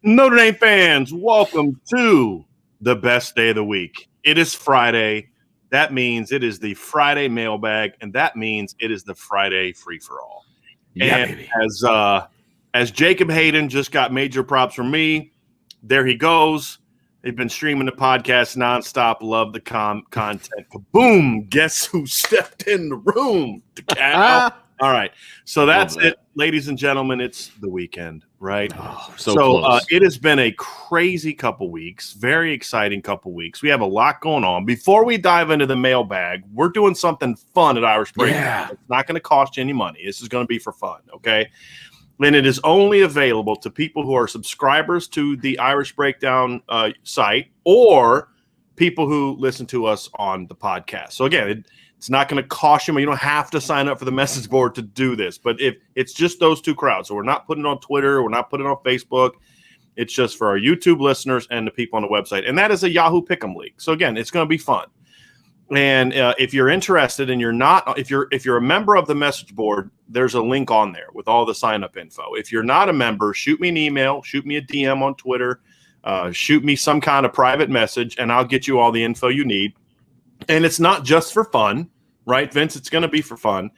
Notre Dame fans, welcome to the best day of the week. It is Friday. That means it is the Friday mailbag, and that means it is the Friday free-for-all. Yeah, and baby. as Jacob Hayden just got major props from me, there he goes. They've been streaming the podcast nonstop. Love the content. Kaboom! Guess who stepped in the room? The cat. All right. So that's it, ladies and gentlemen. It's the weekend, right? Oh, so close. It has been a crazy couple weeks, very exciting couple weeks. We have a lot going on. Before we dive into the mailbag, we're doing something fun at Irish Breakdown. Yeah. It's not going to cost you any money. This is going to be for fun, okay? And it is only available to people who are subscribers to the Irish Breakdown site or people who listen to us on the podcast. So again, it's not going to cost you. You don't have to sign up for the message board to do this. But if it's just those two crowds, so we're not putting it on Twitter, we're not putting it on Facebook. It's just for our YouTube listeners and the people on the website. And that is a Yahoo Pick'em League. So again, it's going to be fun. And if you're interested and you're not, if you're a member of the message board, there's a link on there with all the sign up info. If you're not a member, shoot me an email, shoot me a DM on Twitter, shoot me some kind of private message, and I'll get you all the info you need. And it's not just for fun, right, Vince? It's going to be for fun.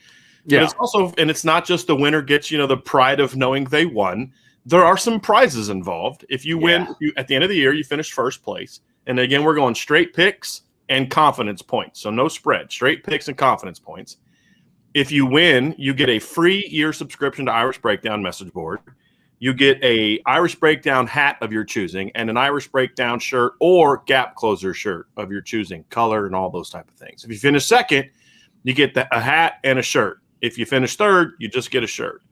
Yeah. But it's also, and it's not just the winner gets, the pride of knowing they won. There are some prizes involved. If you win, at the end of the year, you finish first place. And again, we're going straight picks and confidence points. So no spread, straight picks and confidence points. If you win, you get a free year subscription to Irish Breakdown message board. You get a Irish Breakdown hat of your choosing and an Irish Breakdown shirt or gap closer shirt of your choosing, color and all those type of things. If you finish second, you get a hat and a shirt. If you finish third, you just get a shirt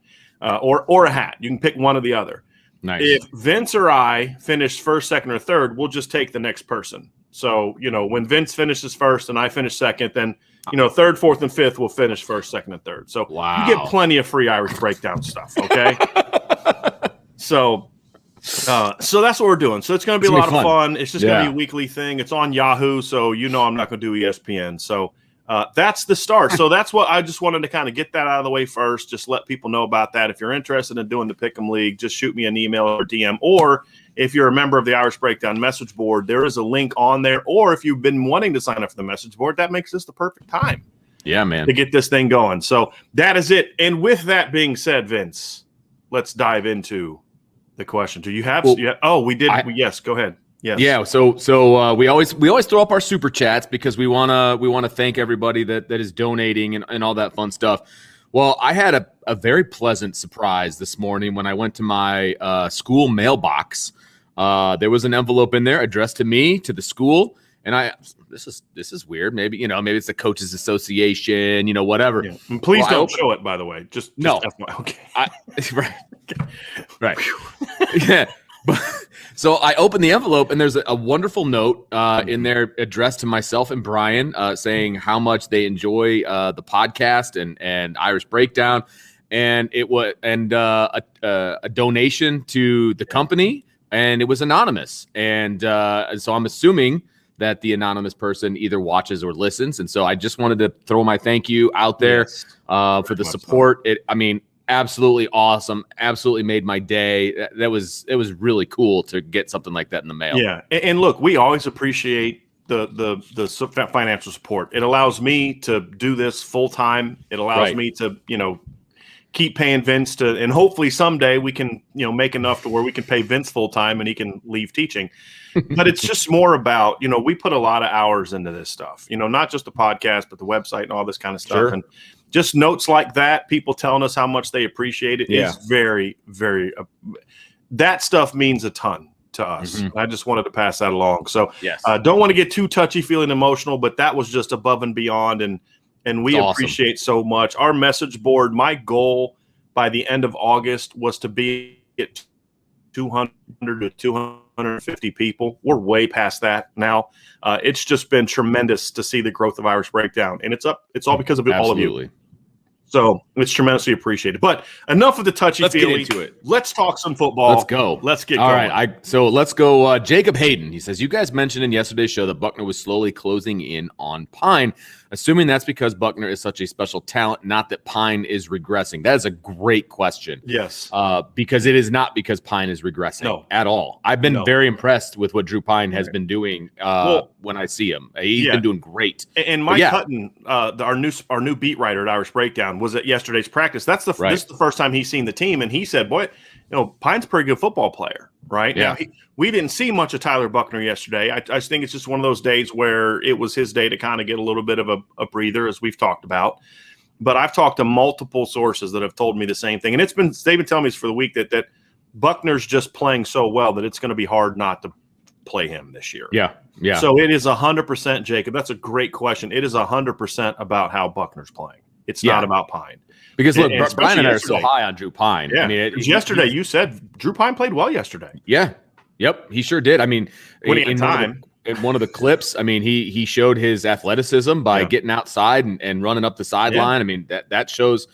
or a hat. You can pick one or the other. Nice. If Vince or I finish first, second, or third, we'll just take the next person. So, when Vince finishes first and I finish second, then, third, fourth, and fifth will finish first, second, and third. So you get plenty of free Irish Breakdown stuff, okay? So that's what we're doing. So it's going to be a lot of fun. It's just going to be a weekly thing. It's on Yahoo, so I'm not going to do ESPN. So that's the start. So that's what I just wanted to kind of get that out of the way first. Just let people know about that. If you're interested in doing the Pick'em League, just shoot me an email or DM. Or if you're a member of the Irish Breakdown message board, there is a link on there. Or if you've been wanting to sign up for the message board, that makes this the perfect time. Yeah, man. To get this thing going. So that is it. And with that being said, Vince, let's dive into the question. Do you have? We did. Yes, go ahead. Yes. Yeah. So we always throw up our super chats because we wanna thank everybody that is donating and all that fun stuff. Well, I had a very pleasant surprise this morning when I went to my school mailbox. There was an envelope in there addressed to me, to the school, and this is weird. Maybe it's the Coaches Association, whatever. Yeah. And please don't show it, by the way. Just no. Okay. Right. Yeah. So I opened the envelope, and there's a wonderful note in there addressed to myself and Brian, saying how much they enjoy the podcast and Irish Breakdown, and it was a donation to the company, and it was anonymous, and so I'm assuming that the anonymous person either watches or listens, and so I just wanted to throw my thank you out there for the support. Absolutely awesome. Absolutely made my day. It was really cool to get something like that in the mail. Yeah. And look, we always appreciate the financial support. It allows me to do this full time. It allows me to, keep paying Vince and hopefully someday we can, make enough to where we can pay Vince full time and he can leave teaching. But it's just more about, we put a lot of hours into this stuff, not just the podcast, but the website and all this kind of stuff. Sure. And just notes like that, people telling us how much they appreciate it is very, very, that stuff means a ton to us. Mm-hmm. I just wanted to pass that along. So don't want to get too touchy, feeling emotional, but that was just above and beyond. And we appreciate so much. Our message board, my goal by the end of August was to be at 200 to 250 people. We're way past that now. It's just been tremendous to see the growth of Irish Breakdown. And it's up. It's all because of all of you. So it's tremendously appreciated. But enough of the touchy-feely. Let's get into it. Let's talk some football. Let's go. Let's get going. All right. So let's go. Jacob Hayden, he says, you guys mentioned in yesterday's show that Buckner was slowly closing in on Pine. assuming that's because Buckner is such a special talent, not that Pine is regressing. That is a great question. Yes. Because it is not because Pine is regressing at all. I've been very impressed with what Drew Pine has been doing when I see him. He's been doing great. And Mike Hutton, our new beat writer at Irish Breakdown, was at yesterday's practice. This is the first time he's seen the team, and he said, boy, Pine's a pretty good football player, right? Yeah. Now, we didn't see much of Tyler Buckner yesterday. I think it's just one of those days where it was his day to kind of get a little bit of a breather, as we've talked about. But I've talked to multiple sources that have told me the same thing. And they've been telling me this for the week that Buckner's just playing so well that it's going to be hard not to play him this year. Yeah. Yeah. So it is 100%, Jacob. That's a great question. It is 100% about how Buckner's playing. It's not about Pine. Because look, Brian and I are so high on Drew Pine. Yeah. I mean, yesterday you said Drew Pine played well yesterday. Yeah. Yep. He sure did. I mean, when he had time. In one of the clips, I mean, he showed his athleticism by getting outside and running up the sideline. I mean, that shows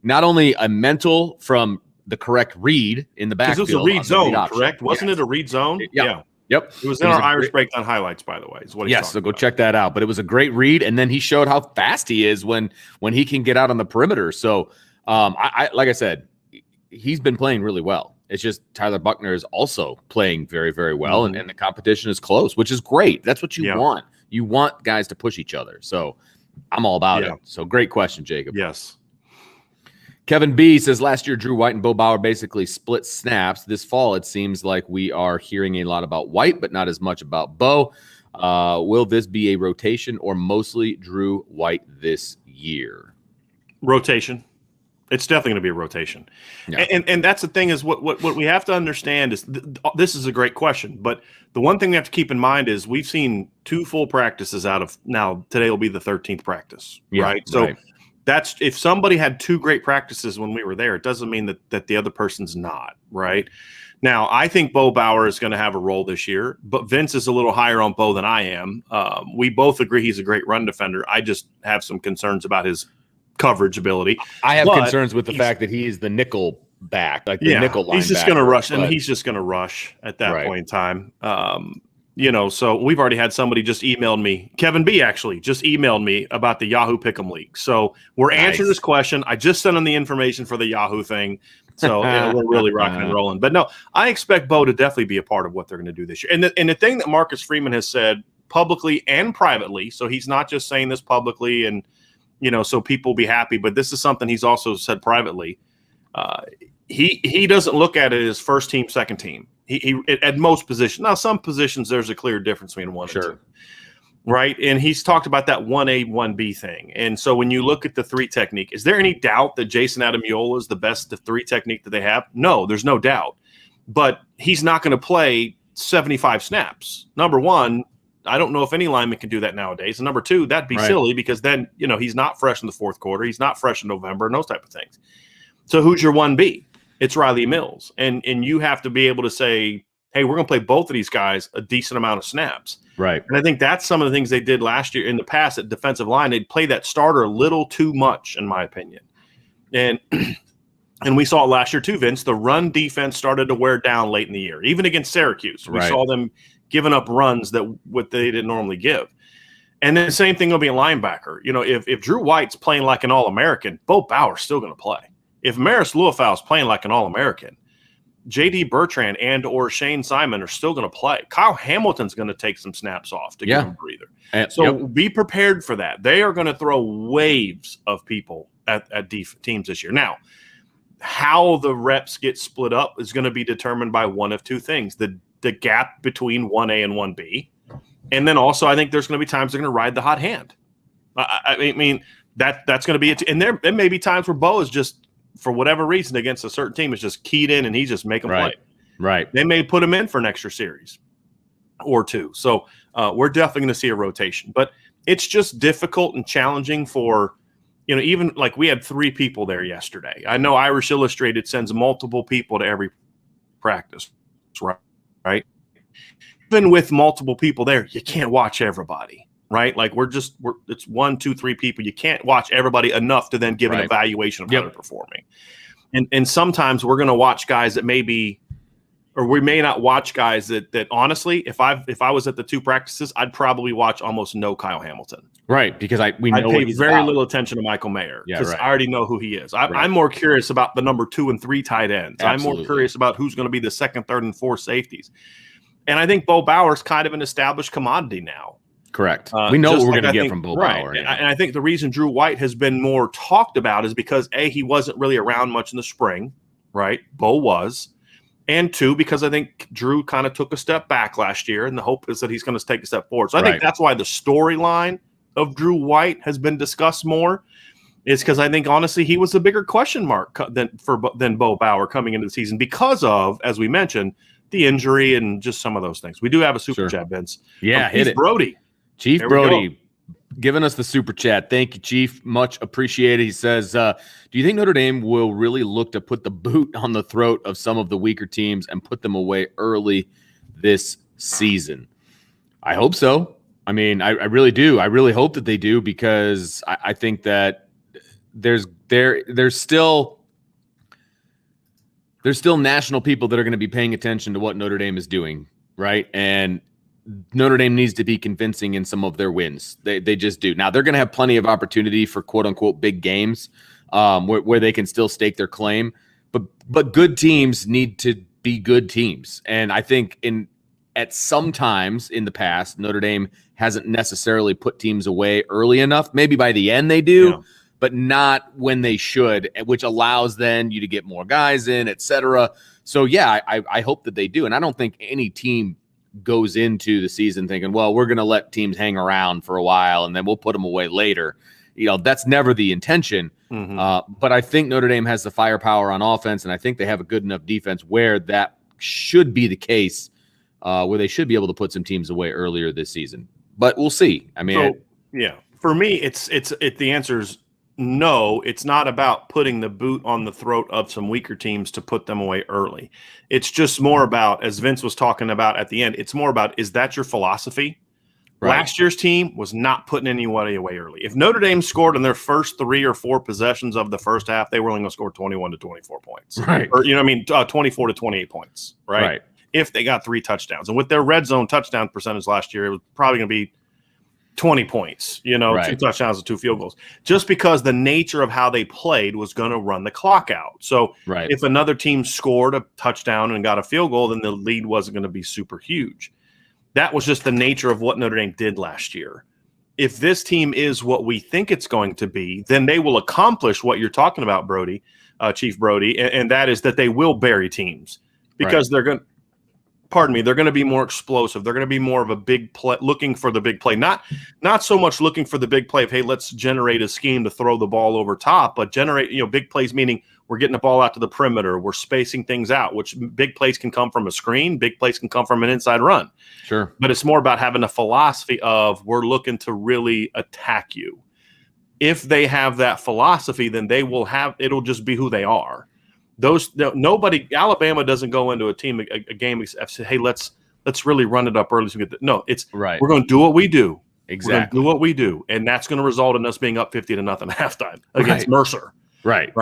not only a mental from the correct read in the backfield. Because it was a read zone, correct? Wasn't it a read zone? Yeah. Yep. It was in our Irish Breakdown highlights, by the way. Is what he's so go check that out. But it was a great read, and then he showed how fast he is when he can get out on the perimeter. So, I like I said, he's been playing really well. It's just Tyler Buckner is also playing very, very well, and the competition is close, which is great. That's what you want. You want guys to push each other. So I'm all about it. So great question, Jacob. Yes. Kevin B says last year Drew White and Bo Bauer basically split snaps. This fall it seems like we are hearing a lot about White, but not as much about Bo. Will this be a rotation or mostly Drew White this year? Rotation. It's definitely going to be a rotation. Yeah. And that's the thing is what we have to understand is this is a great question, but the one thing we have to keep in mind is we've seen 2 full practices out of now. Today will be the 13th practice, right? So that's if somebody had 2 great practices when we were there, it doesn't mean that the other person's not, right? Now, I think Bo Bauer is going to have a role this year, but Vince is a little higher on Bo than I am. We both agree he's a great run defender. I just have some concerns about his coverage ability. I have concerns with the fact that he is the nickel back, like the nickel linebacker. He's just going to rush, and he's just going to rush at that point in time. So we've already had somebody just emailed me. Kevin B actually just emailed me about the Yahoo Pick'em League. So we're answering this question. I just sent him the information for the Yahoo thing. So we're really rocking and rolling. But no, I expect Bo to definitely be a part of what they're going to do this year. And the thing that Marcus Freeman has said publicly and privately, so he's not just saying this publicly and so people will be happy, but this is something he's also said privately. He doesn't look at it as first team, second team. He at most positions. Now, some positions there's a clear difference between 1 and 2, right? And he's talked about that 1A, 1B thing. And so when you look at the 3 technique, is there any doubt that Jason Adamiola is the best 3 technique that they have? No, there's no doubt. But he's not going to play 75 snaps. Number one, I don't know if any lineman can do that nowadays. And number 2, that'd be silly because then, he's not fresh in the 4th quarter. He's not fresh in November and those type of things. So who's your 1B? It's Riley Mills. And you have to be able to say, hey, we're going to play both of these guys a decent amount of snaps. Right. And I think that's some of the things they did last year in the past at defensive line. They'd play that starter a little too much, in my opinion. And we saw it last year too, Vince. The run defense started to wear down late in the year, even against Syracuse. We saw them giving up runs that what they didn't normally give. And then the same thing will be a linebacker. If Drew White's playing like an All-American, Bo Bauer's still going to play. If Maris Luafau's playing like an All-American, J.D. Bertrand and or Shane Simon are still going to play. Kyle Hamilton's going to take some snaps off to give him a breather. Be prepared for that. They are going to throw waves of people at teams this year. Now, how the reps get split up is going to be determined by one of 2 things. The gap between 1A and 1B. And then also I think there's going to be times they're going to ride the hot hand. I mean, that's going to be it. And there may be times where Bo is just, for whatever reason, against a certain team is just keyed in and he's just making play. Right. They may put him in for an extra series or 2. So we're definitely going to see a rotation. But it's just difficult and challenging for, even like we had 3 people there yesterday. I know Irish Illustrated sends multiple people to every practice, right? Even with multiple people there, you can't watch everybody, right? Like it's 1, 2, 3 people. You can't watch everybody enough to then give an evaluation of how they're performing. And sometimes we're going to watch guys that maybe, or we may not watch guys that honestly, if I was at the 2 practices, I'd probably watch almost no Kyle Hamilton. Right, because we know I'd pay what he's very about. little attention to Michael Mayer because right. I already know who he is. I'm more curious about the number 2 and 3 tight ends. Absolutely. I'm more curious about who's going to be the 2nd, 3rd, and 4th safeties. And I think Bo Bauer's kind of an established commodity now. Correct. We know what we're going to get from Bo right. Bauer. Yeah. And I think the reason Drew White has been more talked about is because A, he wasn't really around much in the spring, right? Bo was. And 2, because I think Drew kind of took a step back last year, and the hope is that he's going to take a step forward. So I think that's why the storyline of Drew White has been discussed more. Is because I think, honestly, he was a bigger question mark than Bo Bauer coming into the season because of, as we mentioned, the injury and just some of those things. We do have a super chat, Vince. Yeah, hit it. Brody. Chief Brody giving us the super chat. Thank you, Chief. Much appreciated. He says, do you think Notre Dame will really look to put the boot on the throat of some of the weaker teams and put them away early this season? I hope so. I mean, I really do. I really hope that they do, because I think that there's still national people that are going to be paying attention to what Notre Dame is doing, right? And Notre Dame needs to be convincing in some of their wins. They just do. Now, they're going to have plenty of opportunity for quote-unquote big games where they can still stake their claim. But good teams need to be good teams. And I think at some times in the past, Notre Dame hasn't necessarily put teams away early enough. Maybe by the end they do, but not when they should, which allows then you to get more guys in, et cetera. So, yeah, I hope that they do. And I don't think any team goes into the season thinking, well, we're going to let teams hang around for a while and then we'll put them away later. That's never the intention. But I think Notre Dame has the firepower on offense, and I think they have a good enough defense where that should be the case, where they should be able to put some teams away earlier this season. But we'll see. I mean, for me, it's the answer is no. It's not about putting the boot on the throat of some weaker teams to put them away early. It's just more about, as Vince was talking about at the end, it's more about, is that your philosophy? Right. Last year's team was not putting anybody away early. If Notre Dame scored in their first 3 or 4 possessions of the first half, they were only going to score 21 to 24 points. Right. Or, 24 to 28 points. Right. If they got 3 touchdowns. And with their red zone touchdown percentage last year, it was probably going to be 20 points, 2 touchdowns and 2 field goals, just because the nature of how they played was going to run the clock out. So if another team scored a touchdown and got a field goal, then the lead wasn't going to be super huge. That was just the nature of what Notre Dame did last year. If this team is what we think it's going to be, then they will accomplish what you're talking about, Brody, Chief Brody, and that is that they will bury teams because they're going to be more explosive. They're going to be more of a big play, looking for the big play. Not so much looking for the big play of, hey, let's generate a scheme to throw the ball over top, but generate, big plays, meaning we're getting the ball out to the perimeter. We're spacing things out, which big plays can come from a screen. Big plays can come from an inside run. Sure. But it's more about having a philosophy of, we're looking to really attack you. If they have that philosophy, then it'll just be who they are. Alabama doesn't go into a game and say, hey, let's really run it up early. We're going to do what we do. Exactly. We're going to do what we do. And that's going to result in us being up 50-0 halftime against Mercer. Right.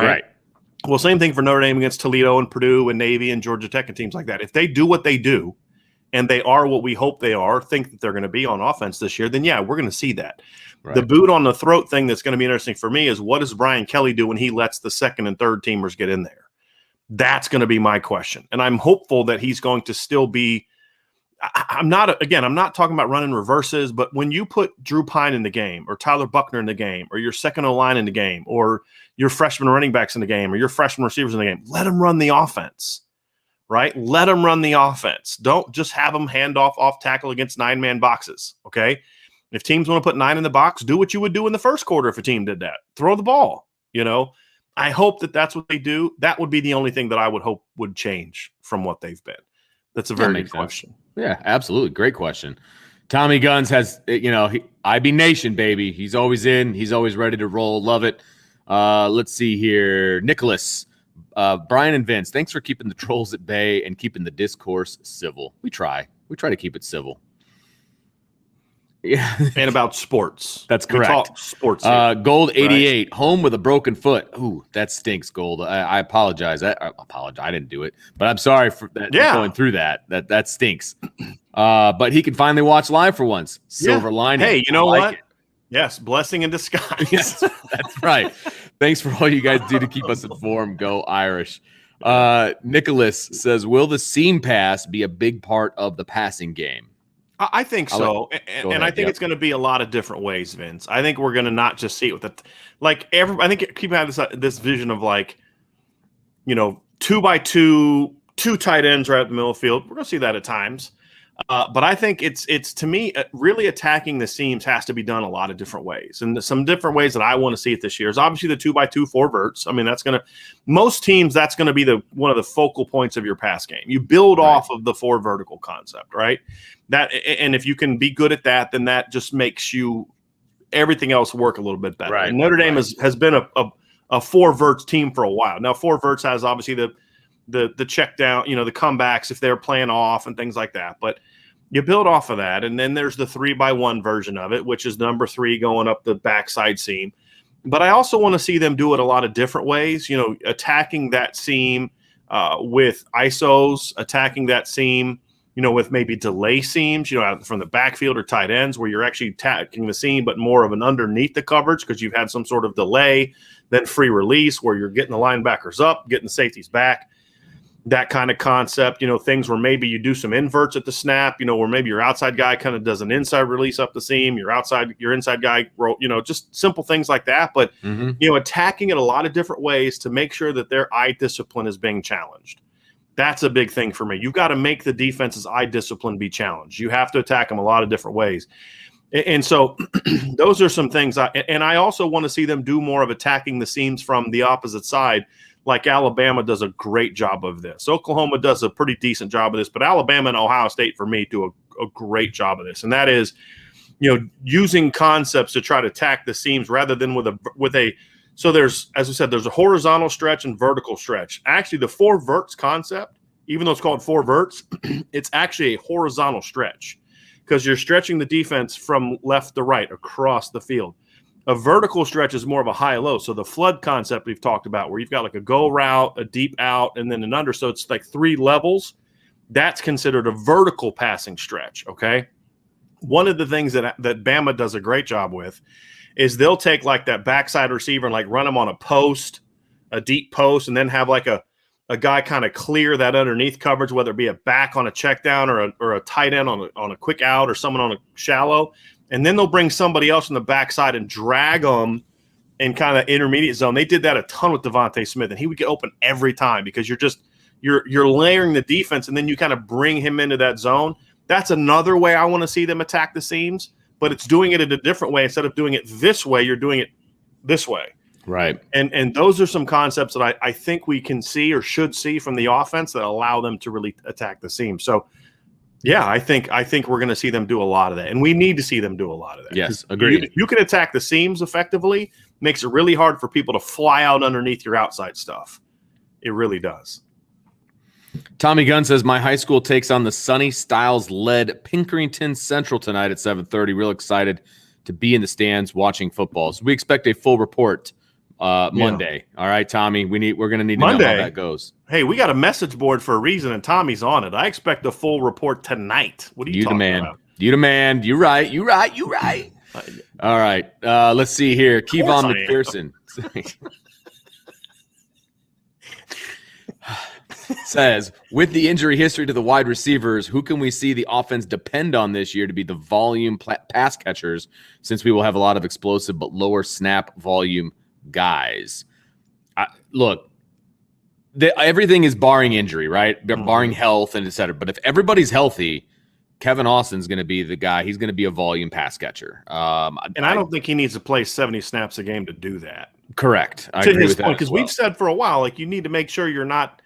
Well, same thing for Notre Dame against Toledo and Purdue and Navy and Georgia Tech and teams like that. If they do what they do and they are what we hope they are, think that they're going to be on offense this year, then we're going to see that. Right. The boot on the throat thing that's going to be interesting for me is, what does Brian Kelly do when he lets the second and third teamers get in there? That's going to be my question. And I'm hopeful that he's going to still be – I'm not talking about running reverses, but when you put Drew Pine in the game or Tyler Buckner in the game or your second O-line in the game or your freshman running backs in the game or your freshman receivers in the game, let them run the offense, right? Let them run the offense. Don't just have them hand off tackle against 9-man boxes, okay? If teams want to put 9 in the box, do what you would do in the first quarter if a team did that. Throw the ball, I hope that that's what they do. That would be the only thing that I would hope would change from what they've been. That's a very good question. Yeah, absolutely. Great question. Tommy Guns has, IB Nation, baby. He's always in. He's always ready to roll. Love it. Let's see here. Nicholas, Brian and Vince, thanks for keeping the trolls at bay and keeping the discourse civil. We try to keep it civil. Yeah. and about sports. That's We correct. talk sports here, Gold 88, right? home with a broken foot. Ooh, that stinks, Gold. I apologize. I apologize. I didn't do it, but I'm sorry for that. Yeah. Going through that. That stinks. But he can finally watch live for once. Silver lining. Hey, you know I like what? it. Yes, blessing in disguise. Yes, that's right. Thanks for all you guys do to keep us informed. Go Irish. Nicholas says, will the seam pass be a big part of the passing game? I think so, and I think it's going to be a lot of different ways, Vince. I think we're going to not just see it with it, I think people have this vision of 2x2, two tight ends right at the middle of the field. We're going to see that at times, but I think it's to me really attacking the seams has to be done a lot of different ways, and some different ways that I want to see it this year is obviously the 2x2 4 verts. I mean, most teams that's going to be one of the focal points of your pass game. You build off of the 4 vertical concept, right? And if you can be good at that, then that just makes everything else work a little bit better. Right. And Notre Dame has been a 4 verts team for a while. Now 4 verts has obviously the check down, the comebacks if they're playing off and things like that. But you build off of that, and then there's the 3x1 version of it, which is number 3 going up the backside seam. But I also want to see them do it a lot of different ways. Attacking that seam with ISOs, attacking that seam with maybe delay seams, from the backfield or tight ends where you're actually attacking the seam, but more of an underneath the coverage because you've had some sort of delay, then free release where you're getting the linebackers up, getting the safeties back, that kind of concept, things where maybe you do some inverts at the snap, where maybe your outside guy kind of does an inside release up the seam, your inside guy, just simple things like that. But, attacking it a lot of different ways to make sure that their eye discipline is being challenged. That's a big thing for me. You've got to make the defense's eye discipline be challenged. You have to attack them a lot of different ways. And so those are some things. I also want to see them do more of attacking the seams from the opposite side, like Alabama does a great job of this. Oklahoma does a pretty decent job of this, but Alabama and Ohio State, for me, do a great job of this. And that is, using concepts to try to attack the seams rather than with a so there's, as I said, there's a horizontal stretch and vertical stretch. Actually, the 4 verts concept, even though it's called 4 verts, it's actually a horizontal stretch because you're stretching the defense from left to right across the field. A vertical stretch is more of a high-low. So the flood concept we've talked about where you've got like a go route, a deep out, and then an under. So it's like 3 levels. That's considered a vertical passing stretch, okay? One of the things that Bama does a great job with is they'll take like that backside receiver and like run them on a post, a deep post, and then have like a guy kind of clear that underneath coverage, whether it be a back on a check down or a tight end on a quick out or someone on a shallow. And then they'll bring somebody else on the backside and drag them in kind of intermediate zone. They did that a ton with Devontae Smith, and he would get open every time because you're layering the defense, and then you kind of bring him into that zone. That's another way I want to see them attack the seams, but it's doing it in a different way. Instead of doing it this way, you're doing it this way. Right. And those are some concepts that I think we can see or should see from the offense that allow them to really attack the seam. So, yeah, I think we're going to see them do a lot of that, and we need to see them do a lot of that. Yes, agreed. You can attack the seams effectively. Makes it really hard for people to fly out underneath your outside stuff. It really does. Tommy Gunn says, my high school takes on the Sonny Styles-led Pinkerton Central tonight at 7:30. Real excited to be in the stands watching football. So we expect a full report Monday. Yeah. All right, Tommy. We're going to need to know how that goes. Hey, we got a message board for a reason, and Tommy's on it. I expect a full report tonight. What are you talking about? You demand. You're right. All right. Let's see here. Kevon McPherson says, with the injury history to the wide receivers, who can we see the offense depend on this year to be the volume pass catchers, since we will have a lot of explosive but lower snap volume guys? Look, everything is barring injury, right? Barring health and et cetera. But if everybody's healthy, Kevin Austin's going to be the guy. He's going to be a volume pass catcher. And I don't think he needs to play 70 snaps a game to do that. Correct. I agree with that because we've said for a while, like, you need to make sure you're not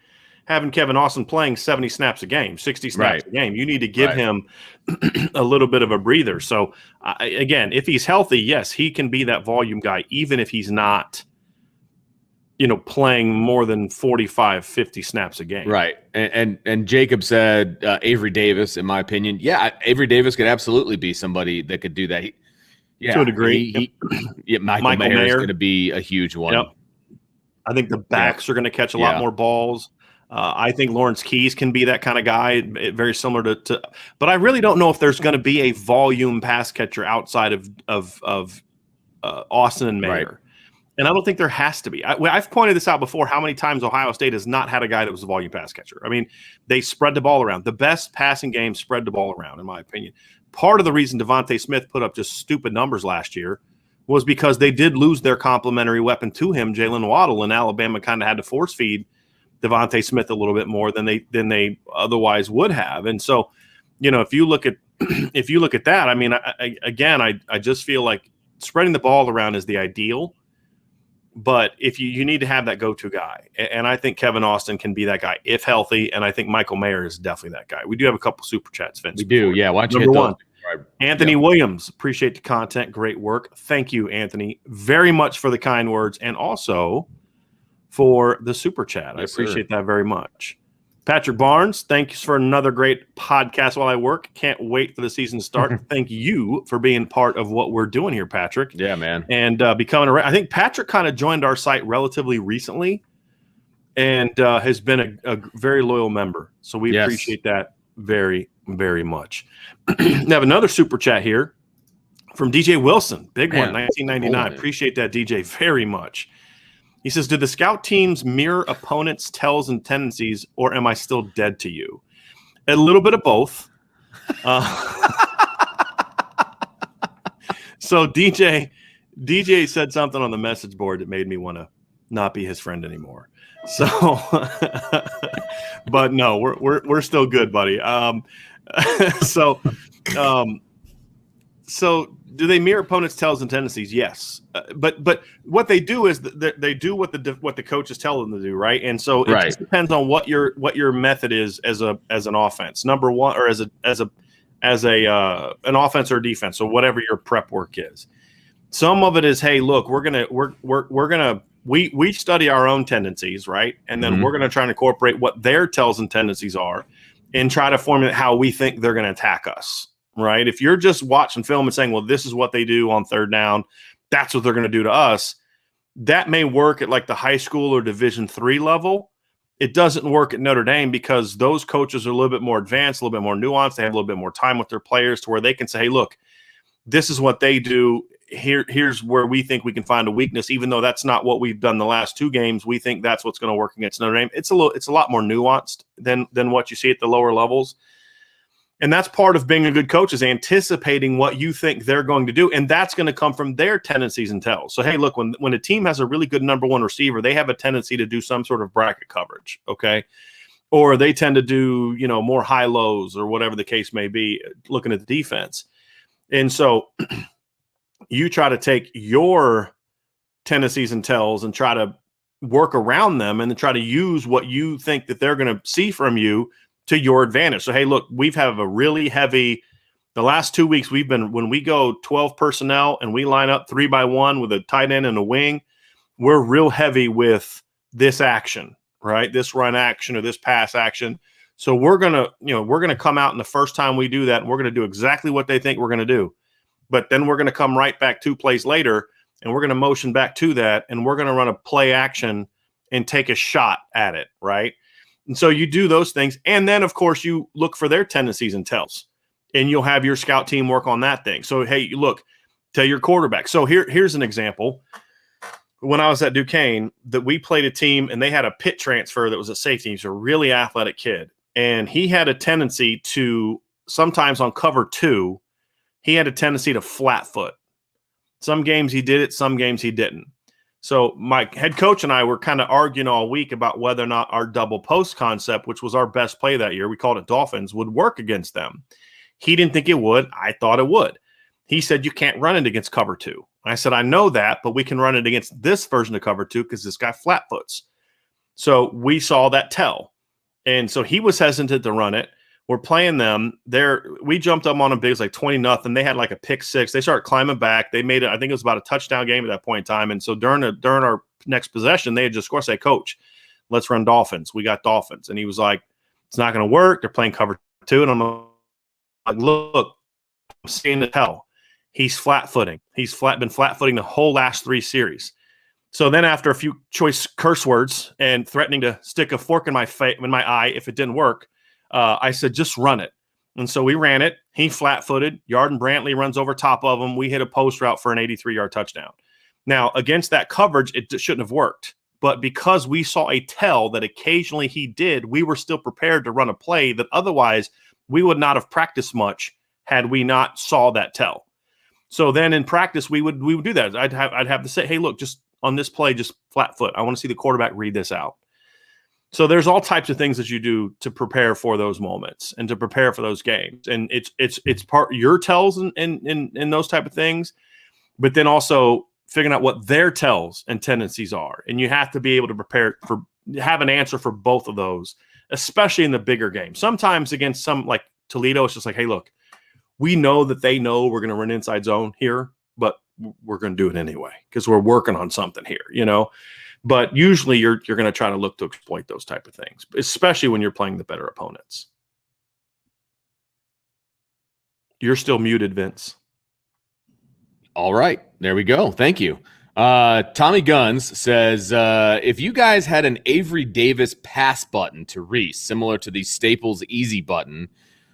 having Kevin Austin playing 70 snaps a game, 60 snaps a game. You need to give him a little bit of a breather. So, again, if he's healthy, yes, he can be that volume guy, even if he's not, playing more than 45, 50 snaps a game. Right. And Jacob said Avery Davis, in my opinion. Yeah, Avery Davis could absolutely be somebody that could do that. To a degree. Michael Mayer is going to be a huge one. Yep. I think the backs are going to catch a lot more balls. I think Lawrence Keys can be that kind of guy, very similar to but I really don't know if there's going to be a volume pass catcher outside of Austin and Mayer. Right. And I don't think there has to be. I've pointed this out before, how many times Ohio State has not had a guy that was a volume pass catcher. I mean, they spread the ball around. The best passing game spread the ball around, in my opinion. Part of the reason Devontae Smith put up just stupid numbers last year was because they did lose their complementary weapon to him, Jalen Waddle, and Alabama kind of had to force feed Devontae Smith a little bit more than they otherwise would have. And so, if you look at that, I mean, I just feel like spreading the ball around is the ideal. But if you need to have that go-to guy, and I think Kevin Austin can be that guy if healthy, and I think Michael Mayer is definitely that guy. We do have a couple super chats, Vince. We do, yeah. Why don't you Number one, Anthony Williams, appreciate the content, great work. Thank you, Anthony, very much for the kind words, and also for the super chat. I appreciate that very much. Patrick Barnes, thanks for another great podcast while I work. Can't wait for the season to start. Thank you for being part of what we're doing here, Patrick. Yeah, man. And becoming I think Patrick kind of joined our site relatively recently and has been a very loyal member. So we appreciate that very, very much. We have another super chat here from DJ Wilson. Big one, 1999. Appreciate that, DJ, very much. He says, do the scout teams mirror opponents' tells and tendencies, or am I still dead to you? A little bit of both. So DJ said something on the message board that made me want to not be his friend anymore. So, but no, we're still good, buddy. So do they mirror opponents' tells and tendencies? Yes, but what they do is they do what the coaches tell them to do, right? And so it just depends on what your method is as an offense. Number one, or as an offense or defense, so whatever your prep work is. Some of it is, hey, look, we study our own tendencies, right? And then we're gonna try and incorporate what their tells and tendencies are, and try to formulate how we think they're gonna attack us. Right. If you're just watching film and saying, well, this is what they do on third down, that's what they're going to do to us. That may work at like the high school or Division III level. It doesn't work at Notre Dame because those coaches are a little bit more advanced, a little bit more nuanced. They have a little bit more time with their players to where they can say, hey, look, this is what they do. Here's where we think we can find a weakness, even though that's not what we've done the last two games. We think that's what's going to work against Notre Dame. It's a lot more nuanced than what you see at the lower levels. And that's part of being a good coach, is anticipating what you think they're going to do. And that's going to come from their tendencies and tells. So, hey, look, when a team has a really good number one receiver, they have a tendency to do some sort of bracket coverage, okay? Or they tend to do, more high-lows or whatever the case may be, looking at the defense. And so you try to take your tendencies and tells and try to work around them and then try to use what you think that they're going to see from you to your advantage. So, hey, look, we've had a really heavy – the last 2 weeks we've been – when we go 12 personnel and we line up 3-by-1 with a tight end and a wing, we're real heavy with this action, right? This run action or this pass action. So we're going to come out, and the first time we do that, and we're going to do exactly what they think we're going to do. But then we're going to come right back 2 plays later, and we're going to motion back to that, and we're going to run a play action and take a shot at it, right? And so you do those things. And then, of course, you look for their tendencies and tells, and you'll have your scout team work on that thing. So, hey, look, tell your quarterback. So here's an example. When I was at Duquesne, that we played a team, and they had a pit transfer that was a safety. He's a really athletic kid. And he had a tendency to, sometimes on cover 2, he had a tendency to flat foot. Some games he did it, some games he didn't. So my head coach and I were kind of arguing all week about whether or not our double post concept, which was our best play that year, we called it Dolphins, would work against them. He didn't think it would. I thought it would. He said, you can't run it against cover 2. I said, I know that, but we can run it against this version of cover 2 because this guy flat foots. So we saw that tell. And so he was hesitant to run it. We're playing them. We jumped up on them big. It was like 20-0. They had like a pick six. They started climbing back. They made it. I think it was about a touchdown game at that point in time. And so during our next possession, they had just scored. Say, Coach, let's run Dolphins. We got Dolphins. And he was like, it's not going to work. They're playing cover 2. And I'm like, look, I'm seeing the tell. He's flat-footing. He's been flat-footing the whole last 3 series. So then after a few choice curse words and threatening to stick a fork in my eye if it didn't work, I said, just run it. And so we ran it. He flat-footed. Yarden Brantley runs over top of him. We hit a post route for an 83-yard touchdown. Now, against that coverage, it shouldn't have worked. But because we saw a tell that occasionally he did, we were still prepared to run a play that otherwise we would not have practiced much had we not saw that tell. So then in practice, we would do that. I'd have to say, hey, look, just on this play, just flat foot. I want to see the quarterback read this out. So there's all types of things that you do to prepare for those moments and to prepare for those games. And it's part your tells and those type of things, but then also figuring out what their tells and tendencies are. And you have to be able to have an answer for both of those, especially in the bigger game. Sometimes against some like Toledo, it's just like, hey, look, we know that they know we're going to run inside zone here, but we're going to do it anyway because we're working on something here, you know. But usually you're going to try to look to exploit those type of things, especially when you're playing the better opponents. You're still muted, Vince. All right, there we go. Thank you. Tommy Guns says, if you guys had an Avery Davis pass button to Reese, similar to the Staples Easy button,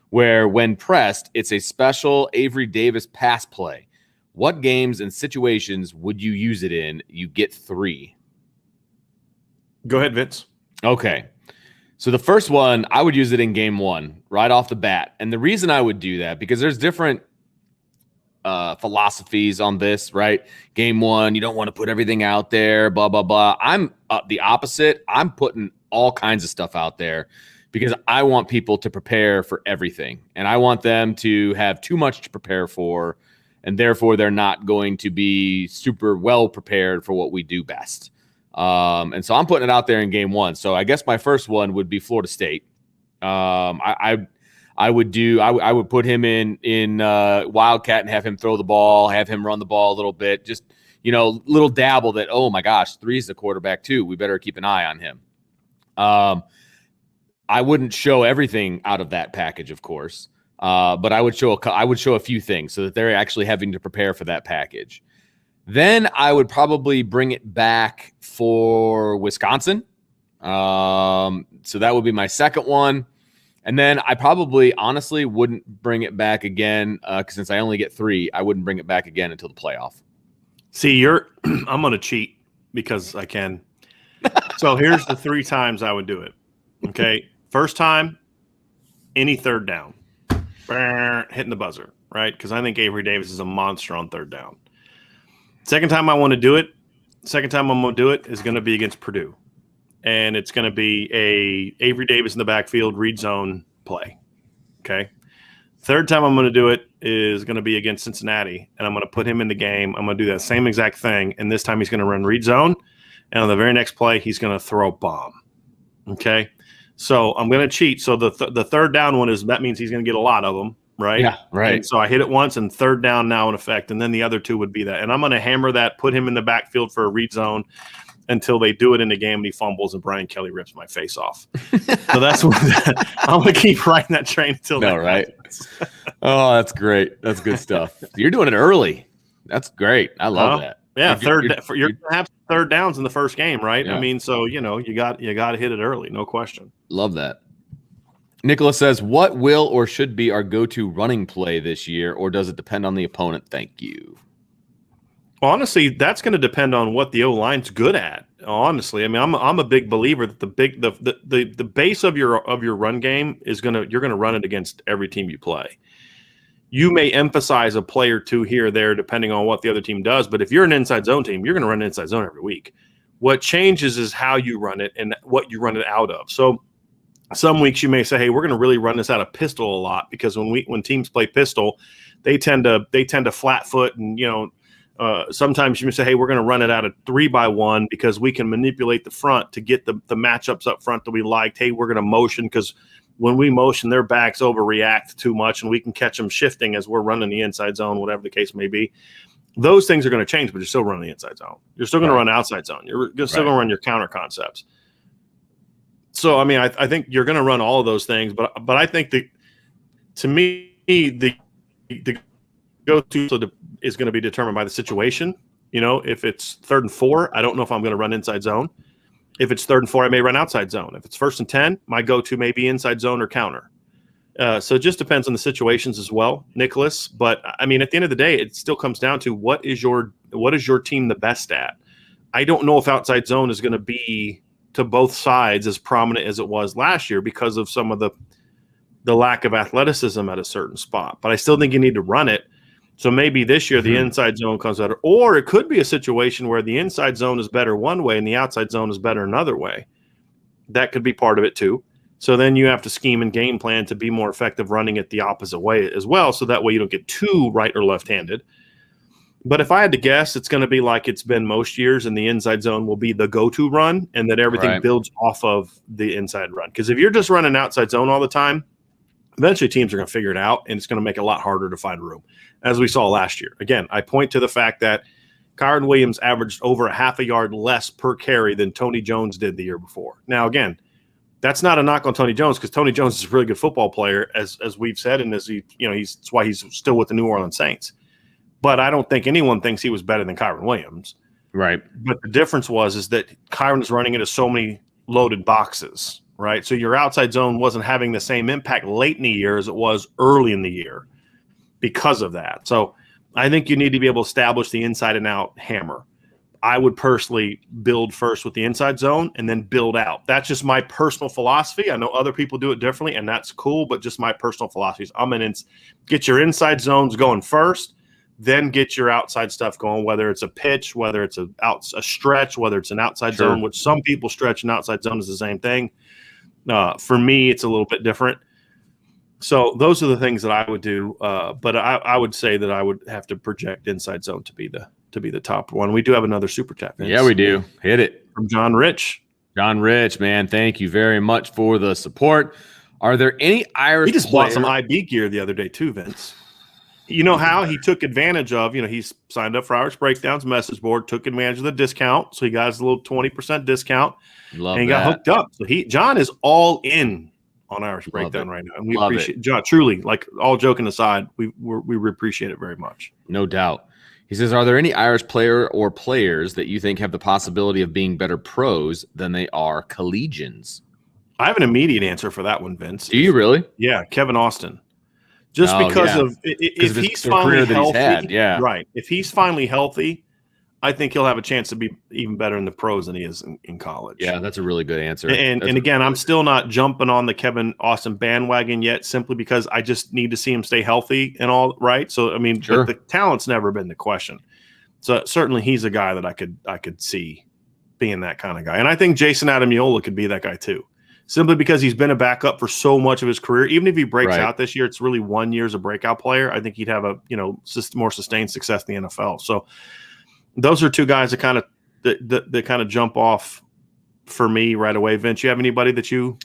where when pressed, it's a special Avery Davis pass play, what games and situations would you use it in? You get 3. Go ahead, Vince. Okay. So the first one, I would use it in game 1 right off the bat. And the reason I would do that, because there's different philosophies on this, right? Game 1, you don't want to put everything out there, blah, blah, blah. I'm the opposite. I'm putting all kinds of stuff out there because I want people to prepare for everything. And I want them to have too much to prepare for. And therefore, they're not going to be super well prepared for what we do best. And so I'm putting it out there in game 1. So I guess my first one would be Florida State. I would put him in Wildcat and have him throw the ball, have him run the ball a little bit, just, little dabble that, oh my gosh, 3 is the quarterback too. We better keep an eye on him. I wouldn't show everything out of that package, of course. But I would show a few things so that they're actually having to prepare for that package. Then I would probably bring it back for Wisconsin. So that would be my second one. And then I probably honestly wouldn't bring it back again because since I only get 3, I wouldn't bring it back again until the playoff. See, I'm going to cheat because I can. So here's the 3 times I would do it. Okay. First time, any third down. Hitting the buzzer, right? Because I think Avery Davis is a monster on third down. Second time I'm going to do it is going to be against Purdue. And it's going to be a Avery Davis in the backfield read zone play. Okay. Third time I'm going to do it is going to be against Cincinnati, and I'm going to put him in the game. I'm going to do that same exact thing, and this time he's going to run read zone, and on the very next play he's going to throw a bomb. Okay. So I'm going to cheat. So the third down one that means he's going to get a lot of them, right? Yeah, right. And so I hit it once, and third down now in effect, and then the other 2 would be that. And I'm going to hammer that, put him in the backfield for a read zone until they do it in the game and he fumbles and Brian Kelly rips my face off. So that's what I'm going to keep riding that train until that right? Oh, that's great. That's good stuff. You're doing it early. That's great. I love that. Yeah, you're going to have third downs in the first game, right? Yeah. I mean, so you got to hit it early, no question. Love that. Nicholas says, what will or should be our go-to running play this year, or does it depend on the opponent? Thank you. Well, honestly, that's going to depend on what the O-line's good at. Honestly, I mean, I'm a big believer that the base of your run game is you're going to run it against every team you play. You may emphasize a play or 2 here or there depending on what the other team does, but if you're an inside zone team, you're going to run an inside zone every week. What changes is how you run it and what you run it out of. So some weeks you may say, hey, we're going to really run this out of pistol a lot because when teams play pistol, they tend to flat foot and sometimes you may say, hey, we're going to run it out of 3-by-1 because we can manipulate the front to get the matchups up front that we liked. Hey, we're going to motion because when we motion, their backs overreact too much, and we can catch them shifting as we're running the inside zone, whatever the case may be. Those things are going to change, but you're still running the inside zone. You're still going to run outside zone. You're still going to run your counter concepts. So, I mean, I think you're going to run all of those things, but I think that, to me, the go-to is going to be determined by the situation. You know, if it's 3rd and 4, I don't know if I'm going to run inside zone. If it's 3rd and 4, I may run outside zone. If it's 1st and 10, my go-to may be inside zone or counter. So it just depends on the situations as well, Nicholas. But I mean, at the end of the day, it still comes down to what is your team the best at? I don't know if outside zone is going to be to both sides as prominent as it was last year because of some of the lack of athleticism at a certain spot. But I still think you need to run it. So maybe this year the inside zone comes better, or it could be a situation where the inside zone is better one way and the outside zone is better another way. That could be part of it too. So then you have to scheme and game plan to be more effective running it the opposite way as well. So that way you don't get too right or left-handed. But if I had to guess, it's going to be like it's been most years, and the inside zone will be the go-to run, and then everything builds off of the inside run. Because if you're just running outside zone all the time, eventually teams are going to figure it out, and it's going to make it a lot harder to find room, as we saw last year. Again, I point to the fact that Kyron Williams averaged over a half a yard less per carry than Tony Jones did the year before. Now, again, that's not a knock on Tony Jones, because Tony Jones is a really good football player, as we've said, and as that's why he's still with the New Orleans Saints. But I don't think anyone thinks he was better than Kyron Williams. Right. But the difference is that Kyron was running into so many loaded boxes, right? So your outside zone wasn't having the same impact late in the year as it was early in the year because of that. So I think you need to be able to establish the inside and out hammer. I would personally build first with the inside zone and then build out. That's just my personal philosophy. I know other people do it differently, and that's cool, but just my personal philosophy is get your inside zones going first, then get your outside stuff going, whether it's a pitch, whether it's a stretch, whether it's an outside zone, which some people stretch and outside zone is the same thing. For me, it's a little bit different. So those are the things that I would do. But I would say that I would have to project inside zone to be the top one. We do have another super chat. Vince. Yeah, we do. Hit it. From John Rich. John Rich, man, thank you very much for the support. Are there any Irish? He just bought some IB gear the other day too, Vince. You know how he took advantage of, he's signed up for Irish Breakdown's message board, took advantage of the discount. So he got his little 20% discount. And he got hooked up. So John is all in on Irish Breakdown right now. And we appreciate John, truly, like, all joking aside, we appreciate it very much. No doubt. He says, are there any Irish player or players that you think have the possibility of being better pros than they are collegians? I have an immediate answer for that one, Vince. Do you really? Yeah, Kevin Austin. Just because of if he's finally healthy, right. If he's finally healthy, I think he'll have a chance to be even better in the pros than he is in college. Yeah, that's a really good answer. And again, I'm still not jumping on the Kevin Austin bandwagon yet, simply because I just need to see him stay healthy and all, right? So, I mean, but the talent's never been the question. So certainly he's a guy that I could see being that kind of guy. And I think Jason Adamiola could be that guy too. Simply because he's been a backup for so much of his career. Even if he breaks out this year, it's really 1 year as a breakout player. I think he'd have a more sustained success in the NFL. So those are two guys that kind of jump off for me right away. Vince, you have anybody that you?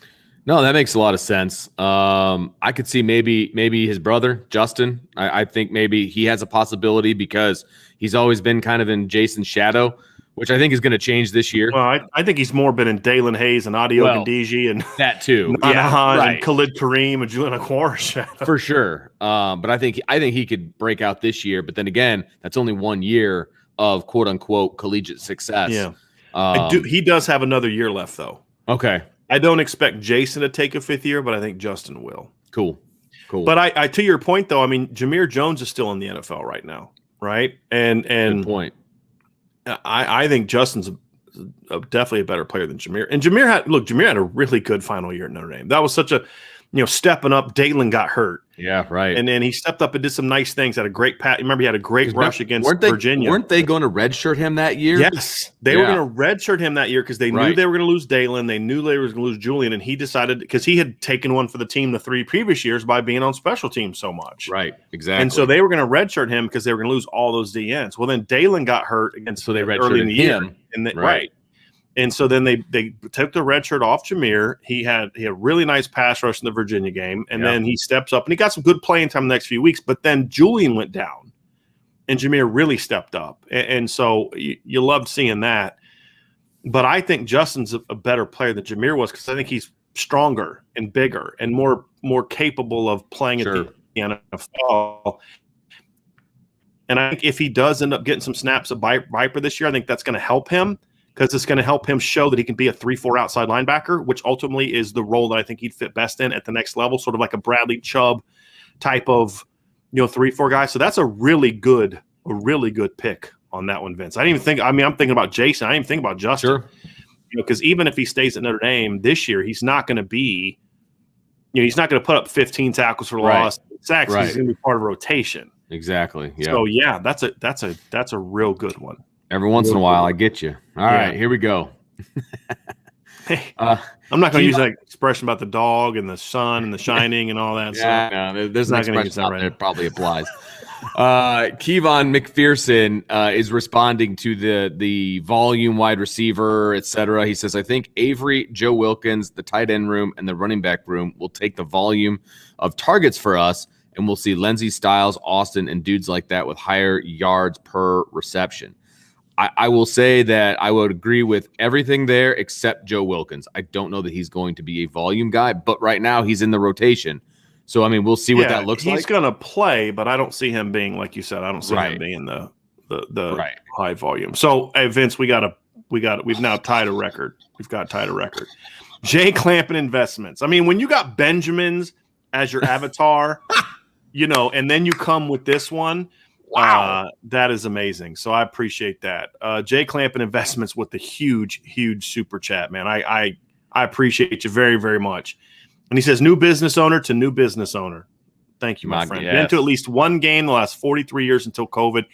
No, that makes a lot of sense. I could see maybe his brother Justin. I think maybe he has a possibility because he's always been kind of in Jason's shadow, which I think is going to change this year. Well, I think he's more been in Dalen Hayes and Adio Gandiji and that too. And Khalid Kareem and Julian Aquarish. For sure. But I think he could break out this year. But then again, that's only 1 year of quote unquote collegiate success. Yeah. He does have another year left though. Okay. I don't expect Jason to take a fifth year, but I think Justin will. Cool. But I to your point though, I mean, Jameer Jones is still in the NFL right now, right? And good point. I think Justin's definitely a better player than Jameer. And Jameer had a really good final year at Notre Dame. That was such a, stepping up. Dalen got hurt. Yeah, right. And then he stepped up and did some nice things. Had a great remember he had a great rush against Virginia. Weren't they going to redshirt him that year? Yes. They were going to redshirt him that year because they knew they were going to lose Dalen. They knew they were going to lose Julian. And he decided, because he had taken one for the team the 3 previous years by being on special teams so much. Right, exactly. And so they were going to redshirt him because they were going to lose all those DNs. Well, then Dalen got hurt against so they early in the year. him. And right. And so then they took the red shirt off Jameer. He had a really nice pass rush in the Virginia game, and then he steps up and he got some good playing time the next few weeks. But then Julian went down, and Jameer really stepped up, and so you loved seeing that. But I think Justin's a better player than Jameer was because I think he's stronger and bigger and more capable of playing at the NFL. And I think if he does end up getting some snaps at Viper this year, I think that's going to help him. Because it's going to help him show that he can be a 3-4 outside linebacker, which ultimately is the role that I think he'd fit best in at the next level, sort of like a Bradley Chubb type of 3-4 guy. So that's a really good pick on that one, Vince. I didn't even think. I mean, I'm thinking about Jason. I didn't even think about Justin. Sure. Because even if he stays at Notre Dame this year, he's not going to be. He's not going to put up 15 tackles for loss. Sacks. He's going to be part of rotation. Exactly. Yeah. So yeah, that's a real good one. Every once in a while, I get you. All right, here we go. I'm not going to use that expression about the dog and the sun and the shining and all that. No, there's an expression out there that probably applies. Kevon McPherson is responding to the volume wide receiver, etc. He says, I think Avery, Joe Wilkins, the tight end room, and the running back room will take the volume of targets for us, and we'll see Lindsey, Styles, Austin, and dudes like that with higher yards per reception. I will say that I would agree with everything there except Joe Wilkins. I don't know that he's going to be a volume guy, but right now he's in the rotation. So, I mean, we'll see what that looks like. He's going to play, but I don't see him being, like you said, I don't see him being the high volume. So, hey, Vince, we've now tied a record. Jay Clampin Investments. I mean, when you got Benjamins as your avatar, and then you come with this one, wow, that is amazing. So I appreciate that. Jay Clampin Investments with the huge super chat, man. I appreciate you very, very much. And he says, new business owner to new business owner. Thank you, my friend. Been to at least one game the last 43 years until COVID.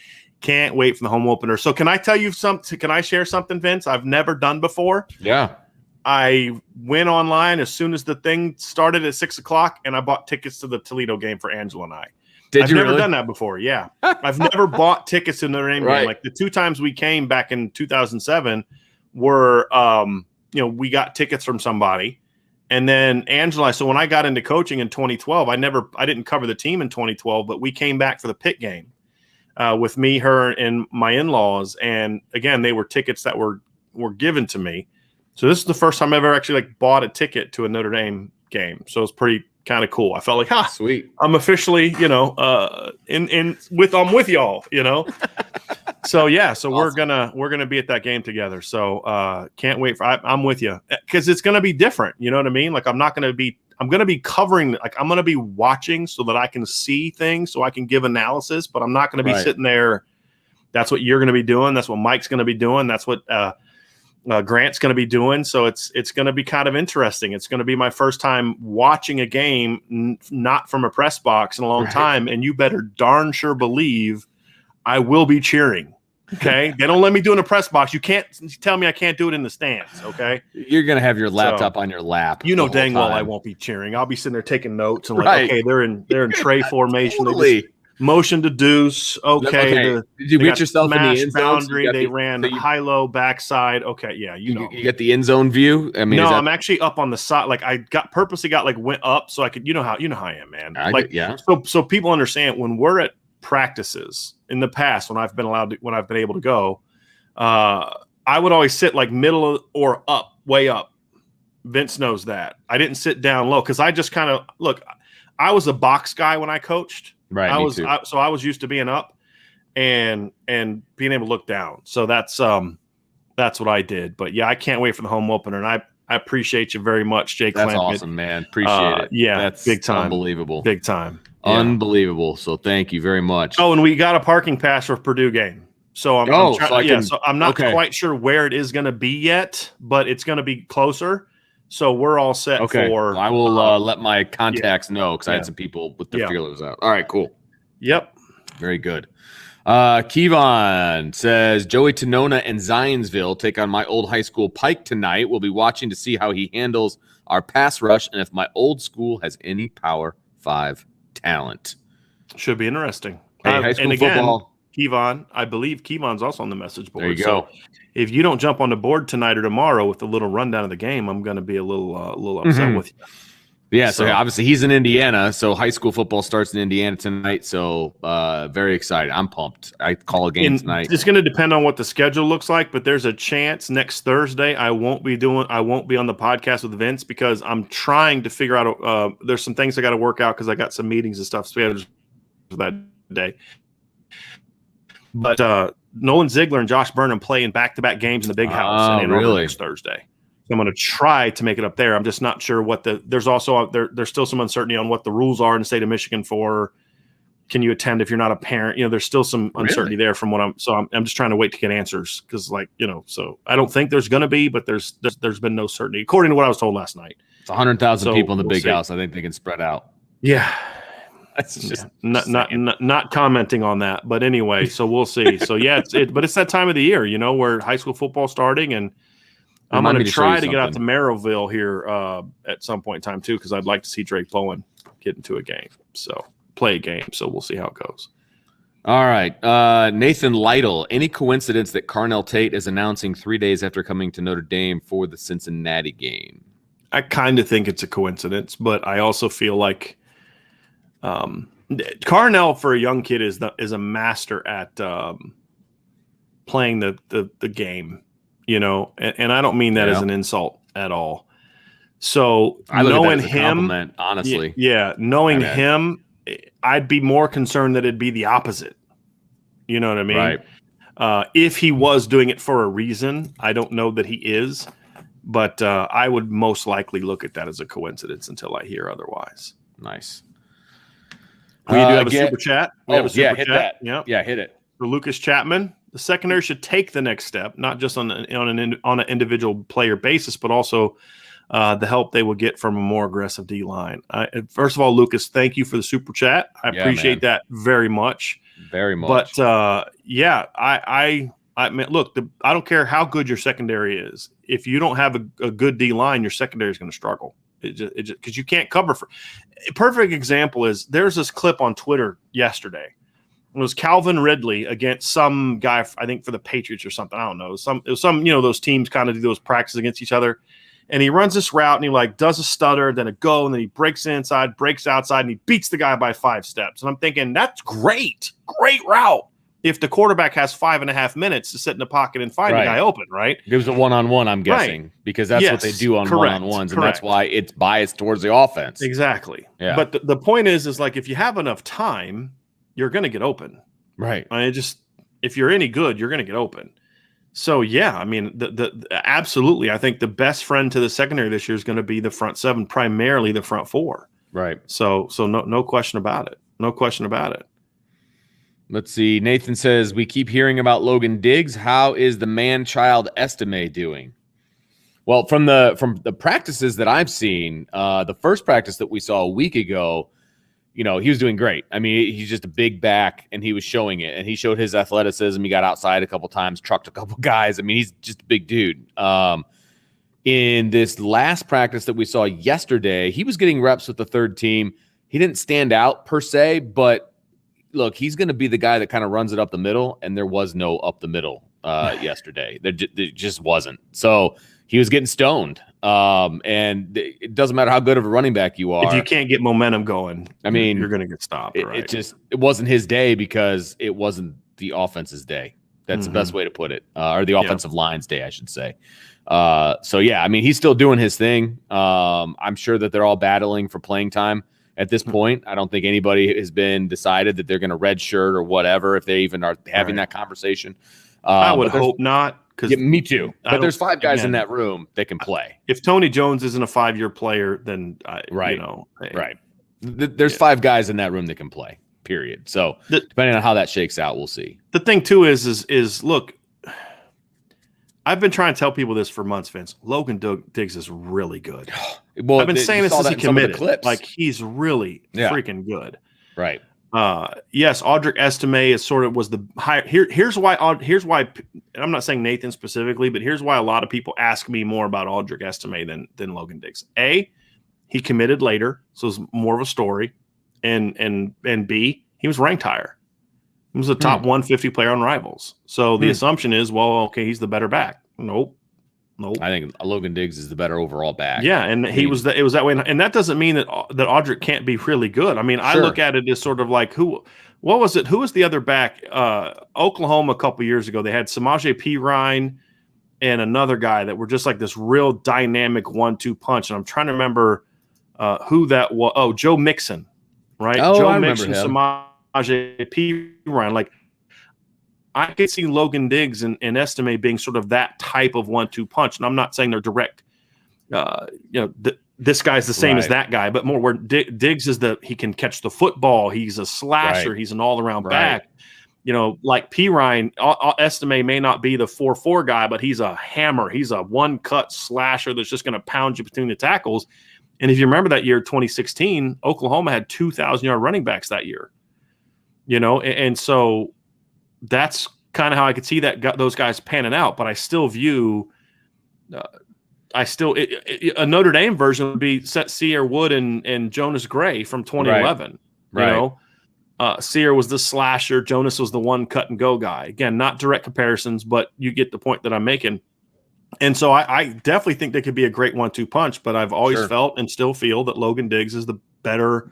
Can't wait for the home opener. So can I tell you something? Can I share something, Vince? I've never done before. Yeah. I went online as soon as the thing started at 6:00, and I bought tickets to the Toledo game for Angela and I. I've never done that before. Yeah. I've never bought tickets to Notre Dame game. Like the two times we came back in 2007 were, we got tickets from somebody. And then Angela, so when I got into coaching in 2012, I didn't cover the team in 2012, but we came back for the Pitt game with me, her, and my in-laws. And again, they were tickets that were given to me. So this is the first time I've ever actually bought a ticket to a Notre Dame game. So it's pretty kind of cool. I felt like, sweet. I'm officially, I'm with y'all, So yeah, so awesome. we're gonna be at that game together. So can't wait I'm with you because it's gonna be different. You know what I mean? Like I'm gonna be covering, I'm gonna be watching so that I can see things, so I can give analysis, but I'm not gonna be sitting there. That's what you're gonna be doing. That's what Mike's gonna be doing. That's what Grant's going to be doing. So it's going to be kind of interesting. It's going to be my first time watching a game, not from a press box in a long time. And you better darn sure believe I will be cheering. Okay. They don't let me do it in a press box. You can't tell me I can't do it in the stands. Okay. You're going to have your laptop on your lap. Dang well I won't be cheering. I'll be sitting there taking notes and okay, they're in tray formation. Totally. Motion to deuce. Okay. Did you get yourself in the end zone? Boundary. They ran high-low backside. Okay. Yeah. You get the end zone view. I mean, I'm actually up on the side. Like I purposely went up so I could, how I am, man. So people understand when we're at practices in the past, when I've been able to go, I would always sit middle or up, way up. Vince knows that. I didn't sit down low because I just kind of I was a box guy when I coached. Right. I was used to being up and being able to look down. So that's what I did. But yeah, I can't wait for the home opener. And I appreciate you very much, Jake. That's awesome, man. Appreciate it. Yeah, that's big time. Unbelievable. Big time. Yeah. Unbelievable. So thank you very much. Oh, and we got a parking pass for Purdue game. So I'm not quite sure where it is going to be yet, but it's going to be closer. So we're all set for. I will let my contacts know because I had some people with their feelers out. All right, cool. Yep. Very good. Kevon says, Joey Tenona and Zionsville take on my old high school Pike tonight. We'll be watching to see how he handles our pass rush and if my old school has any Power 5 talent. Should be interesting. Hey, high school football. Kevon. I believe Kevon's also on the message board. There you go. So if you don't jump on the board tonight or tomorrow with a little rundown of the game, I'm going to be a little upset with you. Yeah, so obviously he's in Indiana, so high school football starts in Indiana tonight. So very excited. I'm pumped. I call a game tonight. It's going to depend on what the schedule looks like, but there's a chance next Thursday I won't be on the podcast with Vince because I'm trying to figure out. There's some things I got to work out because I got some meetings and stuff scheduled for that day. But Nolan Ziegler and Josh Burnham play in back-to-back games in the big house in Ann Arbor next Thursday. I'm going to try to make it up there. I'm just not sure what there's also there's still some uncertainty on what the rules are in the state of Michigan for can you attend if you're not a parent. There's still some uncertainty there from what I'm just trying to wait to get answers because so I don't think there's going to be, but there's been no certainty according to what I was told last night. It's 100,000 people in the big house. I think they can spread out. Yeah. That's just not commenting on that, but anyway, so we'll see. So yeah, but it's that time of the year, where high school football starting and I'm going to try to get out to Merrillville here at some point in time, too, because I'd like to see Drake Bowen get into a game. So play a game. So we'll see how it goes. All right. Nathan Lytle, any coincidence that Carnell Tate is announcing 3 days after coming to Notre Dame for the Cincinnati game? I kind of think it's a coincidence, but I also feel like Carnell for a young kid is a master at playing the game. And I don't mean that as an insult at all. So knowing him, honestly, knowing him, I'd be more concerned that it'd be the opposite. You know what I mean? Right. If he was doing it for a reason, I don't know that he is, but I would most likely look at that as a coincidence until I hear otherwise. Nice. We do have a super chat. Hit that. Yep. Yeah, hit it. For Lucas Chapman. The secondary should take the next step, not just on an individual player basis, but also the help they will get from a more aggressive D line. First of all, Lucas, thank you for the super chat. I appreciate that very much. Very much. But I mean, look, I don't care how good your secondary is. If you don't have a good D line, your secondary is going to struggle. It just because you can't cover for. A perfect example is there's this clip on Twitter yesterday. It was Calvin Ridley against some guy, I think for the Patriots or something. I don't know. It was some those teams kind of do those practices against each other. And he runs this route and he does a stutter, then a go, and then he breaks inside, breaks outside, and he beats the guy by 5 steps. And I'm thinking, that's great. Great route. If the quarterback has 5.5 minutes to sit in the pocket and find the guy open, right? It was a one-on-one, I'm guessing, because that's what they do on one-on-ones, and that's why it's biased towards the offense. Exactly. Yeah. But the point is like if you have enough time, you're going to get open. Right. I mean, if you're any good, you're going to get open. So, yeah, I mean, absolutely. I think the best friend to the secondary this year is going to be the front 7, primarily the front 4. Right. So no question about it. No question about it. Let's see. Nathan says, we keep hearing about Logan Diggs. How is the man-child Estime doing? Well, from the practices that I've seen, the first practice that we saw a week ago, he was doing great. I mean, he's just a big back, and he was showing it. And he showed his athleticism. He got outside a couple times, trucked a couple guys. I mean, he's just a big dude. In this last practice that we saw yesterday, he was getting reps with the third team. He didn't stand out per se, but look, he's going to be the guy that kind of runs it up the middle, and there was no up the middle yesterday. There just wasn't. So he was getting stoned. And it doesn't matter how good of a running back you are. If you can't get momentum going, I mean, you're going to get stopped. It wasn't his day because it wasn't the offense's day. That's the best way to put it. Or the offensive line's day, I should say. So yeah, I mean, he's still doing his thing. I'm sure that they're all battling for playing time at this point. I don't think anybody has been decided that they're going to redshirt or whatever, if they even are having that conversation. I would hope not. Me too. But there's 5 guys in that room that can play. If Tony Jones isn't a 5-year player, then There's 5 guys in that room that can play. Period. So depending on how that shakes out, we'll see. The thing too is look, I've been trying to tell people this for months, Vince. Logan Diggs is really good. Well, I've been saying this since he committed. Like he's really freaking good. Right. Yes, Audric Estime is was the high. Here's why. I'm not saying Nathan specifically, but here's why a lot of people ask me more about Audric Estime than Logan Diggs. A, he committed later, so it's more of a story, and B, he was ranked higher. I He was a top 150 player on Rivals. So the assumption is, well, okay, he's the better back. Nope. I think Logan Diggs is the better overall back. Yeah, and it was that way, and that doesn't mean that Audric can't be really good. I mean, I look at it as sort of like what was it? Who was the other back? Oklahoma a couple years ago, they had Samaje Perine and another guy that were just like this real dynamic 1-2 punch. And I'm trying to remember who that was. Oh, Joe Mixon, right? Oh, Joe I Mixon, remember him. Samaje Perine. Like, I could see Logan Diggs and Estime being sort of that type of 1-2 punch. And I'm not saying they're direct. This guy's the same as that guy, but more where Diggs is he can catch the football. He's a slasher. He's an all-around back. Like Perine, Estime may not be the 4-4 guy, but he's a hammer. He's a one-cut slasher that's just going to pound you between the tackles. And if you remember that year, 2016, Oklahoma had 2,000-yard running backs that year. And so that's kind of how I could see those guys panning out. But I still view a Notre Dame version would be Sear Wood and Jonas Gray from 2011. Right. Sear was the slasher. Jonas was the one cut and go guy. Again, not direct comparisons, but you get the point that I'm making. And so I definitely think they could be a great 1-2 punch, but I've always felt and still feel that Logan Diggs is the better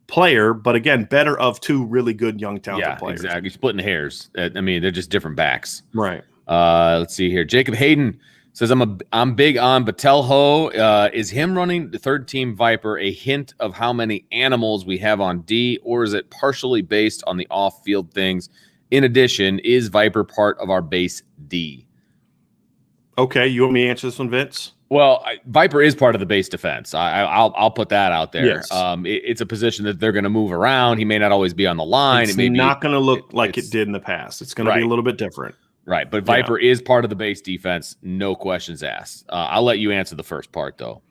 player, but again, better of two really good young talented players. Exactly. Splitting hairs. I mean, they're just different backs. Right. Let's see here. Jacob Hayden says, I'm big on Batelho. Is him running the third team Viper a hint of how many animals we have on D, or is it partially based on the off-field things? In addition, is Viper part of our base D? Okay, you want me to answer this one, Vince? Well, Viper is part of the base defense. I'll put that out there. Yes. It's a position that they're going to move around. He may not always be on the line. It's not going to look like it did in the past. It's going to be a little bit different. Right, but Viper is part of the base defense, no questions asked. I'll let you answer the first part, though.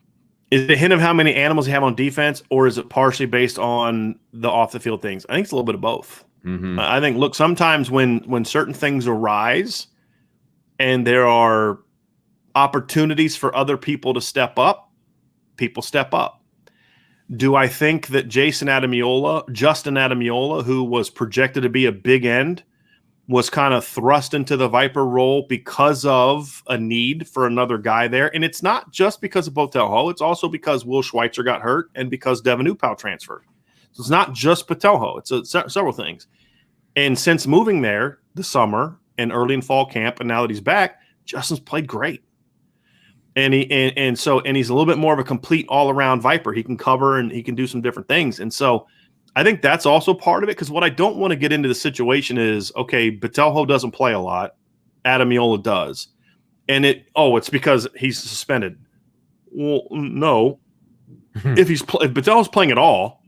Is it a hint of how many animals you have on defense, or is it partially based on the off-the-field things? I think it's a little bit of both. Mm-hmm. I think, look, sometimes when certain things arise and there are opportunities for other people to step up, people step up. Do I think that Justin Adamiola, who was projected to be a big end, was kind of thrust into the Viper role because of a need for another guy there? And it's not just because of Botelho. It's also because Will Schweitzer got hurt and because Devin Upau transferred. So it's not just Botelho. It's several things. And since moving there this summer and early in fall camp, and now that he's back, Justin's played great. And he's a little bit more of a complete all-around Viper. He can cover and he can do some different things. And so I think that's also part of it, because what I don't want to get into the situation is, okay, Botelho doesn't play a lot, Adamiola does, and it's because he's suspended. Well, no. If Botelho's playing at all,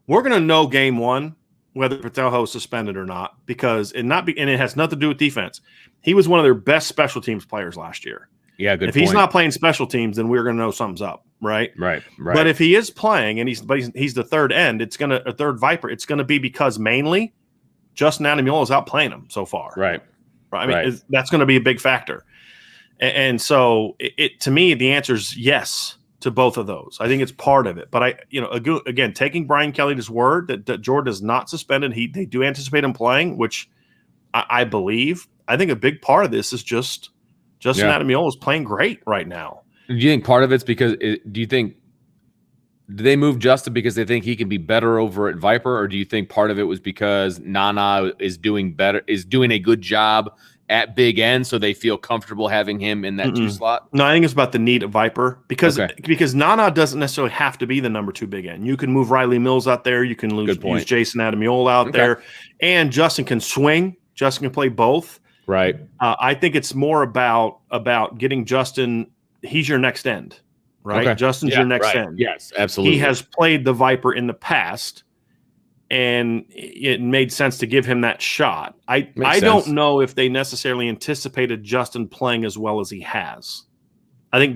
we're going to know game one whether Botelho is suspended or not, because and it has nothing to do with defense. He was one of their best special teams players last year. Yeah, good. If he's not playing special teams, then we're going to know something's up, right? Right. But if he is playing and he's the third end, a third Viper. It's going to be because mainly Justin Adamiola is out playing him so far. Right. I mean, that's going to be a big factor. And so to me, the answer is yes to both of those. I think it's part of it. But again, taking Brian Kelly at his word that Jordan is not suspended, they do anticipate him playing, which I believe. I think a big part of this is just Justin Adamiola is playing great right now. Do you think part of it's because do they move Justin because they think he can be better over at Viper, or do you think part of it was because Nana is doing a good job at big end, so they feel comfortable having him in that 2 slot? No, I think it's about the need of Viper because Nana doesn't necessarily have to be the number 2 big end. You can move Riley Mills out there. You can use Jason Adamiola out there, and Justin can swing. Justin can play both. Right. I think it's more about getting Justin. He's your next end, right? Okay. Justin's your next end. Yes, absolutely. He has played the Viper in the past, and it made sense to give him that shot. I don't know if they necessarily anticipated Justin playing as well as he has. I think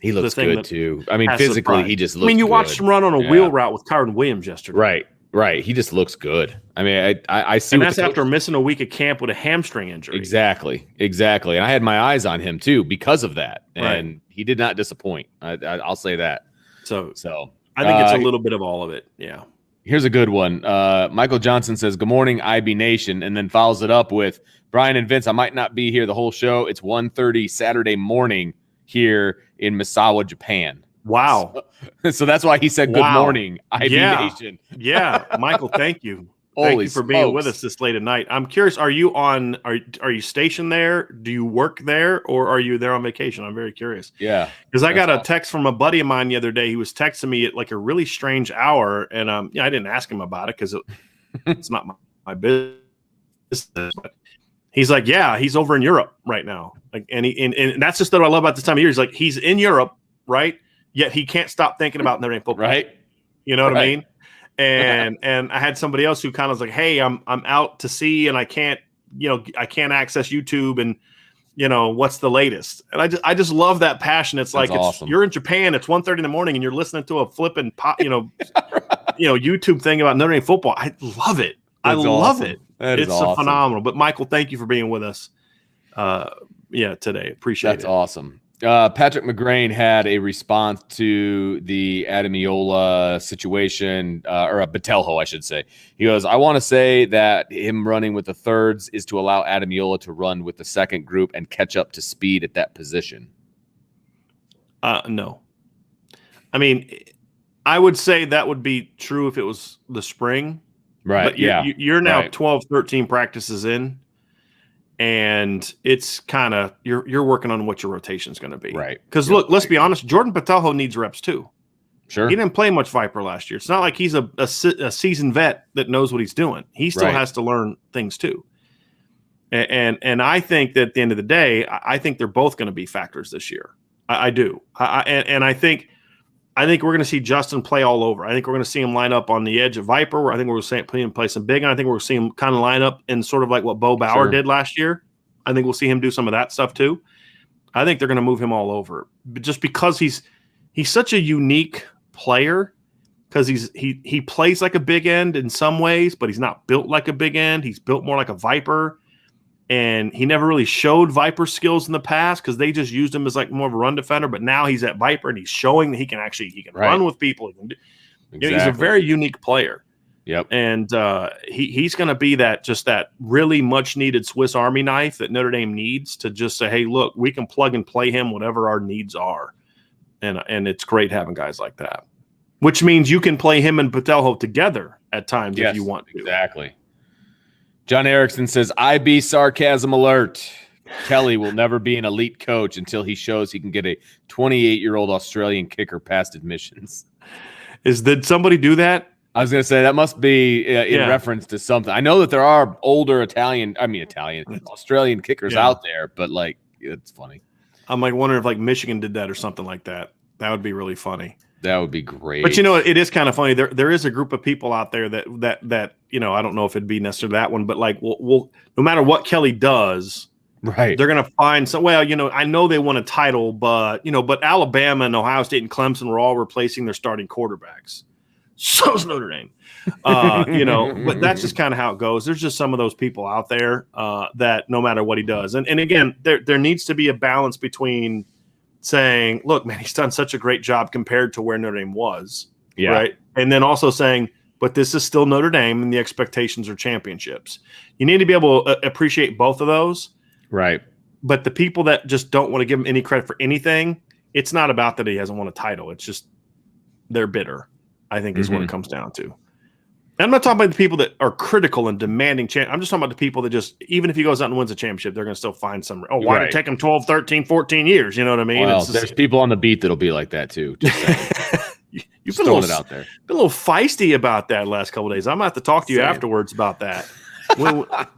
he looks good too. I mean, physically, he just looks good. You watched him run on a wheel route with Kyron Williams yesterday. Right. He just looks good. I mean, I see. And that's after missing a week of camp with a hamstring injury. Exactly. And I had my eyes on him too because of that. And he did not disappoint. I'll say that. So I think it's a little bit of all of it. Yeah. Here's a good one. Michael Johnson says, "Good morning, IB Nation," and then follows it up with, "Brian and Vince, I might not be here the whole show. It's 1:30 Saturday morning here in Misawa, Japan." Wow. So that's why he said, "Good morning, IB Nation." Yeah, Michael, thank you. Holy Thank you for being with us this late at night. I'm curious, are you stationed there? Do you work there, or are you there on vacation? I'm very curious. Yeah. Because I got a text from a buddy of mine the other day. He was texting me at like a really strange hour, and I didn't ask him about it because it's not my business. But he's like, yeah, he's over in Europe right now. Like, and that's just what I love about this time of year. He's like, he's in Europe, right? Yet he can't stop thinking about Notre Dame football. Right. You know what I mean? And I had somebody else who kind of was like, hey, I'm out to sea and I can't access YouTube and what's the latest. And I just love that passion. It's like awesome. You're in Japan, it's 1:30 in the morning and you're listening to a flipping YouTube thing about Notre Dame football. I love it. I love it. It's awesome. Phenomenal. But Michael, thank you for being with us. Today. Appreciate it. That's awesome. Patrick McGrain had a response to the Adamiola situation, or a Batelho, I should say. He goes, "I want to say that him running with the thirds is to allow Adamiola to run with the second group and catch up to speed at that position." No. I mean, I would say that would be true if it was the spring. Right, but you're now 12, 13 practices in. And it's kind of you're working on what your rotation is going to be, right? Because look, let's be honest, Jordan Batelho needs reps too. Sure, he didn't play much Viper last year. It's not like he's a seasoned vet that knows what he's doing. He still has to learn things too. And I think that at the end of the day, I think they're both going to be factors this year. I do. And I think we're going to see Justin play all over. I think we're going to see him line up on the edge of Viper. I think we're going to see him play some big. And I think we're going to see him kind of line up in sort of like what Bo Bauer did last year. I think we'll see him do some of that stuff too. I think they're going to move him all over, but just because he's such a unique player, because he plays like a big end in some ways, but he's not built like a big end. He's built more like a Viper. And he never really showed Viper skills in the past because they just used him as like more of a run defender. But now he's at Viper and he's showing that he can run with people. He can do, he's a very unique player. Yep. And he's going to be that really much needed Swiss Army knife that Notre Dame needs to just say, hey, look, we can plug and play him whatever our needs are. And it's great having guys like that, which means you can play him and Batelho together at times if you want to. Exactly. John Erickson says, IB sarcasm alert. Kelly will never be an elite coach until he shows he can get a 28-year-old Australian kicker past admissions. Did somebody do that? I was going to say that must be in reference to something. I know that there are older Australian kickers out there, but it's funny. I'm wondering if Michigan did that or something like that. That would be really funny. That would be great. But it is kind of funny. There is a group of people out there that I don't know if it'd be necessarily that one, but we'll no matter what Kelly does, right? They're going to find some. Well, I know they won a title, but Alabama and Ohio State and Clemson were all replacing their starting quarterbacks. So's Notre Dame. But that's just kind of how it goes. There's just some of those people out there that no matter what he does, and again, there needs to be a balance between saying, look, man, he's done such a great job compared to where Notre Dame was. Yeah. Right. And then also saying, but this is still Notre Dame and the expectations are championships. You need to be able to appreciate both of those. Right. But the people that just don't want to give him any credit for anything, it's not about that he hasn't won a title. It's just they're bitter, I think, is what it comes down to. And I'm not talking about the people that are critical and demanding I'm just talking about the people that just, even if he goes out and wins a championship, they're going to still find some, why did it take him 12, 13, 14 years? You know what I mean? Well, there's people on the beat that'll be like that too. You've been a little feisty about that last couple of days. I'm going to have to talk to you afterwards about that. Let's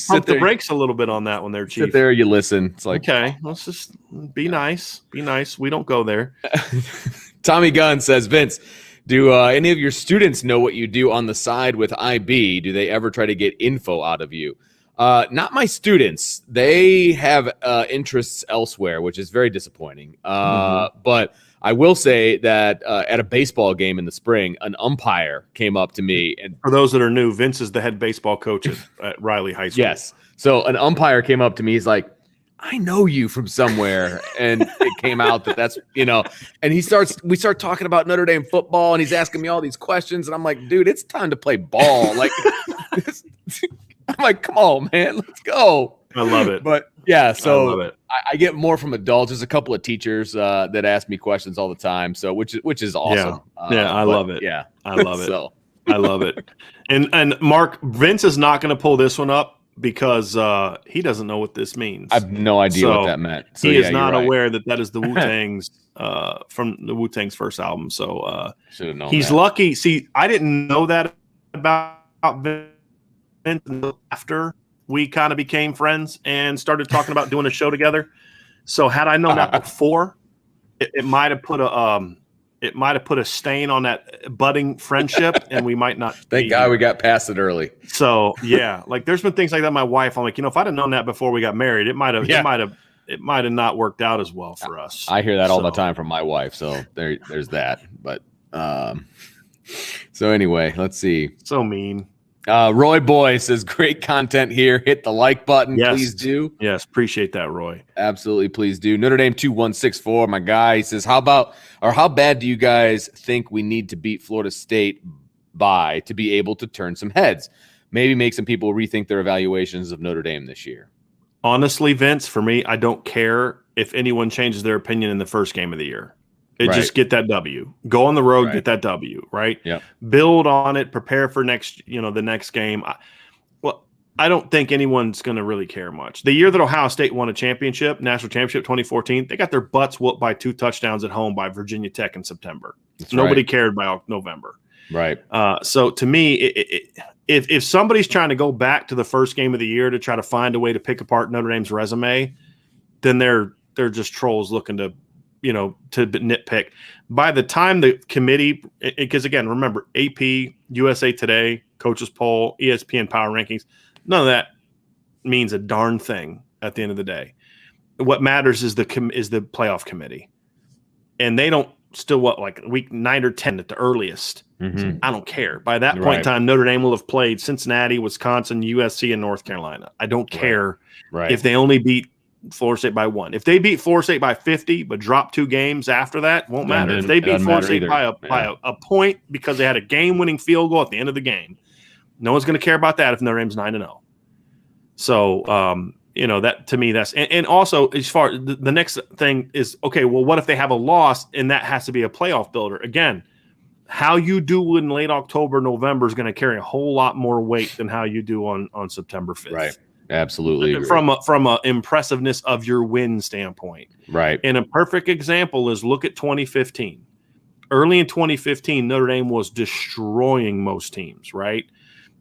pump the brakes a little bit on that one there, Chief. Sit there, you listen. It's okay, let's just be nice. Be nice. We don't go there. Tommy Gunn says, Vince, do any of your students know what you do on the side with IB? Do they ever try to get info out of you? Not my students. They have interests elsewhere, which is very disappointing. But I will say that at a baseball game in the spring, an umpire came up to me. And for those that are new, Vince is the head baseball coach at Riley High School. Yes. So an umpire came up to me. He's like, I know you from somewhere. And it came out that's, and we start talking about Notre Dame football, and he's asking me all these questions. And I'm like, dude, it's time to play ball. Like, I'm like, come on, man, let's go. I love it. But yeah, so I love it. I get more from adults. There's a couple of teachers that ask me questions all the time. So which is awesome. Yeah, I love it. Yeah, I love it. So. I love it. And Mark, Vince is not going to pull this one up because he doesn't know what this means. I have no idea what that meant. So, he is not aware that is the Wu-Tang's from the Wu-Tang's first album. So should have known. He's lucky. See, I didn't know that about Vince after we kind of became friends and started talking about doing a show together. So had I known that before, it might have put a stain on that budding friendship, and we might not. Thank God we got past it early. So yeah, like there's been things like that. My wife, I'm like, if I'd have known that before we got married, it might have not worked out as well for us. I hear that all the time from my wife. So there's that. But so anyway, let's see. So mean. Roy Boy says, great content here. Hit the like button. Yes. Please do. Yes. Appreciate that, Roy. Absolutely. Please do. Notre Dame 2164. My guy, he says, how bad do you guys think we need to beat Florida State by to be able to turn some heads? Maybe make some people rethink their evaluations of Notre Dame this year. Honestly, Vince, for me, I don't care if anyone changes their opinion in the first game of the year. Just get that W. Go on the road, get that W, right? Yeah. Build on it, prepare for the next game. I don't think anyone's going to really care much. The year that Ohio State won a championship, national championship 2014, they got their butts whooped by 2 touchdowns at home by Virginia Tech in September. Nobody cared by November. Right. So to me, if somebody's trying to go back to the first game of the year to try to find a way to pick apart Notre Dame's resume, then they're just trolls looking to nitpick. By the time the committee, because again, remember, AP, USA Today, Coaches Poll, ESPN Power Rankings, none of that means a darn thing at the end of the day. What matters is the playoff committee, and they don't like week 9 or 10 at the earliest. Mm-hmm. I don't care. By that point in time, Notre Dame will have played Cincinnati, Wisconsin, USC, and North Carolina. I don't care if they only beat Florida State by 1. If they beat Florida State by 50 but drop 2 games after that, won't matter. If they beat Florida State by a point because they had a game-winning field goal at the end of the game, no one's going to care about that if Notre Dame's 9-0. So, that to me, that's and also as far the next thing is, okay, well, what if they have a loss and that has to be a playoff builder? Again, how you do in late October, November is going to carry a whole lot more weight than how you do on September 5th. Right. Absolutely agree. From a impressiveness of your win standpoint. Right. And a perfect example is look at 2015. Early in 2015, Notre Dame was destroying most teams, right?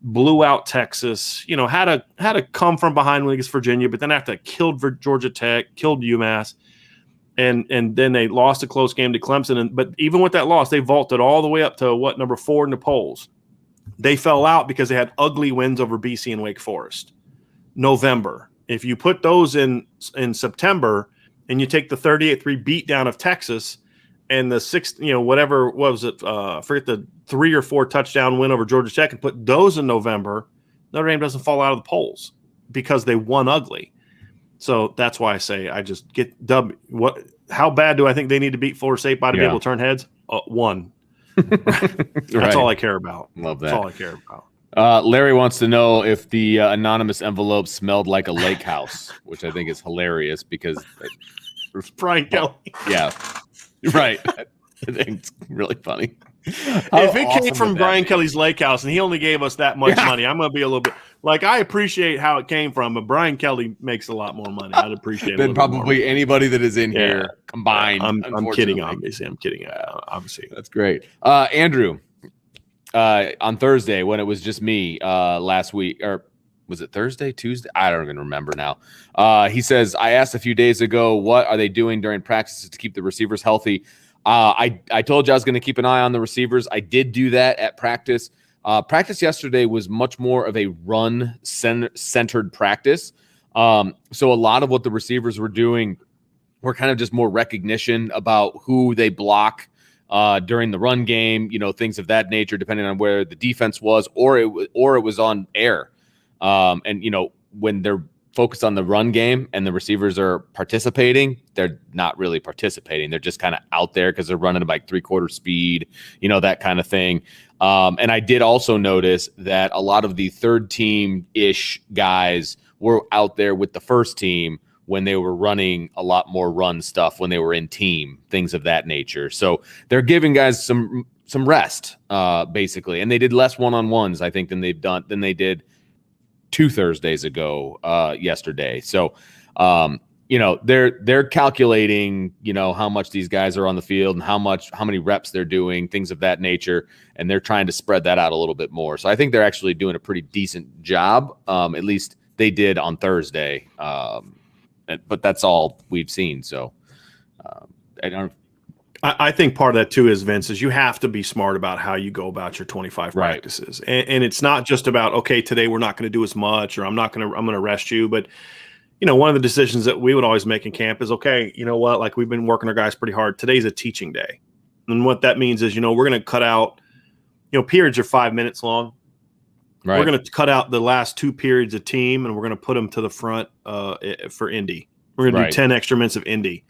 Blew out Texas, had to come from behind against Virginia, but then after that killed Georgia Tech, killed UMass, and then they lost a close game to Clemson. But even with that loss, they vaulted all the way up to number 4 in the polls. They fell out because they had ugly wins over BC and Wake Forest. November. If you put those in September and you take the 38-3 beatdown of Texas and the 6, whatever, what was it? Forget the 3 or 4 touchdown win over Georgia Tech and put those in November, Notre Dame doesn't fall out of the polls because they won ugly. So that's why I say I just get W. How bad do I think they need to beat Florida State by to be able to turn heads? 1. That's all I care about. Love that. That's all I care about. Larry wants to know if the anonymous envelope smelled like a lake house, which I think is hilarious because Brian Kelly. Yeah, right. I think it's really funny. If it came from Brian Kelly's lake house and he only gave us that much money, I'm going to be a little bit like, I appreciate how it came from, but Brian Kelly makes a lot more money. I'd appreciate it. Than probably anybody that is in here combined. I'm kidding, obviously. I'm kidding. Obviously. That's great. Andrew. On Thursday when it was just me last week, or was it Thursday, Tuesday? I don't even remember now. He says, I asked a few days ago, what are they doing during practices to keep the receivers healthy? I told you I was going to keep an eye on the receivers. I did do that at practice. Practice yesterday was much more of a run-centered practice. So a lot of what the receivers were doing were kind of just more recognition about who they block during the run game, things of that nature, depending on where the defense was, or it was on air. And when they're focused on the run game and the receivers are participating, they're not really participating. They're just kind of out there because they're running like 3/4 speed, that kind of thing. And I did also notice that a lot of the third team-ish guys were out there with the first team when they were running a lot more run stuff, when they were in team, things of that nature. So they're giving guys some rest, basically. And they did less one-on-ones, I think, than they did 2 Thursdays ago, yesterday. So, they're calculating, how much these guys are on the field and how many reps they're doing, things of that nature. And they're trying to spread that out a little bit more. So I think they're actually doing a pretty decent job. At least they did on Thursday. But that's all we've seen. So I think part of that too is, Vince, is you have to be smart about how you go about your 25 practices. And it's not just about, okay, today we're not going to do as much, or I'm going to rest you. But, one of the decisions that we would always make in camp is, okay, you know what, like we've been working our guys pretty hard. Today's a teaching day. And what that means is, we're going to cut out, periods are 5 minutes long. Right. We're going to cut out the last 2 periods of team, and we're going to put them to the front for Indy. We're going to do 10 extra minutes of Indy.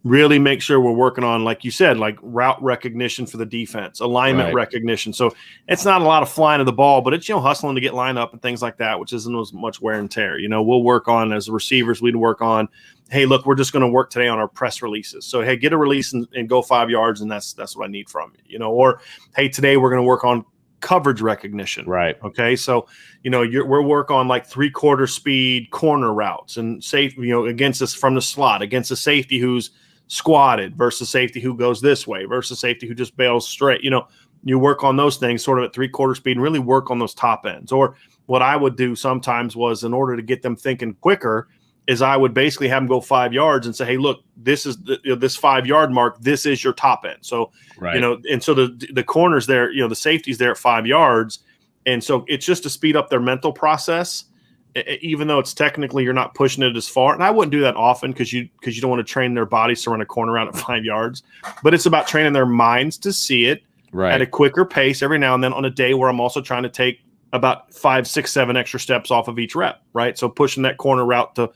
Really make sure we're working on, like you said, like route recognition for the defense, alignment recognition. So it's not a lot of flying of the ball, but it's, hustling to get lined up and things like that, which isn't as much wear and tear. We'll work on, as receivers, we'd work on, hey, look, we're just going to work today on our press releases. So, hey, get a release and go 5 yards, and that's what I need from you. Or, hey, today we're going to work on coverage recognition. Right. Okay. So, we're work on like 3/4 speed corner routes and safe, against us from the slot, against a safety who's squatted versus safety who goes this way versus safety who just bails straight. You work on those things sort of at 3/4 speed and really work on those top ends. Or what I would do sometimes was, in order to get them thinking quicker, is I would basically have them go 5 yards and say, hey, look, this is this 5-yard mark. This is your top end. So, and so the corners there, the safety's there at 5 yards. And so it's just to speed up their mental process, even though it's technically you're not pushing it as far. And I wouldn't do that often because you don't want to train their bodies to run a corner out at 5 yards. But it's about training their minds to see it at a quicker pace every now and then, on a day where I'm also trying to take about 5, 6, 7 extra steps off of each rep, right? So pushing that corner route to,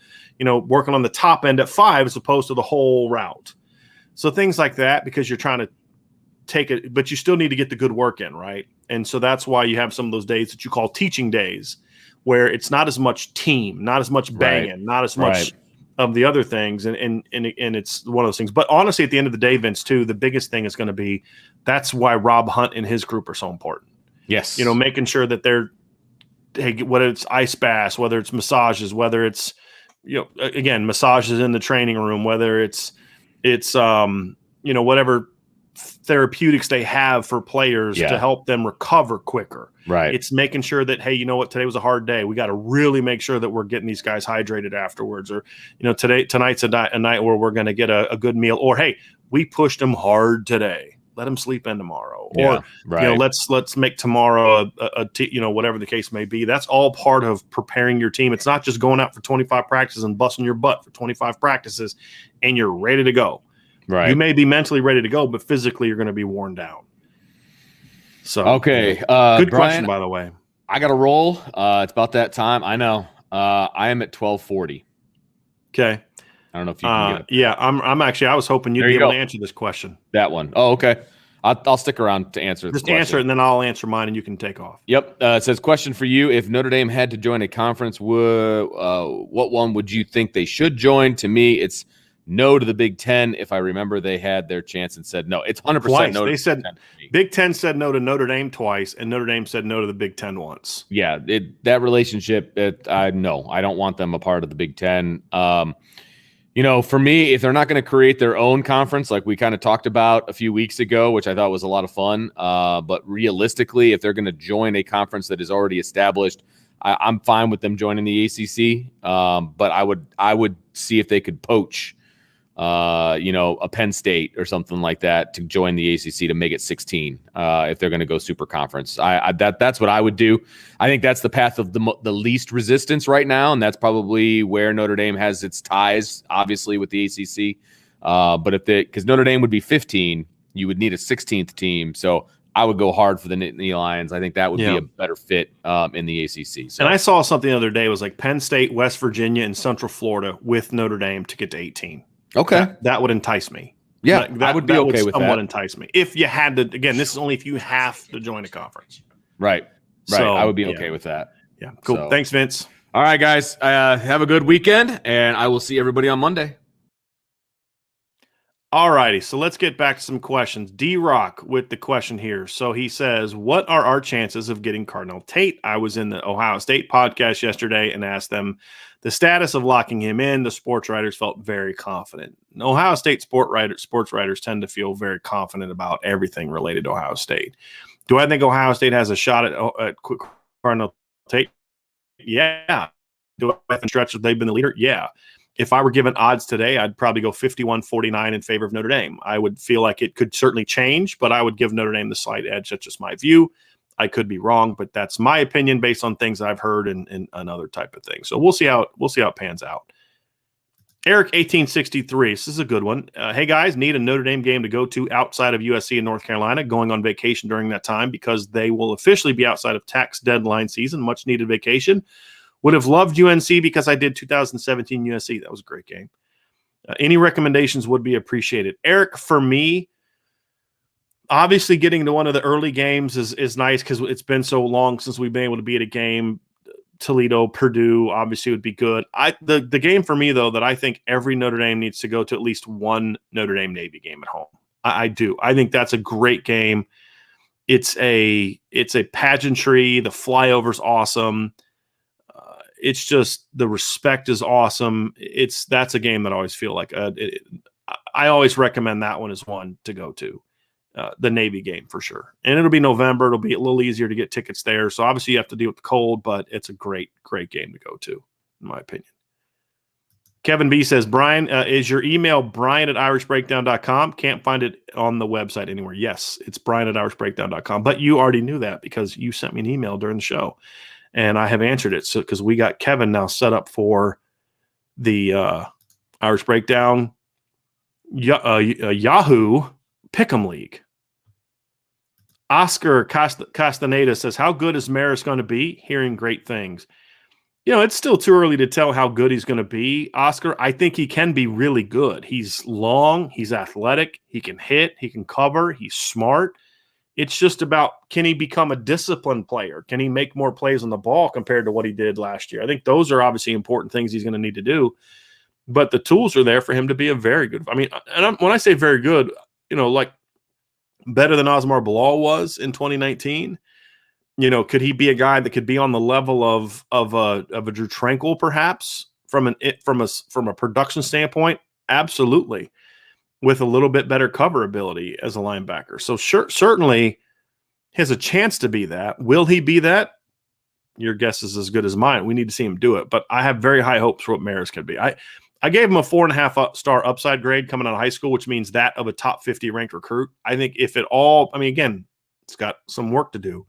working on the top end at 5 as opposed to the whole route. So things like that, because you're trying to take it, but you still need to get the good work in, right? And so that's why you have some of those days that you call teaching days, where it's not as much team, not as much banging, not as much of the other things. And it's one of those things. But honestly, at the end of the day, Vince, too, the biggest thing is going to be, that's why Rob Hunt and his group are so important. Yes. Making sure that they're, hey, whether it's ice baths, whether it's massages, whether it's, again, massages in the training room, whether it's whatever therapeutics they have for players to help them recover quicker. Right. It's making sure that, hey, today was a hard day. We got to really make sure that we're getting these guys hydrated afterwards. Or, tonight's a night where we're going to get a good meal. Or, hey, we pushed them hard today. Let them sleep in tomorrow. Or, let's make tomorrow whatever the case may be. That's all part of preparing your team. It's not just going out for 25 practices and busting your butt for 25 practices and you're ready to go. Right. You may be mentally ready to go, but physically you're going to be worn down. So, okay. Good Brian, question, by the way. I got to roll. It's about that time. I know. I am at 12:40. Okay. I don't know if you can get it. Yeah, I'm actually, I was hoping you'd be able to answer this question. That one. Oh, okay. I'll stick around to answer this question. Just answer it, and then I'll answer mine, and you can take off. Yep. It says, question for you. If Notre Dame had to join a conference, what one would you think they should join? To me, it's no to the Big Ten. If I remember, they had their chance and said no. It's 100% twice. no. They said Big Ten said no to Notre Dame twice, and Notre Dame said no to the Big Ten once. Yeah, that relationship, no, I don't want them a part of the Big Ten. For me, if they're not going to create their own conference, like we kind of talked about a few weeks ago, which I thought was a lot of fun, but realistically, if they're going to join a conference that is already established, I'm fine with them joining the ACC. But I would see if they could poach, a Penn State or something like that to join the ACC to make it 16 if they're going to go super conference. That's what I would do. I think that's the path of the least resistance right now, and that's probably where Notre Dame has its ties, obviously, with the ACC. But because Notre Dame would be 15, you would need a 16th team. So I would go hard for the Nittany Lions. I think that would Yeah. be a better fit in the ACC. So. And I saw something the other day. It was like Penn State, West Virginia, and Central Florida with Notre Dame to get to 18. Okay. That would entice me. Yeah, I would be okay with that. Somewhat entice me. If you had to, again, this is only if you have to join a conference. Right. So, I would be okay with that. Yeah. Cool. So. Thanks, Vince. All right, guys. Have a good weekend, and I will see everybody on Monday. All righty, so let's get back to some questions. D-Rock with the question here. So he says, what are our chances of getting Cardinal Tate? I was in the Ohio State podcast yesterday and asked them the status of locking him in. The sports writers felt very confident. Ohio State sports writers tend to feel very confident about everything related to Ohio State. Do I think Ohio State has a shot at Cardinal Tate? Yeah. Do I think stretch they've been the leader? Yeah. If I were given odds today, I'd probably go 51-49 in favor of Notre Dame. I would feel like it could certainly change, but I would give Notre Dame the slight edge. That's just my view. I could be wrong, but that's my opinion based on things I've heard and other type of things. So we'll see how it pans out. Eric 1863. This is a good one. Hey guys, need a Notre Dame game to go to outside of USC in North Carolina. Going on vacation during that time because they will officially be outside of tax deadline season. Much needed vacation. Would have loved UNC because I did 2017 USC. That was a great game. Any recommendations would be appreciated. Eric, for me, obviously getting to one of the early games is nice because it's been so long since we've been able to be at a game. Toledo, Purdue, obviously would be good. The game for me, though, that I think every Notre Dame needs to go to at least one Notre Dame Navy game at home. I do. I think that's a great game. It's a pageantry. The flyover's awesome. It's just the respect is awesome. That's a game that I always feel like I always recommend that one as one to go to, the Navy game for sure. And it'll be November. It'll be a little easier to get tickets there. So obviously you have to deal with the cold, but it's a great, great game to go to, in my opinion. Kevin B says, Brian, is your email brian@irishbreakdown.com? Can't find it on the website anywhere. Yes, it's brian@irishbreakdown.com. But you already knew that because you sent me an email during the show. And I have answered it because we got Kevin now set up for the Irish Breakdown Yahoo Pick'em League. Oscar Castaneda says, how good is Maris going to be? Hearing great things. It's still too early to tell how good he's going to be, Oscar. I think he can be really good. He's long. He's athletic. He can hit. He can cover. He's smart. It's just about, can he become a disciplined player? Can he make more plays on the ball compared to what he did last year? I think those are obviously important things he's going to need to do. But the tools are there for him to be a very good. I mean, when I say very good, like better than Osmar Bilal was in 2019. Could he be a guy that could be on the level of a Drew Tranquil, perhaps from a production standpoint? Absolutely. With a little bit better cover ability as a linebacker. So certainly he has a chance to be that. Will he be that? Your guess is as good as mine. We need to see him do it. But I have very high hopes for what Maris could be. I gave him a 4.5 star upside grade coming out of high school, which means that of a top 50 ranked recruit. I think if it all, again, it's got some work to do.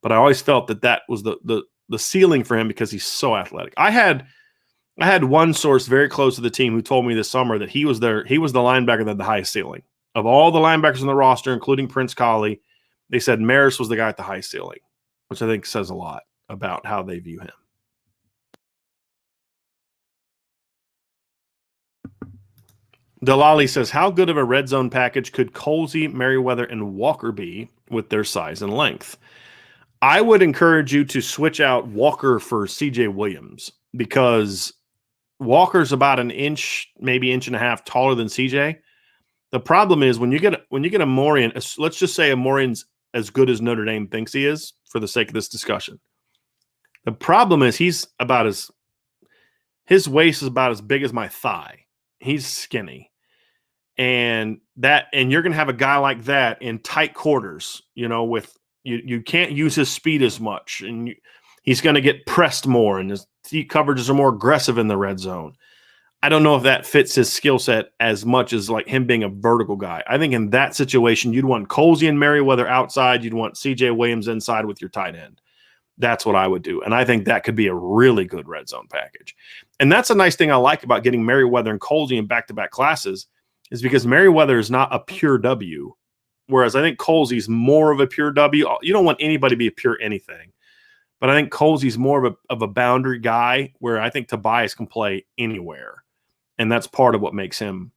But I always felt that was the ceiling for him because he's so athletic. I had one source very close to the team who told me this summer that he was the linebacker that had the highest ceiling. Of all the linebackers on the roster, including Prince Colley, they said Maris was the guy at the high ceiling, which I think says a lot about how they view him. Delali says, how good of a red zone package could Colsey, Merriweather, and Walker be with their size and length? I would encourage you to switch out Walker for CJ Williams because Walker's about an inch, maybe inch and a half taller than CJ. The problem is when you get a Morian, let's just say a Morian's as good as Notre Dame thinks he is for the sake of this discussion. The problem is his waist is about as big as my thigh. He's skinny. And you're going to have a guy like that in tight quarters, with you can't use his speed as much and he's going to get pressed more and his deep coverages are more aggressive in the red zone. I don't know if that fits his skill set as much as like him being a vertical guy. I think in that situation, you'd want Colsey and Merriweather outside. You'd want CJ Williams inside with your tight end. That's what I would do. And I think that could be a really good red zone package. And that's a nice thing I like about getting Merriweather and Colsey in back-to-back classes is because Merriweather is not a pure W Whereas I think Colsey's more of a pure W. You don't want anybody to be a pure anything. But I think Colsey's more of a boundary guy, where I think Tobias can play anywhere. And that's part of what makes him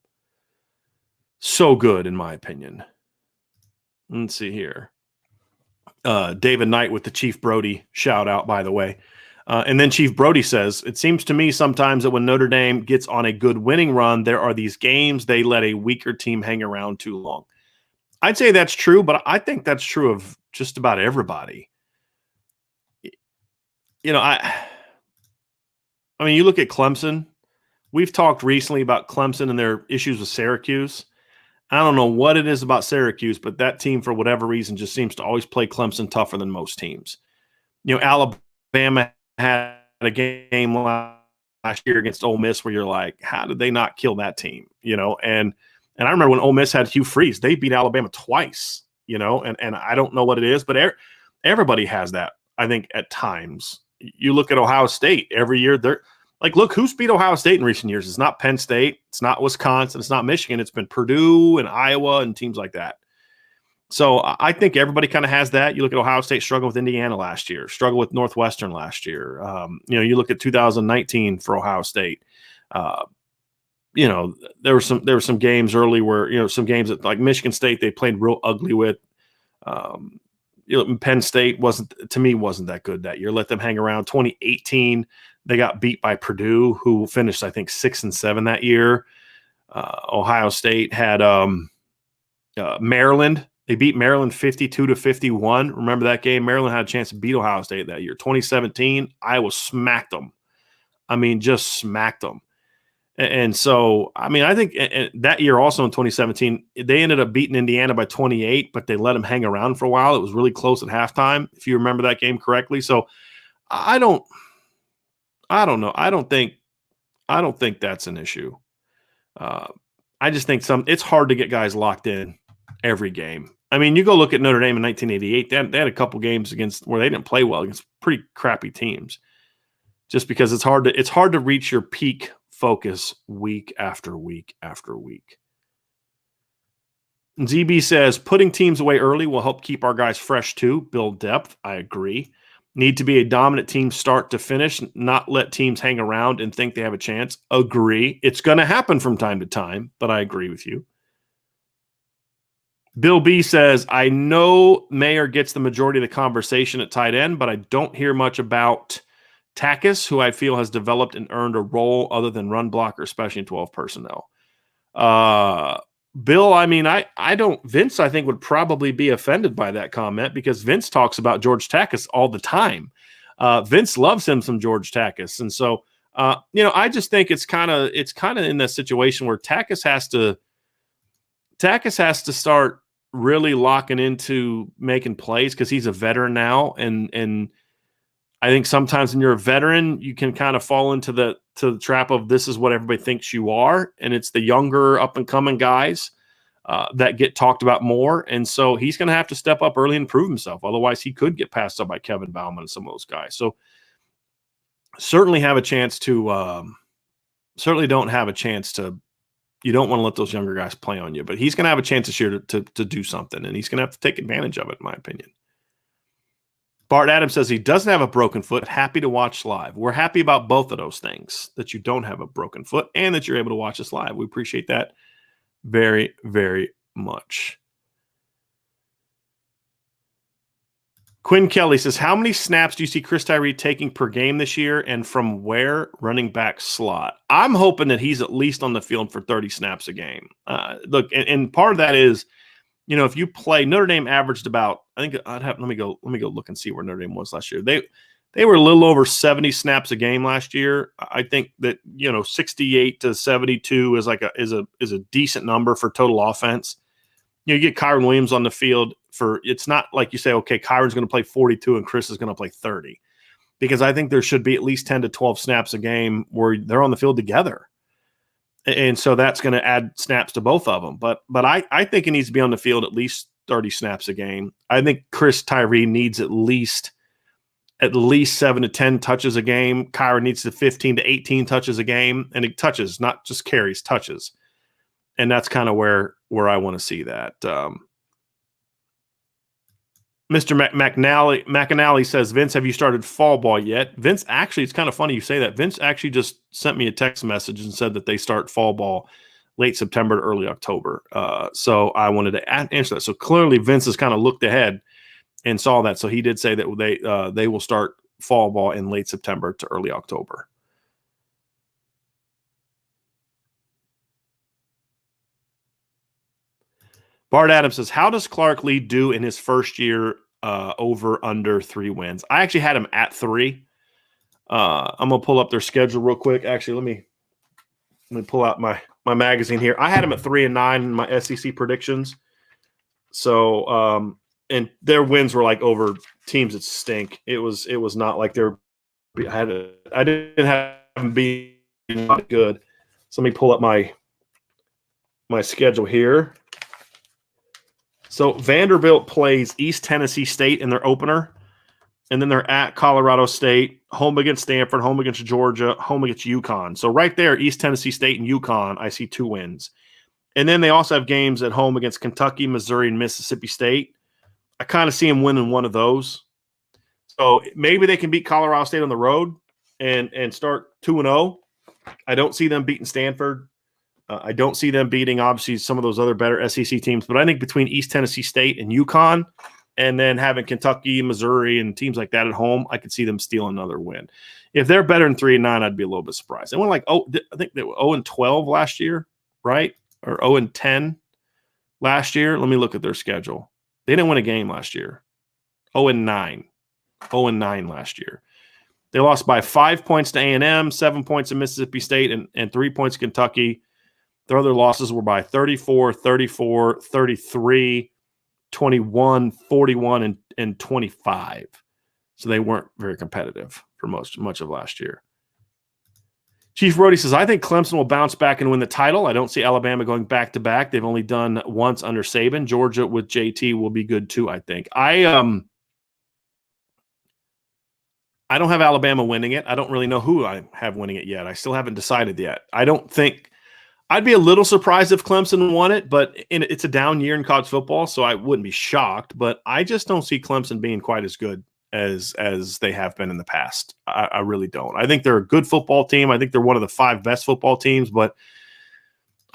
so good, in my opinion. Let's see here. David Knight with the Chief Brody shout out, by the way. And then Chief Brody says, it seems to me sometimes that when Notre Dame gets on a good winning run, there are these games they let a weaker team hang around too long. I'd say that's true, but I think that's true of just about everybody. I mean, you look at Clemson. We've talked recently about Clemson and their issues with Syracuse. I don't know what it is about Syracuse, but that team, for whatever reason, just seems to always play Clemson tougher than most teams. Alabama had a game last year against Ole Miss where you're like, how did they not kill that team? And I remember when Ole Miss had Hugh Freeze, they beat Alabama twice, and I don't know what it is, but everybody has that, I think, at times. You look at Ohio State every year, they're like, look, who's beat Ohio State in recent years? It's not Penn State. It's not Wisconsin. It's not Michigan. It's been Purdue and Iowa and teams like that. So I think everybody kind of has that. You look at Ohio State struggle with Indiana last year, struggle with Northwestern last year. You look at 2019 for Ohio State. There were some games early where, some games that, like Michigan State, they played real ugly with. Penn State wasn't that good that year. Let them hang around. 2018, they got beat by Purdue, who finished, I think, 6-7 that year. Ohio State had Maryland. They beat Maryland 52-51. Remember that game? Maryland had a chance to beat Ohio State that year. 2017, Iowa smacked them. I mean, just smacked them. And so, I mean, I think that year also in 2017, they ended up beating Indiana by 28, but they let them hang around for a while. It was really close at halftime, if you remember that game correctly. So I don't know. I don't think that's an issue. I just think it's hard to get guys locked in every game. I mean, you go look at Notre Dame in 1988, they had a couple games against where they didn't play well against pretty crappy teams, just because it's hard to reach your peak focus week after week after week. ZB says, putting teams away early will help keep our guys fresh too, build depth. I agree. Need to be a dominant team start to finish, not let teams hang around and think they have a chance. Agree. It's going to happen from time to time, but I agree with you. Bill B says, I know Mayer gets the majority of the conversation at tight end, but I don't hear much about Takis, who I feel has developed and earned a role other than run blocker, especially in 12 personnel. Bill, I mean, Vince, I think, would probably be offended by that comment, because Vince talks about George Takis all the time. Vince loves him some George Takis. And so, I just think it's kind of in that situation where Takis has to start really locking into making plays, because he's a veteran now. And I think sometimes when you're a veteran, you can kind of fall into the trap of this is what everybody thinks you are. And it's the younger up and coming guys that get talked about more. And so he's going to have to step up early and prove himself. Otherwise he could get passed up by Kevin Bauman and some of those guys. So certainly don't have a chance to, you don't want to let those younger guys play on you, but he's going to have a chance this year to do something, and he's going to have to take advantage of it, in my opinion. Bart Adams says he doesn't have a broken foot, happy to watch live. We're happy about both of those things, that you don't have a broken foot and that you're able to watch us live. We appreciate that very, very much. Quinn Kelly says, how many snaps do you see Chris Tyree taking per game this year, and from where? Running back slot. I'm hoping that he's at least on the field for 30 snaps a game. Look, and part of that is, if you play, Notre Dame averaged about, I think let me go look and see where Notre Dame was last year. They were a little over 70 snaps a game last year. I think that 68 to 72 is is a decent number for total offense. You get Kyron Williams on the field it's not like you say, okay, Kyron's going to play 42 and Chris is going to play 30, because I think there should be at least 10 to 12 snaps a game where they're on the field together. And so that's going to add snaps to both of them. But I think he needs to be on the field at least 30 snaps a game. I think Chris Tyree needs at least 7 to 10 touches a game. Kyron needs 15 to 18 touches a game, and it touches, not just carries, touches. And that's kind of where I want to see that. Mr. McAnally says, Vince, have you started fall ball yet? Vince, actually, it's kind of funny you say that. Vince actually just sent me a text message and said that they start fall ball late September to early October. So I wanted to answer that. So clearly Vince has kind of looked ahead and saw that. So he did say that they will start fall ball in late September to early October. Bart Adams says, how does Clark Lee do in his first year over under 3 wins? I actually had him at 3. I'm going to pull up their schedule real quick. Actually, let me pull out my magazine here. I had him at 3-9 in my SEC predictions. So, and their wins were like over teams that stink. It was not like I didn't have them being good. So let me pull up my schedule here. So Vanderbilt plays East Tennessee State in their opener, and then they're at Colorado State, home against Stanford, home against Georgia, home against UConn. So right there, East Tennessee State and UConn, I see 2 wins. And then they also have games at home against Kentucky, Missouri, and Mississippi State. I kind of see them winning one of those. So maybe they can beat Colorado State on the road and start 2-0. I don't see them beating Stanford. I don't see them beating, obviously, some of those other better SEC teams. But I think between East Tennessee State and UConn, and then having Kentucky, Missouri, and teams like that at home, I could see them stealing another win. If they're better than 3-9, I'd be a little bit surprised. They went I think they were 0-12 last year, right? Or 0-10 last year. Let me look at their schedule. They didn't win a game last year. 0-9. 0-9 last year. They lost by 5 points to A&M, 7 points to Mississippi State, and 3 points to Kentucky. Their other losses were by 34, 34, 33, 21, 41, and 25. So they weren't very competitive for much of last year. Chief Brody says, I think Clemson will bounce back and win the title. I don't see Alabama going back-to-back. They've only done once under Saban. Georgia with JT will be good too, I think. I don't have Alabama winning it. I don't really know who I have winning it yet. I still haven't decided yet. I don't think – I'd be a little surprised if Clemson won it, but it's a down year in college football, so I wouldn't be shocked. But I just don't see Clemson being quite as good as they have been in the past. I really don't. I think they're a good football team. I think they're one of the 5 best football teams, but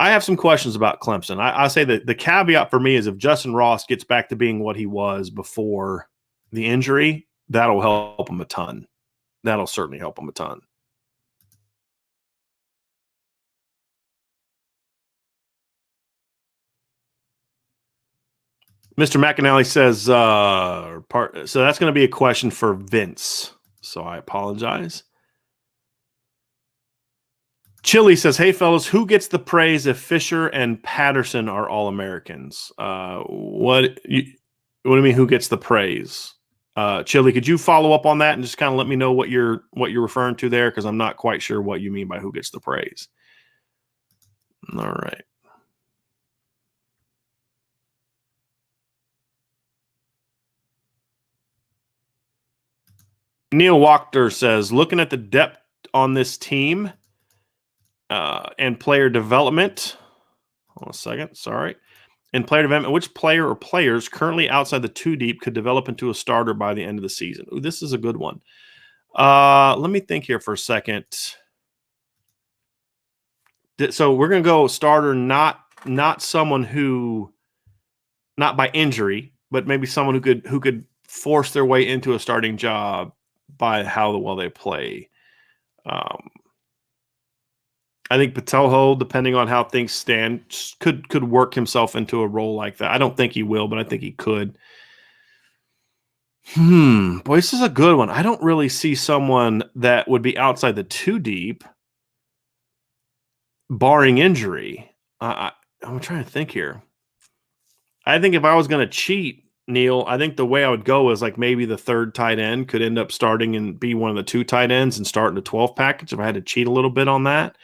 I have some questions about Clemson. I say that the caveat for me is if Justin Ross gets back to being what he was before the injury, that'll help him a ton. That'll certainly help him a ton. Mr. McAnally says, so that's going to be a question for Vince. So I apologize. Chili says, hey, fellas, who gets the praise if Fisher and Patterson are All-Americans? What do you mean, who gets the praise? Chili, could you follow up on that and just kind of let me know what you're referring to there? Because I'm not quite sure what you mean by who gets the praise. All right. Neil Wachter says, looking at the depth on this team and player development. Hold on a second. Sorry. In player development, which player or players currently outside the 2 deep could develop into a starter by the end of the season? Ooh, this is a good one. Let me think here for a second. So we're going to go starter, not someone who, not by injury, but maybe someone who could force their way into a starting job by how well they play. I think Patelho, depending on how things stand, could work himself into a role like that. I don't think he will, but I think he could. Boy, this is a good one. I don't really see someone that would be outside the 2 deep, barring injury. I'm trying to think here. I think if I was going to cheat, Neil, I think the way I would go is like maybe the 3rd tight end could end up starting and be one of the 2 tight ends and start in the 12 package if I had to cheat a little bit on that.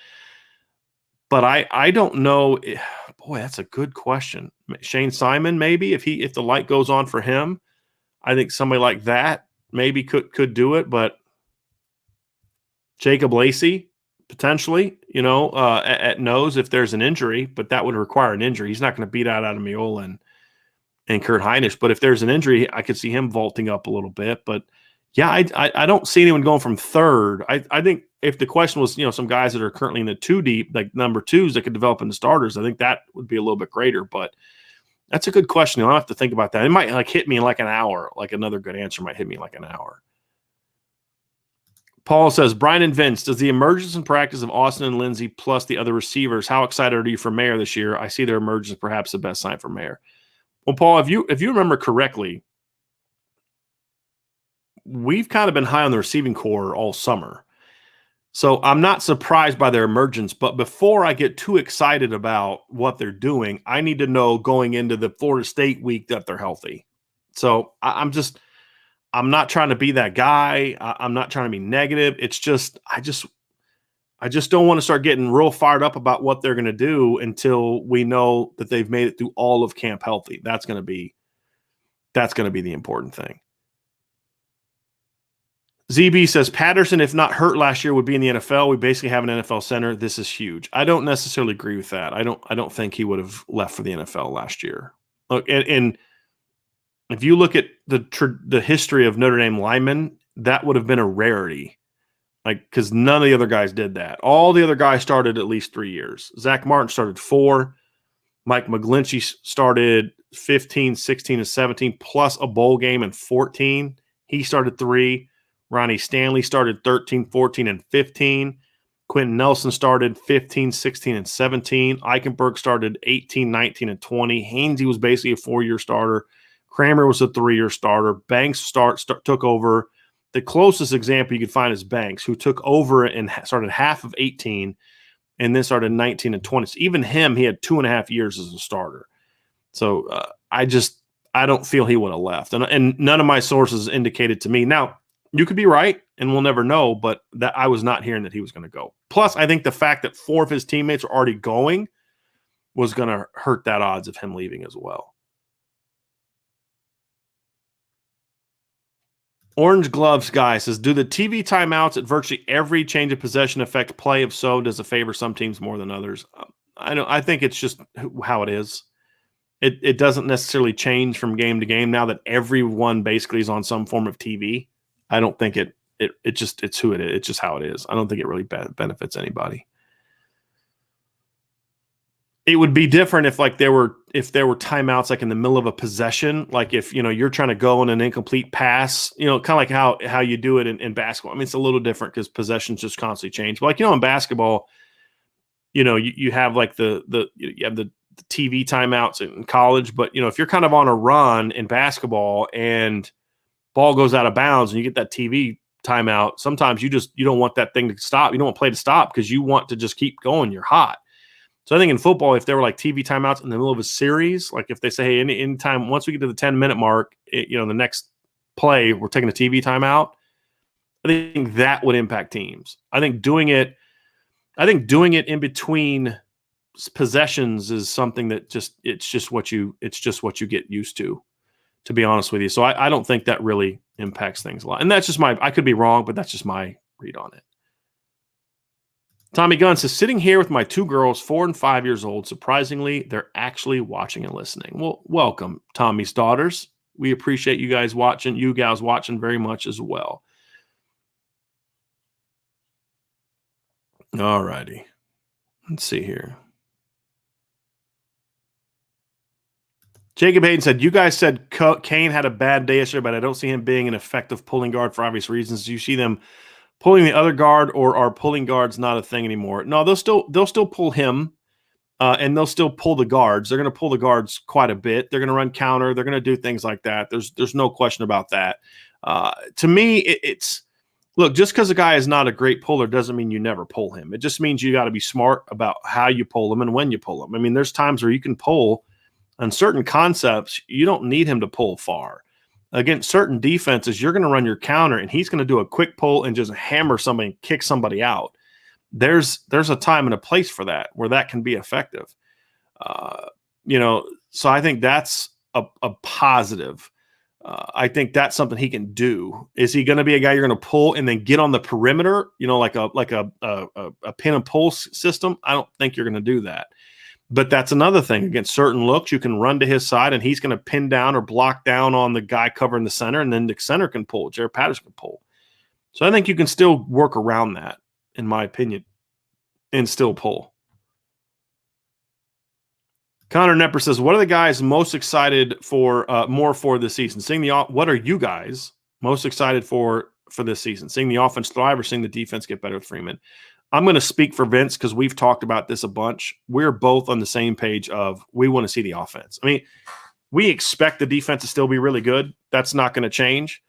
But I don't know. Boy, that's a good question. Shane Simon, maybe if the light goes on for him, I think somebody like that maybe could do it. But Jacob Lacey potentially, at nose if there's an injury, but that would require an injury. He's not going to beat out Ademiyola and Kurt Hinish. But if there's an injury, I could see him vaulting up a little bit. But yeah, I don't see anyone going from third. I think if the question was, some guys that are currently in the 2 deep, like number 2s that could develop into starters, I think that would be a little bit greater. But that's a good question. I'll have to think about that. It might hit me in like an hour. Like another good answer might hit me in like an hour. Paul says, Brian and Vince, does the emergence and practice of Austin and Lindsey plus the other receivers, how excited are you for Mayer this year? I see their emergence perhaps the best sign for Mayer. Well, Paul, if you remember correctly, we've kind of been high on the receiving core all summer. So I'm not surprised by their emergence, but before I get too excited about what they're doing, I need to know going into the Florida State week that they're healthy. So I'm not trying to be that guy. I'm not trying to be negative. It's just, I just don't want to start getting real fired up about what they're going to do until we know that they've made it through all of camp healthy. That's going to be the important thing. ZB says Patterson, if not hurt last year, would be in the NFL. We basically have an NFL center. This is huge. I don't necessarily agree with that. I don't think he would have left for the NFL last year. Look, and if you look at the history of Notre Dame linemen, that would have been a rarity. Because none of the other guys did that. All the other guys started at least 3 years. Zach Martin started 4. Mike McGlinchey started 15, 16, and 17, plus a bowl game in 14. He started 3. Ronnie Stanley started 13, 14, and 15. Quentin Nelson started 15, 16, and 17. Eichenberg started 18, 19, and 20. Hainsey was basically a 4-year starter. Kramer was a 3-year starter. Banks took over. The closest example you could find is Banks, who took over and started half of 18 and then started 19 and 20. So even him, he had 2.5 years as a starter. So I don't feel he would have left. And none of my sources indicated to me. Now, you could be right, and we'll never know, but that I was not hearing that he was going to go. Plus, I think the fact that 4 of his teammates are already going was going to hurt that odds of him leaving as well. Orange Gloves guy says, do the TV timeouts at virtually every change of possession affect play? If so, does it favor some teams more than others? I think it's just how it is. It doesn't necessarily change from game to game now that everyone basically is on some form of TV. I don't think it's who it is. It's just how it is. I don't think it really benefits anybody. It would be different if there were timeouts like in the middle of a possession, like if you're trying to go on an incomplete pass, kind of like how you do it in basketball. I mean, it's a little different because possessions just constantly change. But in basketball, you have like you have the TV timeouts in college, but if you're kind of on a run in basketball and ball goes out of bounds and you get that TV timeout, sometimes you don't want that thing to stop. You don't want play to stop because you want to just keep going. You're hot. So I think in football, if there were like TV timeouts in the middle of a series, like if they say, hey, anytime once we get to the 10-minute mark, the next play, we're taking a TV timeout, I think that would impact teams. I think doing it in between possessions is something that it's just what you get used to be honest with you. So I don't think that really impacts things a lot. And that's just I could be wrong, but that's just my read on it. Tommy Gunn says, sitting here with my 2 girls, 4 and 5 years old, surprisingly, they're actually watching and listening. Well, welcome, Tommy's daughters. We appreciate you gals watching very much as well. All righty. Let's see here. Jacob Hayden said, you guys said Kane had a bad day yesterday, but I don't see him being an effective pulling guard for obvious reasons. Do you see them pulling the other guard, or are pulling guards not a thing anymore? No, they'll still pull him, and they'll still pull the guards. They're going to pull the guards quite a bit. They're going to run counter. They're going to do things like that. There's no question about that. To me, it's look, just because a guy is not a great puller doesn't mean you never pull him. It just means you got to be smart about how you pull him and when you pull him. I mean, there's times where you can pull on certain concepts. You don't need him to pull far. Against certain defenses, you're going to run your counter, and he's going to do a quick pull and just hammer somebody and kick somebody out. There's a time and a place for that where that can be effective. So I think that's a positive. I think that's something he can do. Is he going to be a guy you're going to pull and then get on the perimeter, like a pin and pull system? I don't think you're going to do that. But that's another thing. Against certain looks, you can run to his side, and he's going to pin down or block down on the guy covering the center, and then the center can pull. Jared Patterson can pull. So I think you can still work around that, in my opinion, and still pull. Connor Nepper says, what are the guys most excited for more for this season? What are you guys most excited for this season? Seeing the offense thrive or seeing the defense get better with Freeman? I'm going to speak for Vince because we've talked about this a bunch. We're both on the same page of we want to see the offense. I mean, we expect the defense to still be really good. That's not going to change.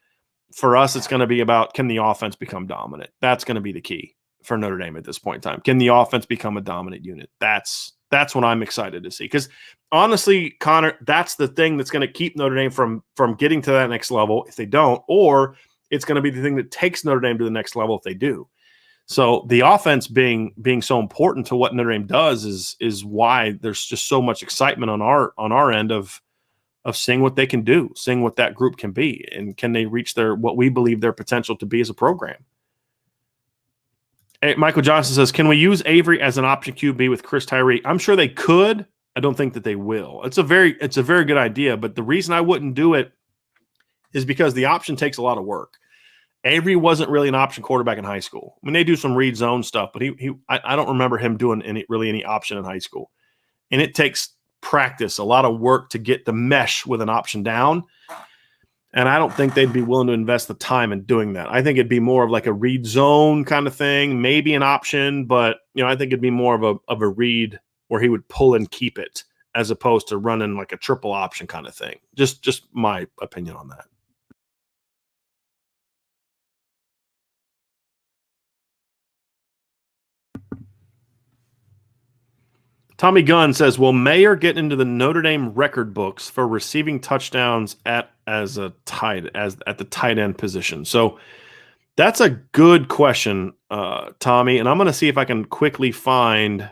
For us, it's going to be about, can the offense become dominant? That's going to be the key for Notre Dame at this point in time. Can the offense become a dominant unit? That's what I'm excited to see. Because honestly, Connor, that's the thing that's going to keep Notre Dame from getting to that next level if they don't, or it's going to be the thing that takes Notre Dame to the next level if they do. So the offense being so important to what Notre Dame does is why there's just so much excitement on our end of seeing what they can do, seeing what that group can be, and can they reach what we believe their potential to be as a program. Hey, Michael Johnson says, can we use Avery as an option QB with Chris Tyree? I'm sure they could. I don't think that they will. It's a very good idea, but the reason I wouldn't do it is because the option takes a lot of work. Avery wasn't really an option quarterback in high school. I mean, they do some read zone stuff, but I don't remember him doing any option in high school. And it takes practice, a lot of work to get the mesh with an option down. And I don't think they'd be willing to invest the time in doing that. I think it'd be more of like a read zone kind of thing, maybe an option, but I think it'd be more of a read where he would pull and keep it as opposed to running like a triple option kind of thing. Just my opinion on that. Tommy Gunn says, will Mayer get into the Notre Dame record books for receiving touchdowns at the tight end position? So that's a good question, Tommy. And I'm going to see if I can quickly find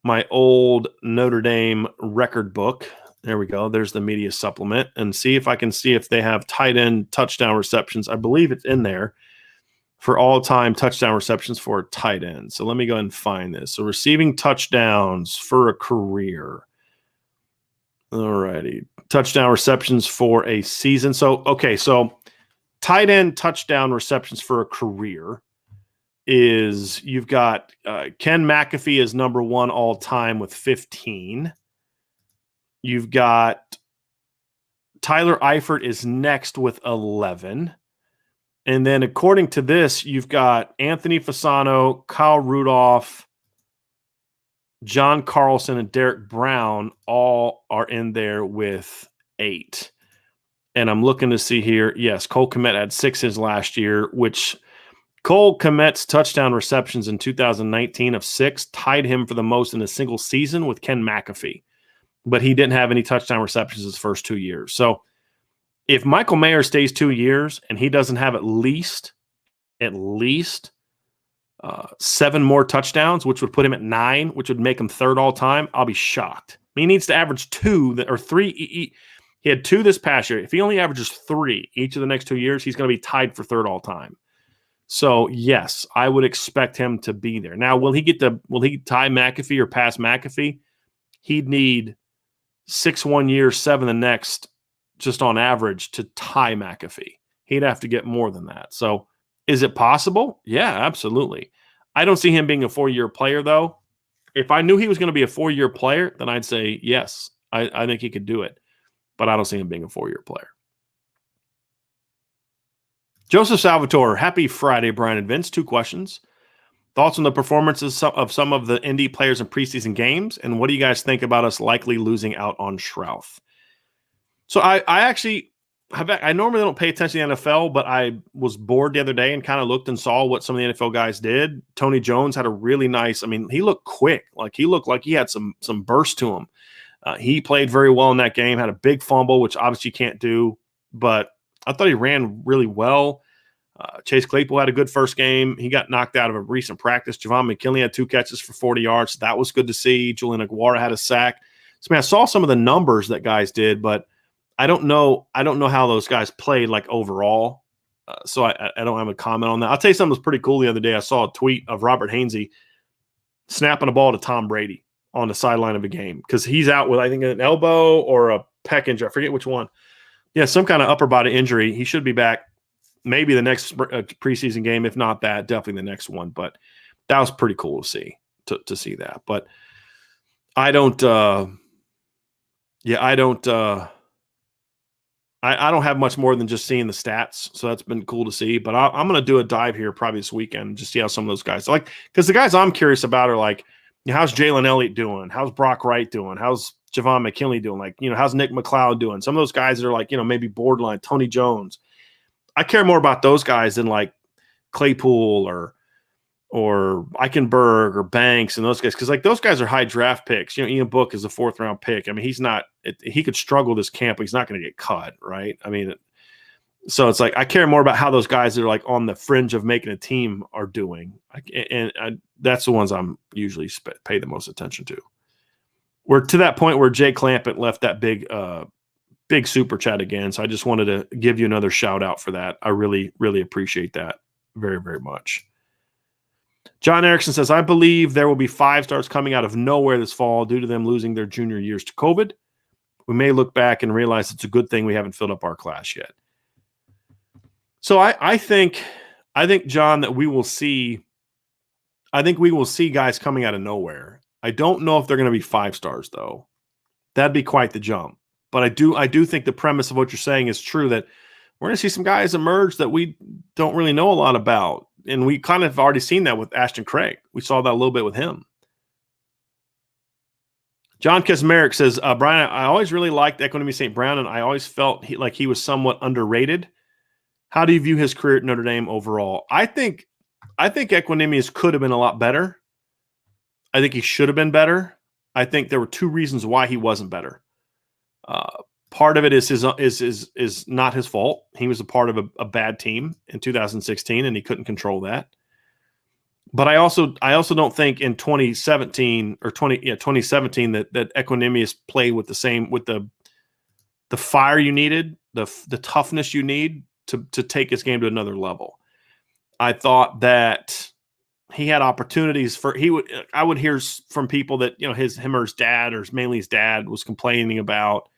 my old Notre Dame record book. There we go. There's the media supplement, and see if I can see if they have tight end touchdown receptions. I believe it's in there. For all-time touchdown receptions for a tight end. So let me go ahead and find this. So receiving touchdowns for a career. All righty. Touchdown receptions for a season. So tight end touchdown receptions for a career is you've got Ken McAfee is number one all-time with 15. You've got Tyler Eifert is next with 11. And then according to this, you've got Anthony Fasano, Kyle Rudolph, John Carlson, and Derek Brown all are in there with 8. And I'm looking to see here. Yes, Cole Kmet had 6 his last year, which Cole Kmet's touchdown receptions in 2019 of 6 tied him for the most in a single season with Ken McAfee. But he didn't have any touchdown receptions his first 2 years. So if Michael Mayer stays 2 years and he doesn't have at least 7 more touchdowns, which would put him at 9, which would make him third all time, I'll be shocked. He needs to average 2 or 3. He had 2 this past year. If he only averages 3 each of the next 2 years, he's going to be tied for third all time. So yes, I would expect him to be there. Now, will he tie McAfee or pass McAfee? He'd need 6 1 year, 7 the next, just on average, to tie McAfee. He'd have to get more than that. So is it possible? Yeah, absolutely. I don't see him being a 4-year player, though. If I knew he was going to be a 4-year player, then I'd say yes, I think he could do it. But I don't see him being a 4-year player. Joseph Salvatore, happy Friday, Brian and Vince. 2 questions. Thoughts on the performances of some of the indie players in preseason games, and what do you guys think about us likely losing out on Schrouth? So I normally don't pay attention to the NFL, but I was bored the other day and kind of looked and saw what some of the NFL guys did. Tony Jones had a really nice, he looked quick. He looked like he had some burst to him. He played very well in that game, had a big fumble, which obviously you can't do, but I thought he ran really well. Chase Claypool had a good first game. He got knocked out of a recent practice. Javon McKinley had 2 catches for 40 yards. That was good to see. Julian Aguara had a sack. So, I saw some of the numbers that guys did, but I don't know how those guys played overall. So I don't have a comment on that. I'll tell you something that was pretty cool the other day. I saw a tweet of Robert Hainsey snapping a ball to Tom Brady. on the sideline of a game because he's out with, I think, an elbow or a pec injury. I forget which one. Yeah, some kind of upper body injury. He should be back maybe the next preseason game. If not that, definitely the next one. But that was pretty cool to see that. But I don't I don't have much more than just seeing the stats, so that's been cool to see. But I'm going to do a dive here probably this weekend and just see how some of those guys like, because the guys I'm curious about are like, how's Jalen Elliott doing? How's Brock Wright doing? How's Javon McKinley doing? Like, how's Nick McLeod doing? Some of those guys that are like, maybe borderline Tony Jones. I care more about those guys than like Claypool or Eichenberg or Banks and those guys, because like those guys are high draft picks. Ian Book is a 4th round pick. I mean, he could struggle this camp, but he's not going to get cut, right? I mean, so it's like I care more about how those guys that are like on the fringe of making a team are doing, and that's the ones I'm usually pay the most attention to. We're to that point where Jay Clampett left that big super chat again, so I just wanted to give you another shout out for that. I really, really appreciate that very, very much. John Erickson says, I believe there will be 5 stars coming out of nowhere this fall due to them losing their junior years to COVID. We may look back and realize it's a good thing we haven't filled up our class yet. So I think, John, that we will see guys coming out of nowhere. I don't know if they're going to be 5 stars, though. That'd be quite the jump. But I do think the premise of what you're saying is true, that we're going to see some guys emerge that we don't really know a lot about. And we kind of already seen that with Ashton Craig. We saw that a little bit with him. John Kesmerick says, Brian, I always really liked Equanimous St. Brown, and I always felt like he was somewhat underrated. How do you view his career at Notre Dame overall? I think Equanimous could have been a lot better. I think he should have been better. I think there were 2 reasons why he wasn't better. Part of it is not his fault. He was a part of a bad team in 2016, and he couldn't control that. But I also don't think in 2017 that Equanimous played with the fire you needed, the toughness you need to take his game to another level. I thought that he had opportunities I would hear from people that him or his dad, or mainly his dad, was complaining about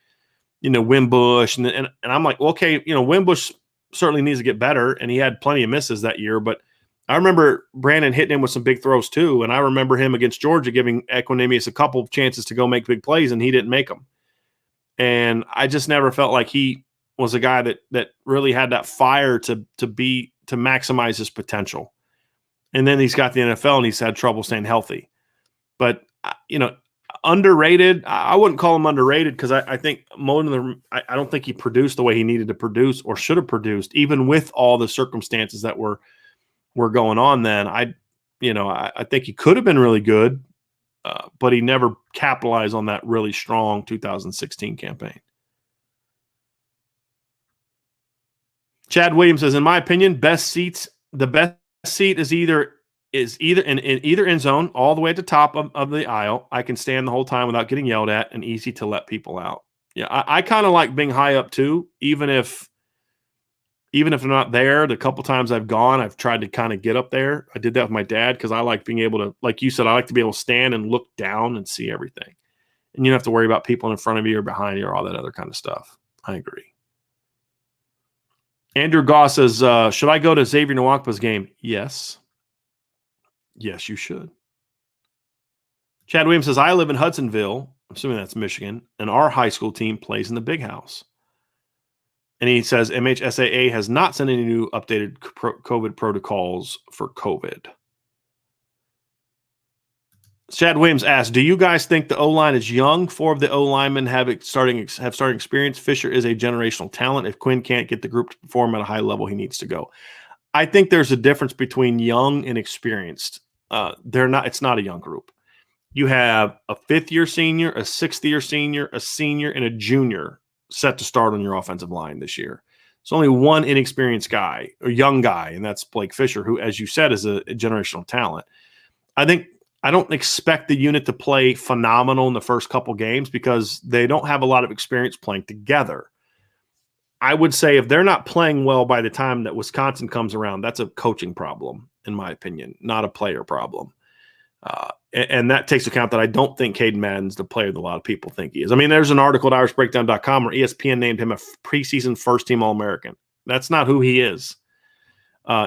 Wimbush, and I'm like, well, okay, Wimbush certainly needs to get better, and he had plenty of misses that year. But I remember Brandon hitting him with some big throws too, and I remember him against Georgia giving Equanimous a couple of chances to go make big plays, and he didn't make them. And I just never felt like he was a guy that really had that fire to maximize his potential. And then he's got the NFL, and he's had trouble staying healthy. But underrated, I wouldn't call him underrated, because I think I don't think he produced the way he needed to produce or should have produced, even with all the circumstances that were going on then. I think he could have been really good, but he never capitalized on that really strong 2016 campaign. Chad Williams says, in my opinion, the best seat is either in either end zone, all the way at the top of the aisle. I can stand the whole time without getting yelled at, and easy to let people out. Yeah, I kind of like being high up too, even if they're not there. The couple times I've gone, I've tried to kind of get up there. I did that with my dad because I like being able to, like you said, I like to be able to stand and look down and see everything. And you don't have to worry about people in front of you or behind you or all that other kind of stuff. I agree. Andrew Goss says, should I go to Xavier Nwakpa's game? Yes. Yes, you should. Chad Williams says, I live in Hudsonville, I'm assuming that's Michigan, and our high school team plays in the Big House. And he says MHSAA has not sent any new updated COVID protocols for COVID. Chad Williams asks, do you guys think the O-line is young? 4 of the O-linemen have starting experience. Fisher is a generational talent. If Quinn can't get the group to perform at a high level, he needs to go. I think there's a difference between young and experienced. It's not a young group. You have a 5th-year senior, a 6th-year senior, a senior, and a junior set to start on your offensive line this year. It's only one inexperienced guy, or young guy, and that's Blake Fisher, who, as you said, is a generational talent. I don't expect the unit to play phenomenal in the first couple games because they don't have a lot of experience playing together. I would say if they're not playing well by the time that Wisconsin comes around, that's a coaching problem, in my opinion, not a player problem. And that takes account that I don't think Hayden Madden's the player that a lot of people think he is. I mean, there's an article at IrishBreakdown.com where ESPN named him a preseason first-team All-American. That's not who he is,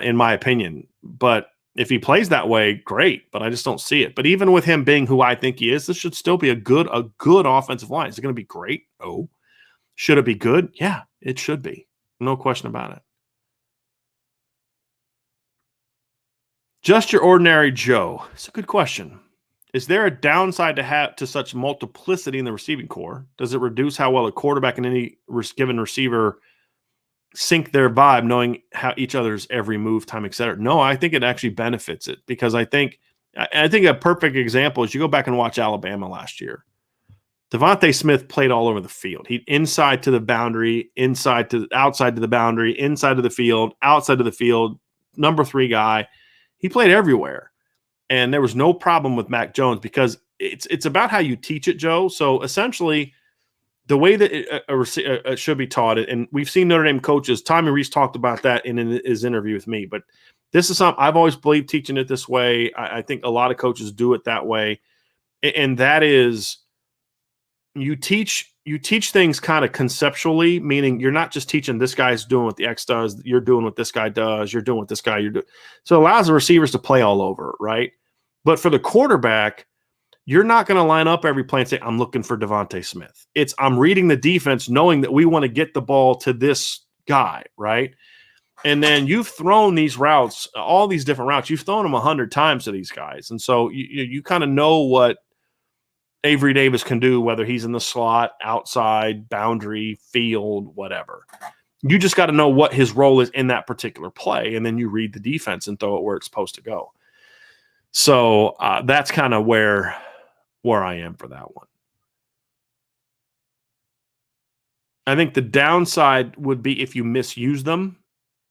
in my opinion. But if he plays that way, great. But I just don't see it. But even with him being who I think he is, this should still be a good offensive line. Is it going to be great? Oh. Should it be good? Yeah, it should be. No question about it. Just your ordinary Joe. It's a good question. Is there a downside to such multiplicity in the receiving core? Does it reduce how well a quarterback and any given receiver sync their vibe, knowing how each other's every move, time, etc.? No, I think it actually benefits it, because I think a perfect example is you go back and watch Alabama last year. Devontae Smith played all over the field. He inside to the boundary, outside to the boundary, inside of the field, outside of the field, number 3 guy. He played everywhere. And there was no problem with Mac Jones, because it's about how you teach it, Joe. So essentially, the way that it should be taught, and we've seen Notre Dame coaches, Tommy Rees talked about that in his interview with me, but this is something I've always believed, teaching it this way. I think a lot of coaches do it that way. And that is, you teach things kind of conceptually, meaning you're not just teaching this guy's doing what the X does, you're doing what this guy does, you're doing what this guy, you're doing. So it allows the receivers to play all over, right? But for the quarterback, you're not going to line up every play and say, I'm looking for Devontae Smith. It's, I'm reading the defense, knowing that we want to get the ball to this guy, right? And then you've thrown these routes, all these different routes, you've thrown them 100 times to these guys. And so you kind of know what Avery Davis can do, whether he's in the slot, outside, boundary, field, whatever. You just got to know what his role is in that particular play, and then you read the defense and throw it where it's supposed to go. So that's kind of where I am for that one. I think the downside would be if you misuse them,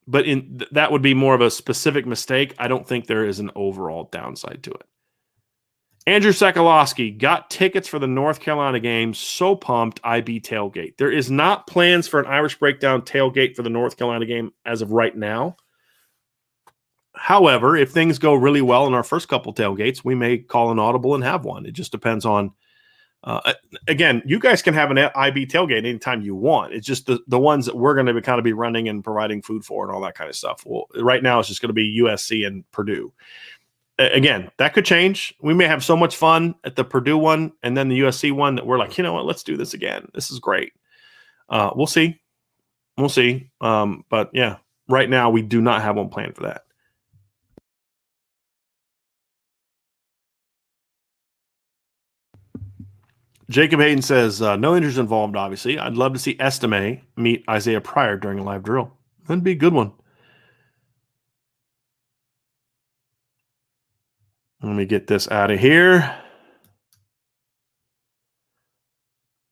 but that would be more of a specific mistake. I don't think there is an overall downside to it. Andrew Sokolowski got tickets for the North Carolina game. So pumped, IB tailgate. There is not plans for an Irish Breakdown tailgate for the North Carolina game as of right now. However, if things go really well in our first couple tailgates, we may call an audible and have one. It just depends on, again, you guys can have an IB tailgate anytime you want. It's just the ones that we're going to kind of be running and providing food for and all that kind of stuff. Well, right now it's just going to be USC and Purdue. Again, that could change. We may have so much fun at the Purdue one and then the USC one that we're like, you know what, let's do this again. This is great. We'll see. We'll see. But yeah, right now we do not have one planned for that. Jacob Hayden says, no injuries involved, obviously. I'd love to see Estime meet Isaiah Pryor during a live drill. That'd be a good one. Let me get this out of here.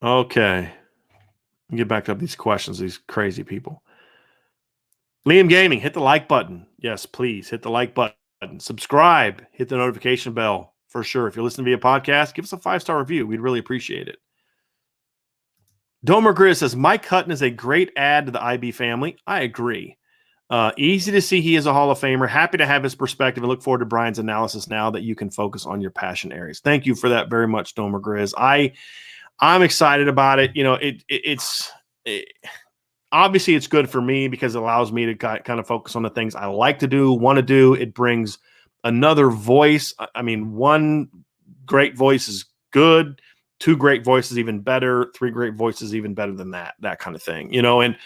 Okay. Get back up these questions, these crazy people. Liam Gaming, hit the like button. Yes, please hit the like button. Subscribe, hit the notification bell for sure. If you're listening via podcast, give us a 5-star review. We'd really appreciate it. Domer Grizz says, Mike Hutton is a great add to the IB family. I agree. Easy to see he is a Hall of Famer. Happy to have his perspective and look forward to Brian's analysis now that you can focus on your passion areas. Thank you for that very much, Domer Grizz. I'm excited about it. You know, it's obviously it's good for me because it allows me to kind of focus on the things I like to do, want to do. It brings another voice. I mean, one great voice is good. 2 great voices even better. 3 great voices even better than that kind of thing. You know, and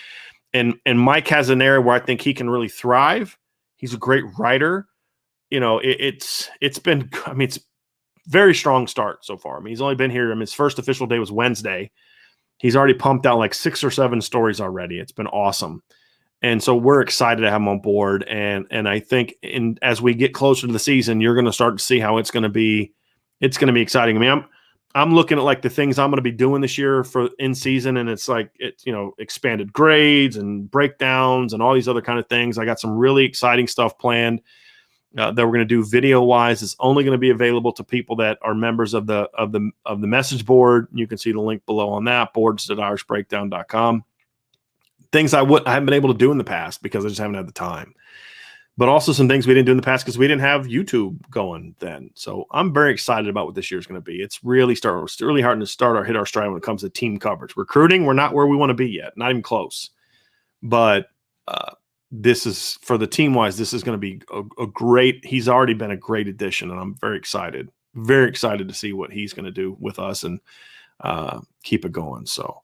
Mike has an area where I think he can really thrive. He's a great writer. You know, it's been, I mean, it's very strong start so far. I mean, he's only been here. I mean, his first official day was Wednesday. He's already pumped out like 6 or 7 stories already. It's been awesome. And so we're excited to have him on board. And I think as we get closer to the season, you're going to start to see how it's going to be exciting. I mean, I'm looking at like the things I'm going to be doing this year for in season. And it's like, you know, expanded grades and breakdowns and all these other kind of things. I got some really exciting stuff planned that we're going to do video wise. It's only going to be available to people that are members of the message board. You can see the link below on that, boards.irishbreakdown.com. Things I haven't been able to do in the past because I just haven't had the time. but also some things we didn't do in the past because we didn't have YouTube going then. So I'm very excited about what this year is going to be. It's really hard to hit our stride when it comes to team coverage. Recruiting, we're not where we want to be yet, not even close. But this is, for the team wise, this is going to be a great. He's already been a great addition, and I'm very excited to see what he's going to do with us and keep it going. So.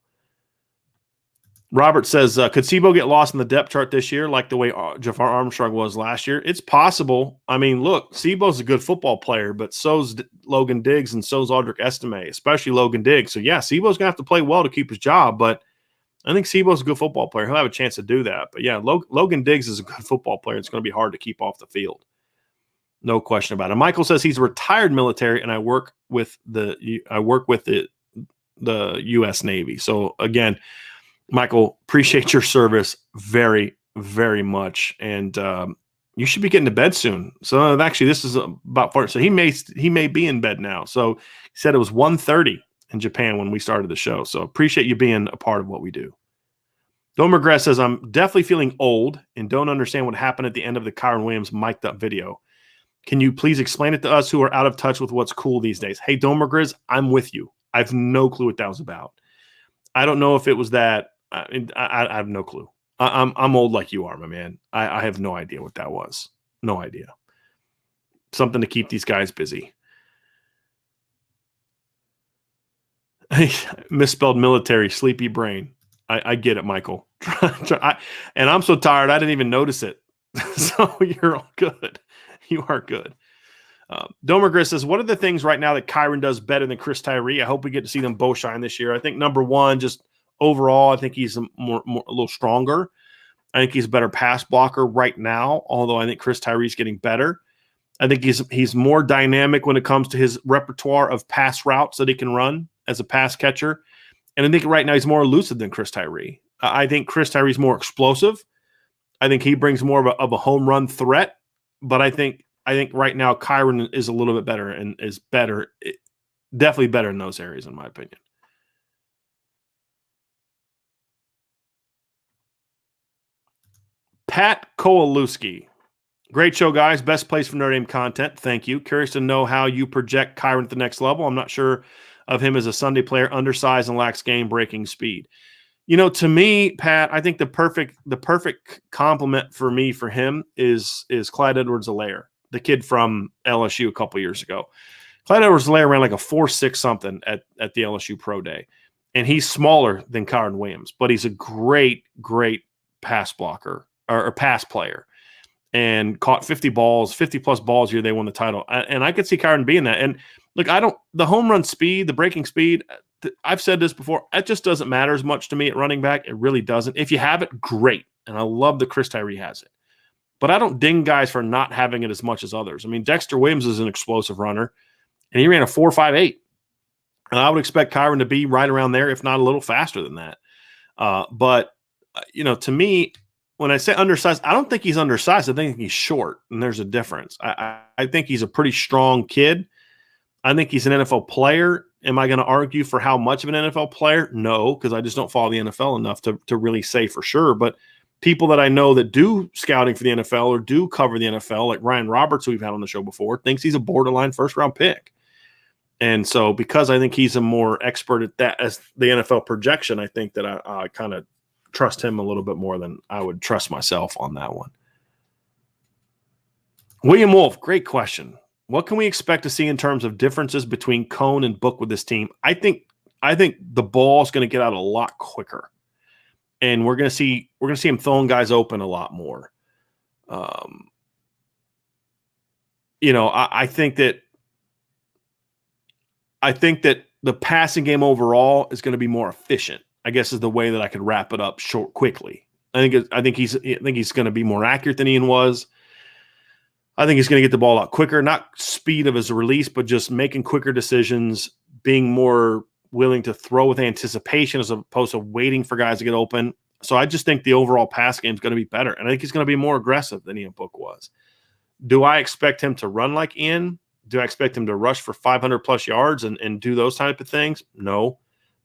Robert says, could Sebo get lost in the depth chart this year like the way Jafar Armstrong was last year? It's possible. I mean, look, Sebo's a good football player, but so's Logan Diggs and so's Audric Estime, especially Logan Diggs. So, yeah, Sebo's going to have to play well to keep his job, but I think Sebo's a good football player. He'll have a chance to do that. But, yeah, Logan Diggs is a good football player. It's going to be hard to keep off the field. No question about it. Michael says he's a retired military, and I work with the U.S. Navy. So, again, Michael, appreciate your service very, very much, and you should be getting to bed soon. So actually, this is about 4. So he may be in bed now. So he said it was 1:30 in Japan when we started the show. So appreciate you being a part of what we do. Don't regret says I'm definitely feeling old and don't understand what happened at the end of the Kyron Williams mic'd up video. Can you please explain it to us who are out of touch with what's cool these days? Hey, Domer Grizz, I'm with you. I have no clue what that was about. I don't know if it was that. I have no clue. I'm old like you are, my man. I have no idea what that was. No idea. Something to keep these guys busy. Misspelled military, sleepy brain. I get it, Michael. And I'm so tired, I didn't even notice it. So you're all good. You are good. Domer Gris says, what are the things right now that Kyron does better than Chris Tyree? I hope we get to see them both shine this year. I think number one, just overall, I think he's a little stronger. I think he's a better pass blocker right now, although I think Chris Tyree's getting better. I think he's more dynamic when it comes to his repertoire of pass routes that he can run as a pass catcher. And I think right now he's more elusive than Chris Tyree. I think Chris Tyree's more explosive. I think he brings more of a home run threat. But I think right now Kyron is a little bit better and is better, definitely better in those areas, in my opinion. Pat Kowalewski. Great show, guys. Best place for Notre Dame content. Thank you. Curious to know how you project Kyron at the next level. I'm not sure of him as a Sunday player, undersized and lacks game-breaking speed. You know, to me, Pat, I think the perfect compliment for him is Clyde Edwards-Helaire, the kid from LSU a couple years ago. Clyde Edwards-Helaire ran like a 4.6 something at the LSU Pro Day, and he's smaller than Kyron Williams, but he's a great pass blocker or pass player, and caught 50 plus balls here. They won the title. And I could see Kyron being that. And look, the home run speed, the breaking speed, I've said this before, it just doesn't matter as much to me at running back. It really doesn't. If you have it, great. And I love that Chris Tyree has it. But I don't ding guys for not having it as much as others. I mean, Dexter Williams is an explosive runner, and he ran a 4.58. And I would expect Kyron to be right around there, if not a little faster than that. But, you know, to me, when I say undersized, I don't think he's undersized. I think he's short, and there's a difference. I think he's a pretty strong kid. I think he's an NFL player. Am I going to argue for how much of an NFL player? No, because I just don't follow the NFL enough to really say for sure. But people that I know that do scouting for the NFL or do cover the NFL, like Ryan Roberts, who we've had on the show before, thinks he's a borderline first-round pick. And so because I think he's a more expert at that as the NFL projection, I think that I kind of trust him a little bit more than I would trust myself on that one. William Wolf, great question. What can we expect to see in terms of differences between Cone and Book with this team? I think the ball is going to get out a lot quicker, and we're going to see him throwing guys open a lot more. You know, I think that the passing game overall is going to be more efficient, I guess, is the way that I could wrap it up quickly. I think he's going to be more accurate than Ian was. I think he's going to get the ball out quicker, not speed of his release, but just making quicker decisions, being more willing to throw with anticipation as opposed to waiting for guys to get open. So I just think the overall pass game is going to be better, and I think he's going to be more aggressive than Ian Book was. Do I expect him to run like Ian? Do I expect him to rush for 500-plus yards and do those type of things? No.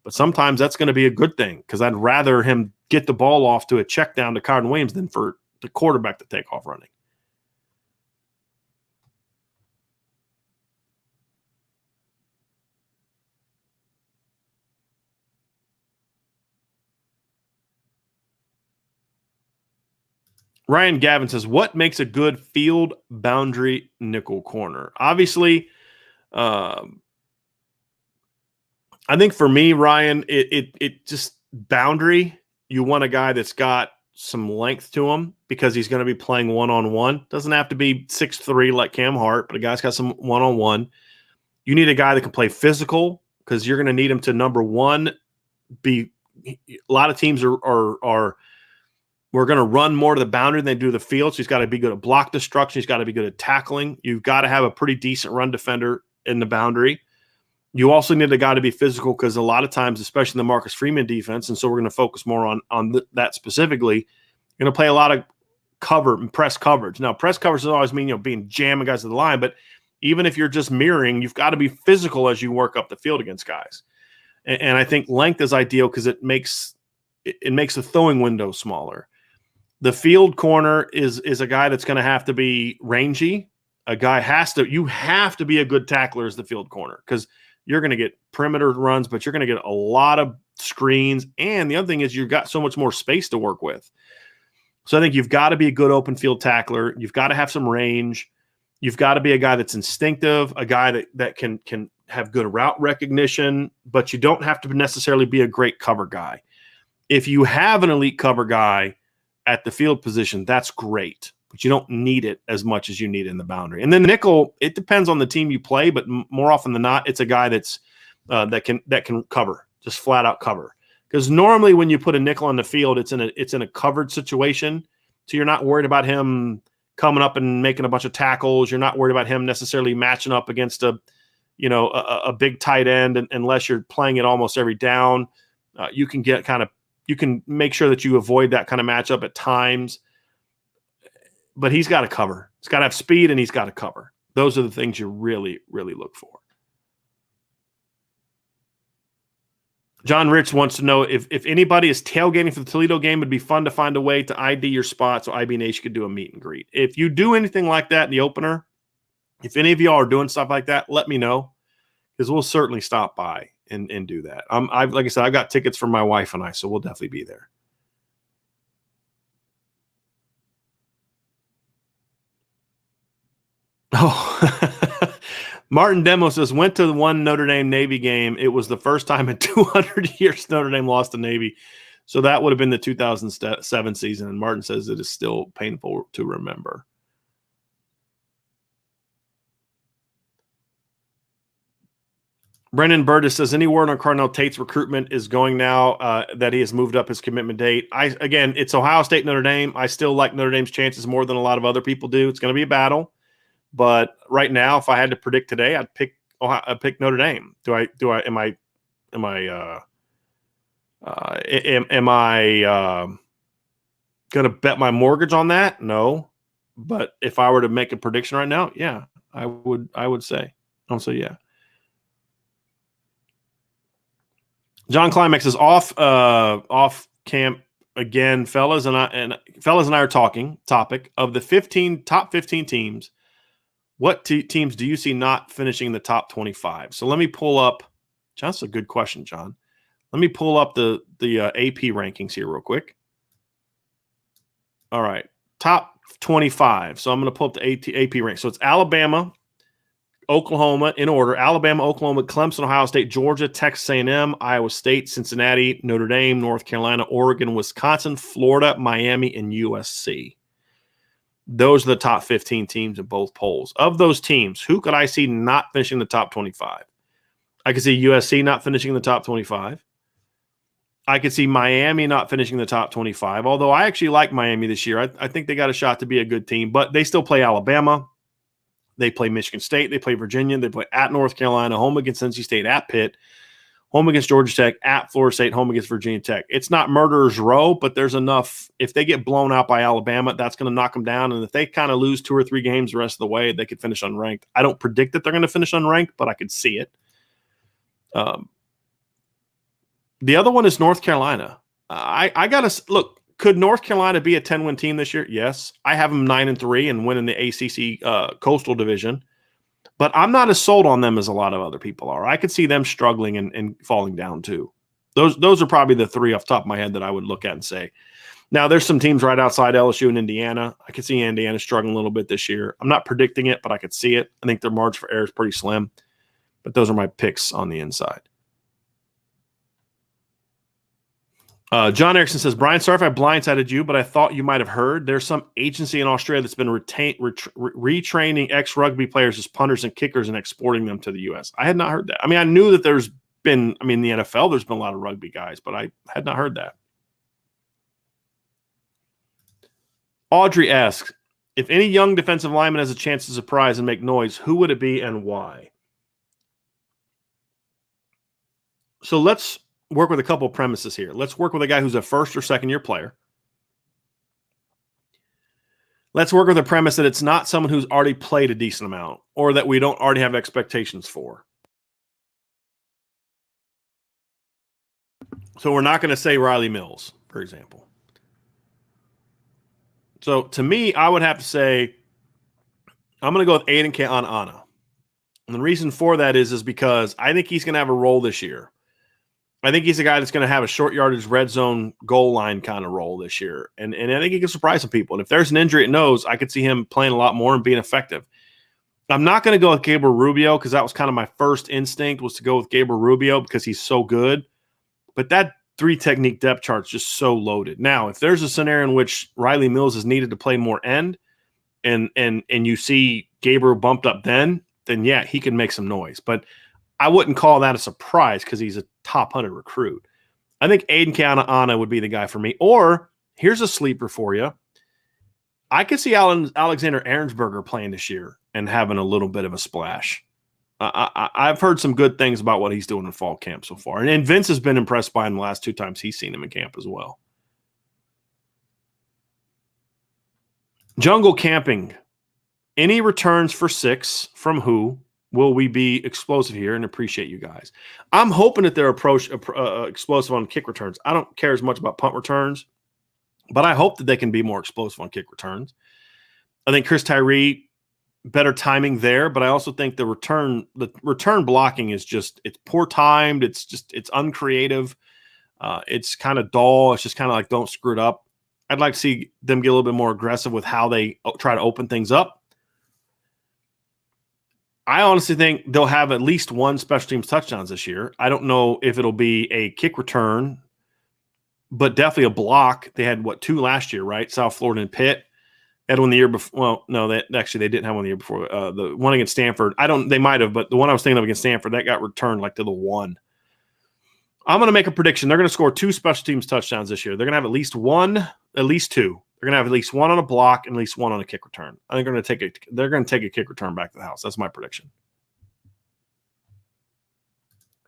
But sometimes that's going to be a good thing, because I'd rather him get the ball off to a check down to Kyron Williams than for the quarterback to take off running. Ryan Gavin says, what makes a good field boundary nickel corner? Obviously, I think for me, Ryan, it just boundary. You want a guy that's got some length to him because he's going to be playing one-on-one. Doesn't have to be 6'3" like Cam Hart, but a guy's got some one-on-one. You need a guy that can play physical because you're going to need him to, number one, be – a lot of teams are we're going to run more to the boundary than they do the field. So he's got to be good at block destruction. He's got to be good at tackling. You've got to have a pretty decent run defender in the boundary. You also need a guy to be physical because a lot of times, especially in the Marcus Freeman defense, and so we're going to focus more on that specifically, you're going to play a lot of cover and press coverage. Now, press coverage doesn't always mean being jamming guys to the line, but even if you're just mirroring, you've got to be physical as you work up the field against guys. And I think length is ideal because it makes the throwing window smaller. The field corner is a guy that's going to have to be rangy. You have to be a good tackler as the field corner because you're going to get perimeter runs, but you're going to get a lot of screens. And the other thing is you've got so much more space to work with. So I think you've got to be a good open field tackler. You've got to have some range. You've got to be a guy that's instinctive, a guy that can have good route recognition, but you don't have to necessarily be a great cover guy. If you have an elite cover guy at the field position, that's great, but you don't need it as much as you need in the boundary. And then nickel, it depends on the team you play, but more often than not, it's a guy that's that can cover, just flat out cover. Because normally when you put a nickel on the field, it's in a covered situation, so you're not worried about him coming up and making a bunch of tackles. You're not worried about him necessarily matching up against a big tight end, unless you're playing it almost every down. You can make sure that you avoid that kind of matchup at times. But he's got to cover. He's got to have speed, and he's got to cover. Those are the things you really, really look for. John Rich wants to know if anybody is tailgating for the Toledo game, it'd be fun to find a way to ID your spot so IB Nation could do a meet and greet. If you do anything like that in the opener, if any of y'all are doing stuff like that, let me know because we'll certainly stop by and do that. Like I said, I've got tickets for my wife and I, so we'll definitely be there. Oh, Martin Demo says, went to the one Notre Dame Navy game. It was the first time in 200 years Notre Dame lost to Navy. So that would have been the 2007 season. And Martin says it is still painful to remember. Brendan Burtis says, any word on Cardinal Tate's recruitment is going now that he has moved up his commitment date? Again, it's Ohio State, Notre Dame. I still like Notre Dame's chances more than a lot of other people do. It's going to be a battle. But right now, if I had to predict today, I'd pick Notre Dame. Am I going to bet my mortgage on that? No. But if I were to make a prediction right now, yeah, I would say. I'll say yeah. John Climax is off camp again, fellas, and I are talking topic of the top 15 teams. What teams do you see not finishing the top 25? So let me pull up. John, that's a good question, John. Let me pull up the AP rankings here real quick. All right, top 25. So I'm going to pull up the AP rank. So it's Alabama, Oklahoma in order. Alabama, Oklahoma, Clemson, Ohio State, Georgia, Texas A&M, Iowa State, Cincinnati, Notre Dame, North Carolina, Oregon, Wisconsin, Florida, Miami, and USC. Those are the top 15 teams in both polls. Of those teams, who could I see not finishing the top 25? I could see USC not finishing the top 25. I could see Miami not finishing the top 25, although I actually like Miami this year. I think they got a shot to be a good team, but they still play Alabama. They play Michigan State. They play Virginia. They play at North Carolina, home against NC State, at Pitt, home against Georgia Tech, at Florida State, home against Virginia Tech. It's not murderer's row, but there's enough. If they get blown out by Alabama, that's going to knock them down. And if they kind of lose 2 or 3 games the rest of the way, they could finish unranked. I don't predict that they're going to finish unranked, but I could see it. The other one is North Carolina. I got to look. Could North Carolina be a 10-win team this year? Yes. I have them 9-3 and winning the ACC Coastal Division. But I'm not as sold on them as a lot of other people are. I could see them struggling and falling down too. Those are probably the 3 off the top of my head that I would look at and say. Now, there's some teams right outside LSU and Indiana. I could see Indiana struggling a little bit this year. I'm not predicting it, but I could see it. I think their margin for error is pretty slim. But those are my picks on the inside. John Erickson says, Brian, sorry if I blindsided you, but I thought you might have heard. There's some agency in Australia that's been retraining ex-rugby players as punters and kickers and exporting them to the U.S. I had not heard that. I mean, I knew that there's been, in the NFL, there's been a lot of rugby guys, but I had not heard that. Audrey asks, if any young defensive lineman has a chance to surprise and make noise, who would it be and why? So let's work with a couple of premises here. Let's work with a guy who's a first or second year player. Let's work with a premise that it's not someone who's already played a decent amount or that we don't already have expectations for. So we're not going to say Riley Mills, for example. So to me, I would have to say I'm going to go with Aiden Keanana. And the reason for that is because I think he's going to have a role this year. I think he's a guy that's going to have a short yardage red zone goal line kind of role this year. And I think he can surprise some people. And if there's an injury at nose, I could see him playing a lot more and being effective. I'm not going to go with Gabriel Rubio because that was kind of my first instinct was to go with Gabriel Rubio because he's so good. But that 3 technique depth chart is just so loaded. Now, if there's a scenario in which Riley Mills is needed to play more end and you see Gabriel bumped up then yeah, he can make some noise. But I wouldn't call that a surprise because he's a top 100 recruit. I think Aiden Keanana would be the guy for me. Or here's a sleeper for you. I could see Alexander Ahrensberger playing this year and having a little bit of a splash. I've heard some good things about what he's doing in fall camp so far. And Vince has been impressed by him the last 2 times he's seen him in camp as well. Jungle Camping. Any returns for 6 from who? Will we be explosive here? And appreciate you guys. I'm hoping that they're explosive on kick returns. I don't care as much about punt returns, but I hope that they can be more explosive on kick returns. I think Chris Tyree, better timing there, but I also think the return blocking is just, it's poor timed. It's uncreative. It's kind of dull. It's just kind of like, don't screw it up. I'd like to see them get a little bit more aggressive with how they try to open things up. I honestly think they'll have at least 1 special teams touchdowns this year. I don't know if it'll be a kick return, but definitely a block. They had 2 last year, right? South Florida and Pitt. They had one the year before. Well, no, they didn't have one the year before. The one against Stanford, they might have, but the one I was thinking of against Stanford, that got returned to the 1. I'm going to make a prediction. They're going to score 2 special teams touchdowns this year. They're going to have at least 1, at least 2. They're going to have at least 1 on a block and at least 1 on a kick return. I think they're going to take a kick return back to the house. That's my prediction.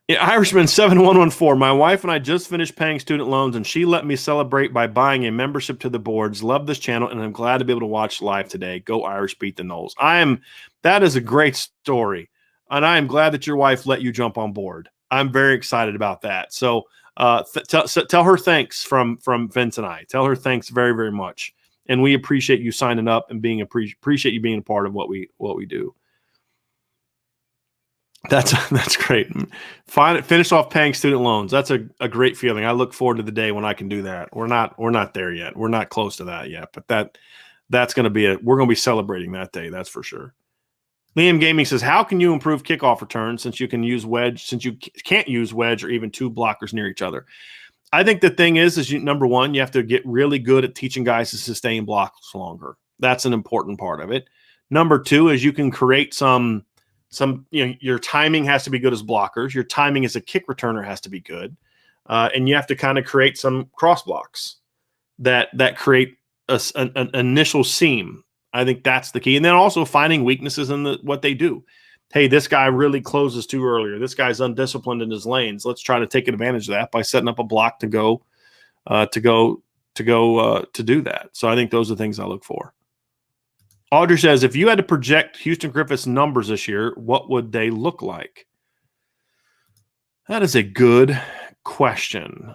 Yeah, Irishman 7114. My wife and I just finished paying student loans, and she let me celebrate by buying a membership to the boards. Love this channel, and I'm glad to be able to watch live today. Go Irish, beat the Knowles. That is a great story, and I am glad that your wife let you jump on board. I'm very excited about that. So tell her thanks from Vince and I. Tell her thanks very, very much. And we appreciate you signing up and appreciate you being a part of what we do. That's great. Finish off paying student loans. That's a great feeling. I look forward to the day when I can do that. We're not there yet. We're not close to that yet, but that's going to be we're going to be celebrating that day. That's for sure. Liam Gaming says, how can you improve kickoff returns since you can't use wedge or even 2 blockers near each other? I think the thing is number 1, you have to get really good at teaching guys to sustain blocks longer. That's an important part of it. Number 2 is you can create some, your timing has to be good as blockers. Your timing as a kick returner has to be good. And you have to kind of create some cross blocks that create an initial seam. I think that's the key. And then also finding weaknesses in what they do. Hey, this guy really closes too early, or this guy's undisciplined in his lanes. Let's try to take advantage of that by setting up a block to do that. So I think those are the things I look for. Audrey says, if you had to project Houston Griffith's numbers this year, what would they look like? That is a good question.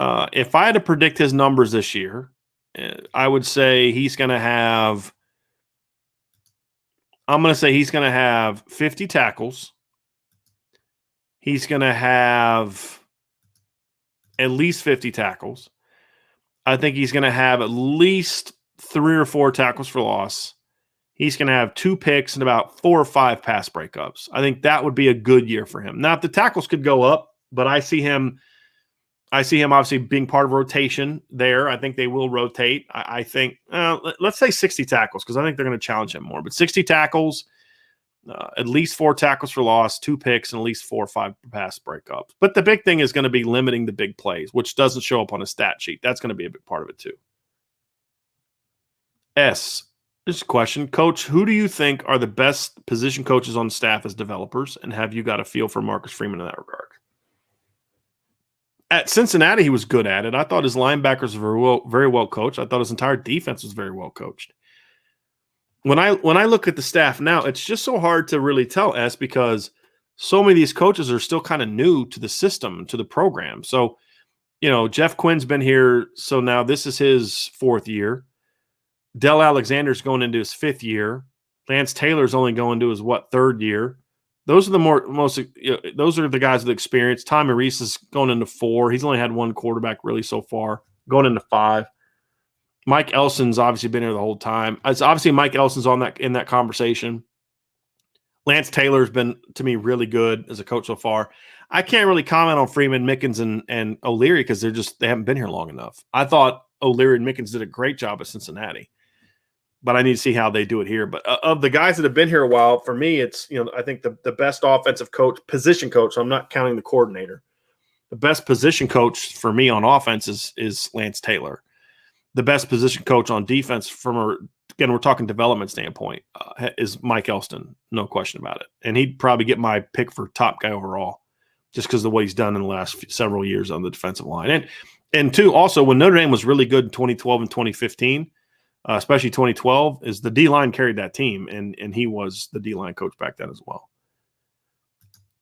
If I had to predict his numbers this year, I would say he's going to have 50 tackles. He's going to have at least 50 tackles. I think he's going to have at least 3 or 4 tackles for loss. He's going to have 2 picks and about 4 or 5 pass breakups. I think that would be a good year for him. Now, if the tackles could go up, but I see him obviously being part of rotation there. I think they will rotate. I think, let's say 60 tackles, because I think they're going to challenge him more. But 60 tackles, at least 4 tackles for loss, 2 picks, and at least 4 or 5 pass breakups. But the big thing is going to be limiting the big plays, which doesn't show up on a stat sheet. That's going to be a big part of it too. S. This is a question. Coach, who do you think are the best position coaches on staff as developers, and have you got a feel for Marcus Freeman in that regard? At Cincinnati, he was good at it. I thought his linebackers were very well coached. I thought his entire defense was very well coached. When I look at the staff now, it's just so hard to really tell, S, because so many of these coaches are still kind of new to the system, to the program. So, Jeff Quinn's been here, so now this is his 4th year. Del Alexander's going into his 5th year. Lance Taylor's only going to his 3rd year. Those are those are the guys with experience. Tommy Reese is going into 4. He's only had 1 quarterback really so far, going into 5. Mike Elson's obviously been here the whole time. It's obviously Mike Elson's in that conversation. Lance Taylor's been, to me, really good as a coach so far. I can't really comment on Freeman, Mickens, and O'Leary because they haven't been here long enough. I thought O'Leary and Mickens did a great job at Cincinnati, but I need to see how they do it here. But of the guys that have been here a while, for me, it's, I think the best offensive coach, position coach, so I'm not counting the coordinator. The best position coach for me on offense is Lance Taylor. The best position coach on defense again, we're talking development standpoint, is Mike Elston, no question about it. And he'd probably get my pick for top guy overall just because of what he's done in the last several years on the defensive line. And two, also, when Notre Dame was really good in 2012 and 2015, especially 2012, is the D-line carried that team, and he was the D-line coach back then as well.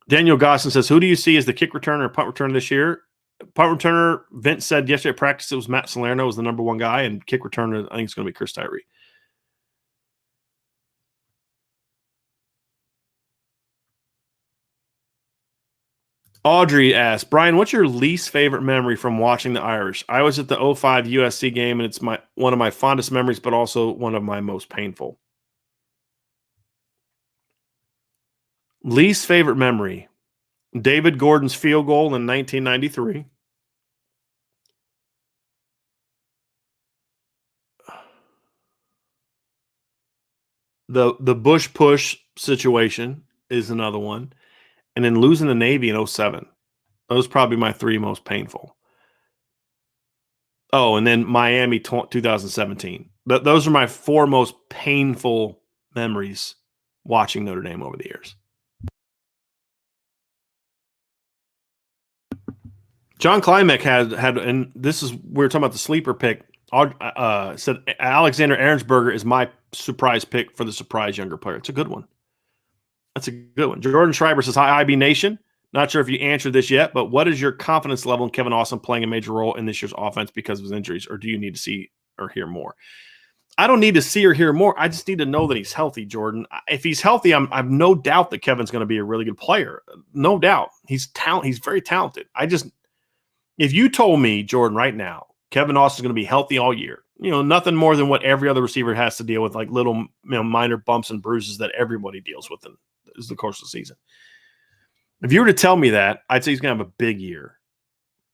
Daniel Gosson says, who do you see as the kick returner or punt returner this year? Punt returner, Vince said yesterday at practice it was Matt Salerno was the number 1 guy, and kick returner, I think it's going to be Chris Tyree. Audrey asked, Brian, what's your least favorite memory from watching the Irish? I was at the 05 USC game, and it's one of my fondest memories, but also one of my most painful. Least favorite memory, David Gordon's field goal in 1993. The Bush push situation is another one. And then losing the Navy in 07. Those are probably my 3 most painful. Oh, and then Miami 2017. Those are my 4 most painful memories watching Notre Dame over the years. John Klimek had, and this is, we were talking about the sleeper pick, said Alexander Ahrensberger is my surprise pick for the surprise younger player. It's a good one. That's a good one. Jordan Schreiber says, hi, IB Nation. Not sure if you answered this yet, but what is your confidence level in Kevin Austin playing a major role in this year's offense because of his injuries, or do you need to see or hear more? I don't need to see or hear more. I just need to know that he's healthy, Jordan. If he's healthy, I've no doubt that Kevin's going to be a really good player. No doubt. He's very talented. If you told me, Jordan, right now, Kevin Austin's going to be healthy all year, nothing more than what every other receiver has to deal with, like little minor bumps and bruises that everybody deals with in the course of the season. If you were to tell me that, I'd say he's going to have a big year.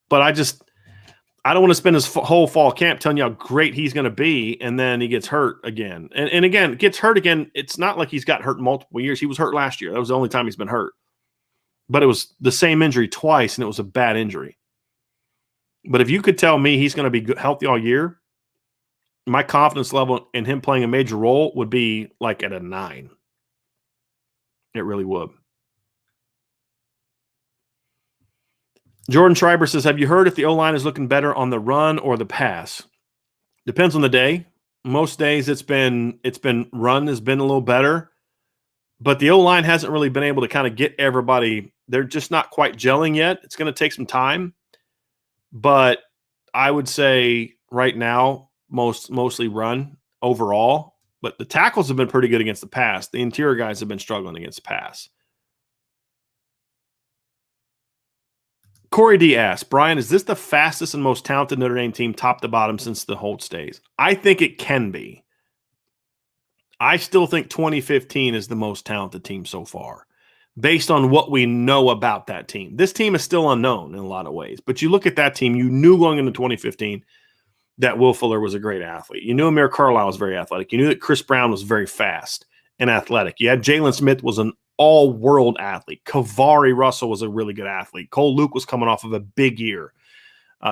But I don't want to spend his whole fall camp telling you how great he's going to be, and then he gets hurt again. And again, gets hurt again. It's not like he's got hurt multiple years. He was hurt last year. That was the only time he's been hurt. But it was the same injury twice, and it was a bad injury. But if you could tell me he's going to be healthy all year, my confidence level in him playing a major role would be like at a 9. It really would. Jordan Schreiber says, have you heard if the O-line is looking better on the run or the pass? Depends on the day. Most days it's been run has been a little better, but the O-line hasn't really been able to kind of get everybody. They're just not quite gelling yet. It's going to take some time, but I would say right now mostly run overall, but the tackles have been pretty good against the pass. The interior guys have been struggling against the pass. Corey D asks, Brian, is this the fastest and most talented Notre Dame team top to bottom since the Holtz days? I think it can be. I still think 2015 is the most talented team so far, based on what we know about that team. This team is still unknown in a lot of ways, but you look at that team, you knew going into 2015 that Will Fuller was a great athlete. You knew Amir Carlisle was very athletic. You knew that Chris Brown was very fast and athletic. You had Jalen Smith was an all-world athlete. Kavari Russell was a really good athlete. Cole Luke was coming off of a big year.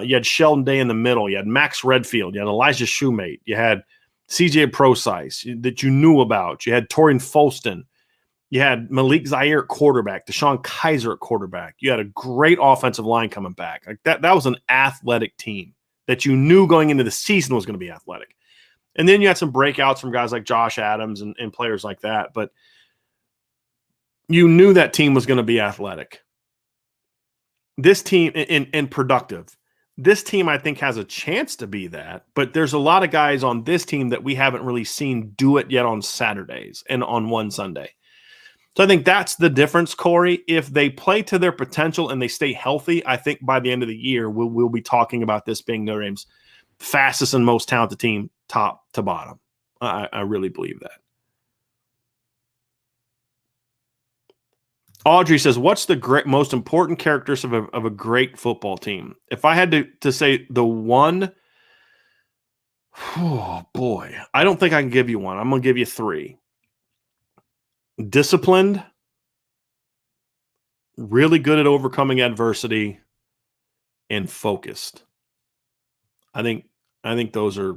You had Sheldon Day in the middle. You had Max Redfield. You had Elijah Shoemate. You had CJ Procise that you knew about. You had Torian Folston. You had Malik Zaire at quarterback, Deshaun Kaiser at quarterback. You had a great offensive line coming back. Like that was an athletic team that you knew going into the season was going to be athletic. And then you had some breakouts from guys like Josh Adams and players like that. But you knew that team was going to be athletic. This team and productive. This team, I think, has a chance to be that, but there's a lot of guys on this team that we haven't really seen do it yet on Saturdays and on one Sunday. So I think that's the difference, Corey. If they play to their potential and they stay healthy, I think by the end of the year, we'll be talking about this being Notre Dame's fastest and most talented team, top to bottom. I really believe that. Audrey says, what's the most important characteristic of a great football team? If I had to say the one, oh boy, I don't think I can give you one. I'm going to give you three. Disciplined, really good at overcoming adversity, and focused. I think those are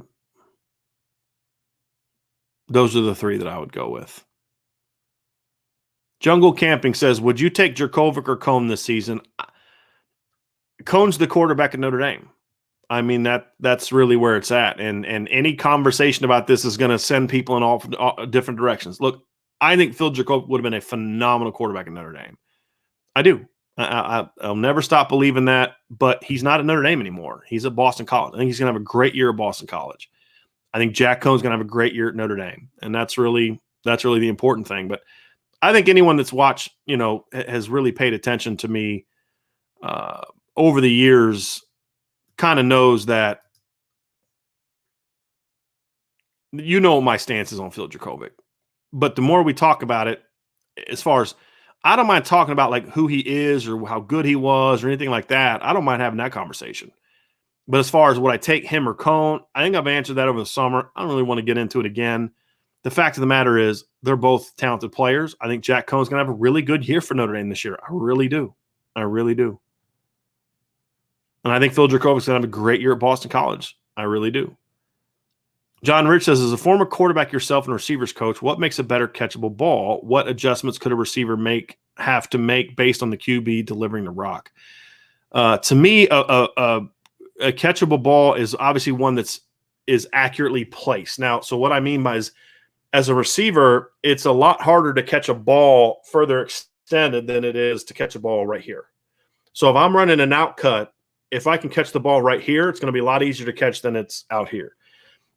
the three that I would go with. Jungle Camping says, would you take Jurkovec or Cone this season? Cone's the quarterback at Notre Dame. I mean, that's really where it's at. And any conversation about this is going to send people in all different directions. Look, I think Phil Jurkovec would have been a phenomenal quarterback at Notre Dame. I do. I'll never stop believing that, but he's not at Notre Dame anymore. He's at Boston College. I think he's going to have a great year at Boston College. I think Jack Cohn's going to have a great year at Notre Dame. And that's really the important thing. But I think anyone that's watched, has really paid attention to me over the years kind of knows that my stance is on Phil Jurkovec. But the more we talk about it, as far as I don't mind talking about like who he is or how good he was or anything like that. I don't mind having that conversation. But as far as would I take him or Cohn, I think I've answered that over the summer. I don't really want to get into it again. The fact of the matter is they're both talented players. I think Jack Cohn's going to have a really good year for Notre Dame this year. I really do. And I think Phil Jurkovec's going to have a great year at Boston College. I really do. John Rich says, as a former quarterback yourself and receivers coach, what makes a better catchable ball? What adjustments could a receiver have to make based on the QB delivering the rock? To me, a catchable ball is obviously one is accurately placed. Now, so what I mean by is, as a receiver, it's a lot harder to catch a ball further extended than it is to catch a ball right here. So if I'm running an out cut, if I can catch the ball right here, it's going to be a lot easier to catch than it's out here.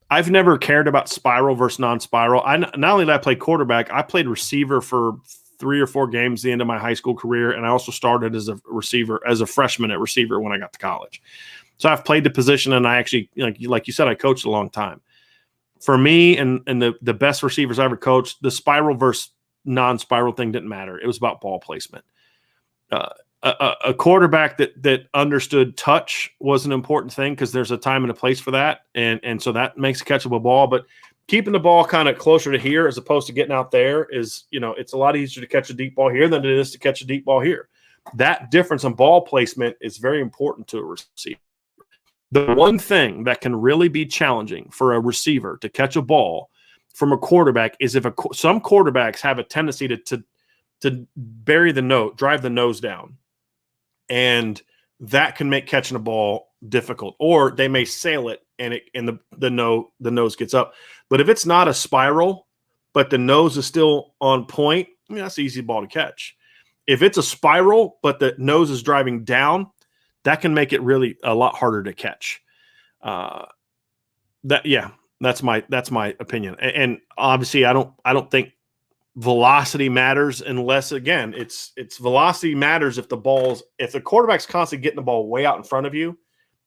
I've never cared about spiral versus non-spiral. Not only did I play quarterback, I played receiver for 3 or 4 games at the end of my high school career, and I also started as a receiver, as a freshman at receiver when I got to college. So I've played the position, and I actually, like you said, I coached a long time. For me and the best receivers I ever coached, the spiral versus non-spiral thing didn't matter. It was about ball placement. A quarterback that understood touch was an important thing because there's a time and a place for that. And so that makes a catchable ball. But keeping the ball kind of closer to here as opposed to getting out there is, it's a lot easier to catch a deep ball here than it is to catch a deep ball here. That difference in ball placement is very important to a receiver. The one thing that can really be challenging for a receiver to catch a ball from a quarterback is if some quarterbacks have a tendency to bury the nose, drive the nose down. And that can make catching a ball difficult, or they may sail it and the nose gets up. But if it's not a spiral, but the nose is still on point, that's an easy ball to catch. If it's a spiral, but the nose is driving down, that can make it really a lot harder to catch. That's my opinion. And obviously I don't think velocity matters unless, again, it's velocity matters if the quarterback's constantly getting the ball way out in front of you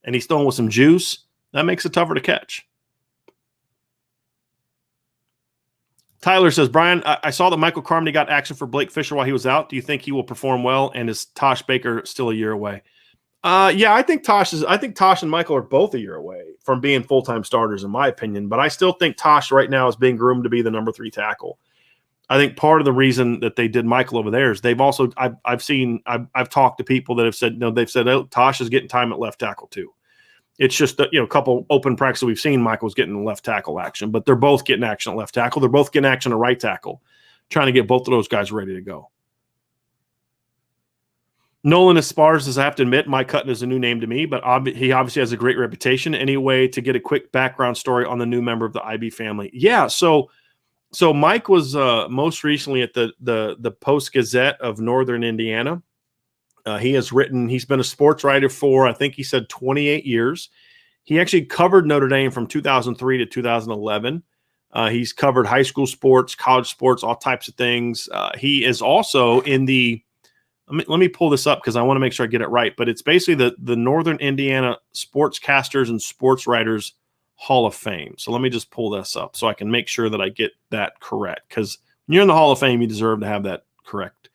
and he's throwing with some juice, that makes it tougher to catch. Tyler says, Brian, I saw that Michael Carmody got action for Blake Fisher while he was out. Do you think he will perform well? And is Tosh Baker still a year away? Yeah, I think Tosh and Michael are both a year away from being full-time starters, in my opinion. But I still think Tosh right now is being groomed to be the number 3 tackle. I think part of the reason that they did Michael over there is they've also I've talked to people that have said oh, Tosh is getting time at left tackle too. It's just that, a couple open practices we've seen, Michael's getting left tackle action, but they're both getting action at left tackle. They're both getting action at right tackle, trying to get both of those guys ready to go. Nolan Esparza says, I have to admit, Mike Hutton is a new name to me, but he obviously has a great reputation. Any way to get a quick background story on the new member of the IB family? Yeah, so Mike was most recently at the Post-Gazette of Northern Indiana. He's been a sports writer for, I think he said 28 years. He actually covered Notre Dame from 2003 to 2011. He's covered high school sports, college sports, all types of things. He is also in the, let me pull this up because I want to make sure I get it right, but it's basically the Northern Indiana Sportscasters and Sports Writers Hall of Fame. So let me just pull this up so I can make sure that I get that correct, because when you're in the Hall of Fame, you deserve to have that correct.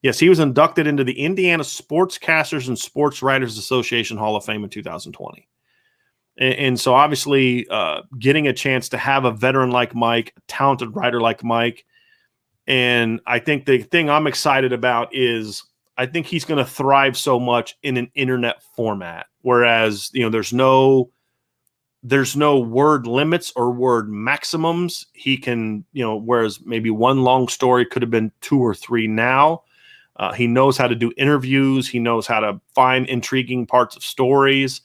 Yes, he was inducted into the Indiana Sportscasters and Sports Writers Association Hall of Fame in 2020. And so obviously getting a chance to have a veteran like Mike, a talented writer like Mike, and I think the thing I'm excited about is I think he's going to thrive so much in an internet format, whereas there's no word limits or word maximums. He can, whereas maybe one long story could have been 2 or 3 now. He knows how to do interviews. He knows how to find intriguing parts of stories.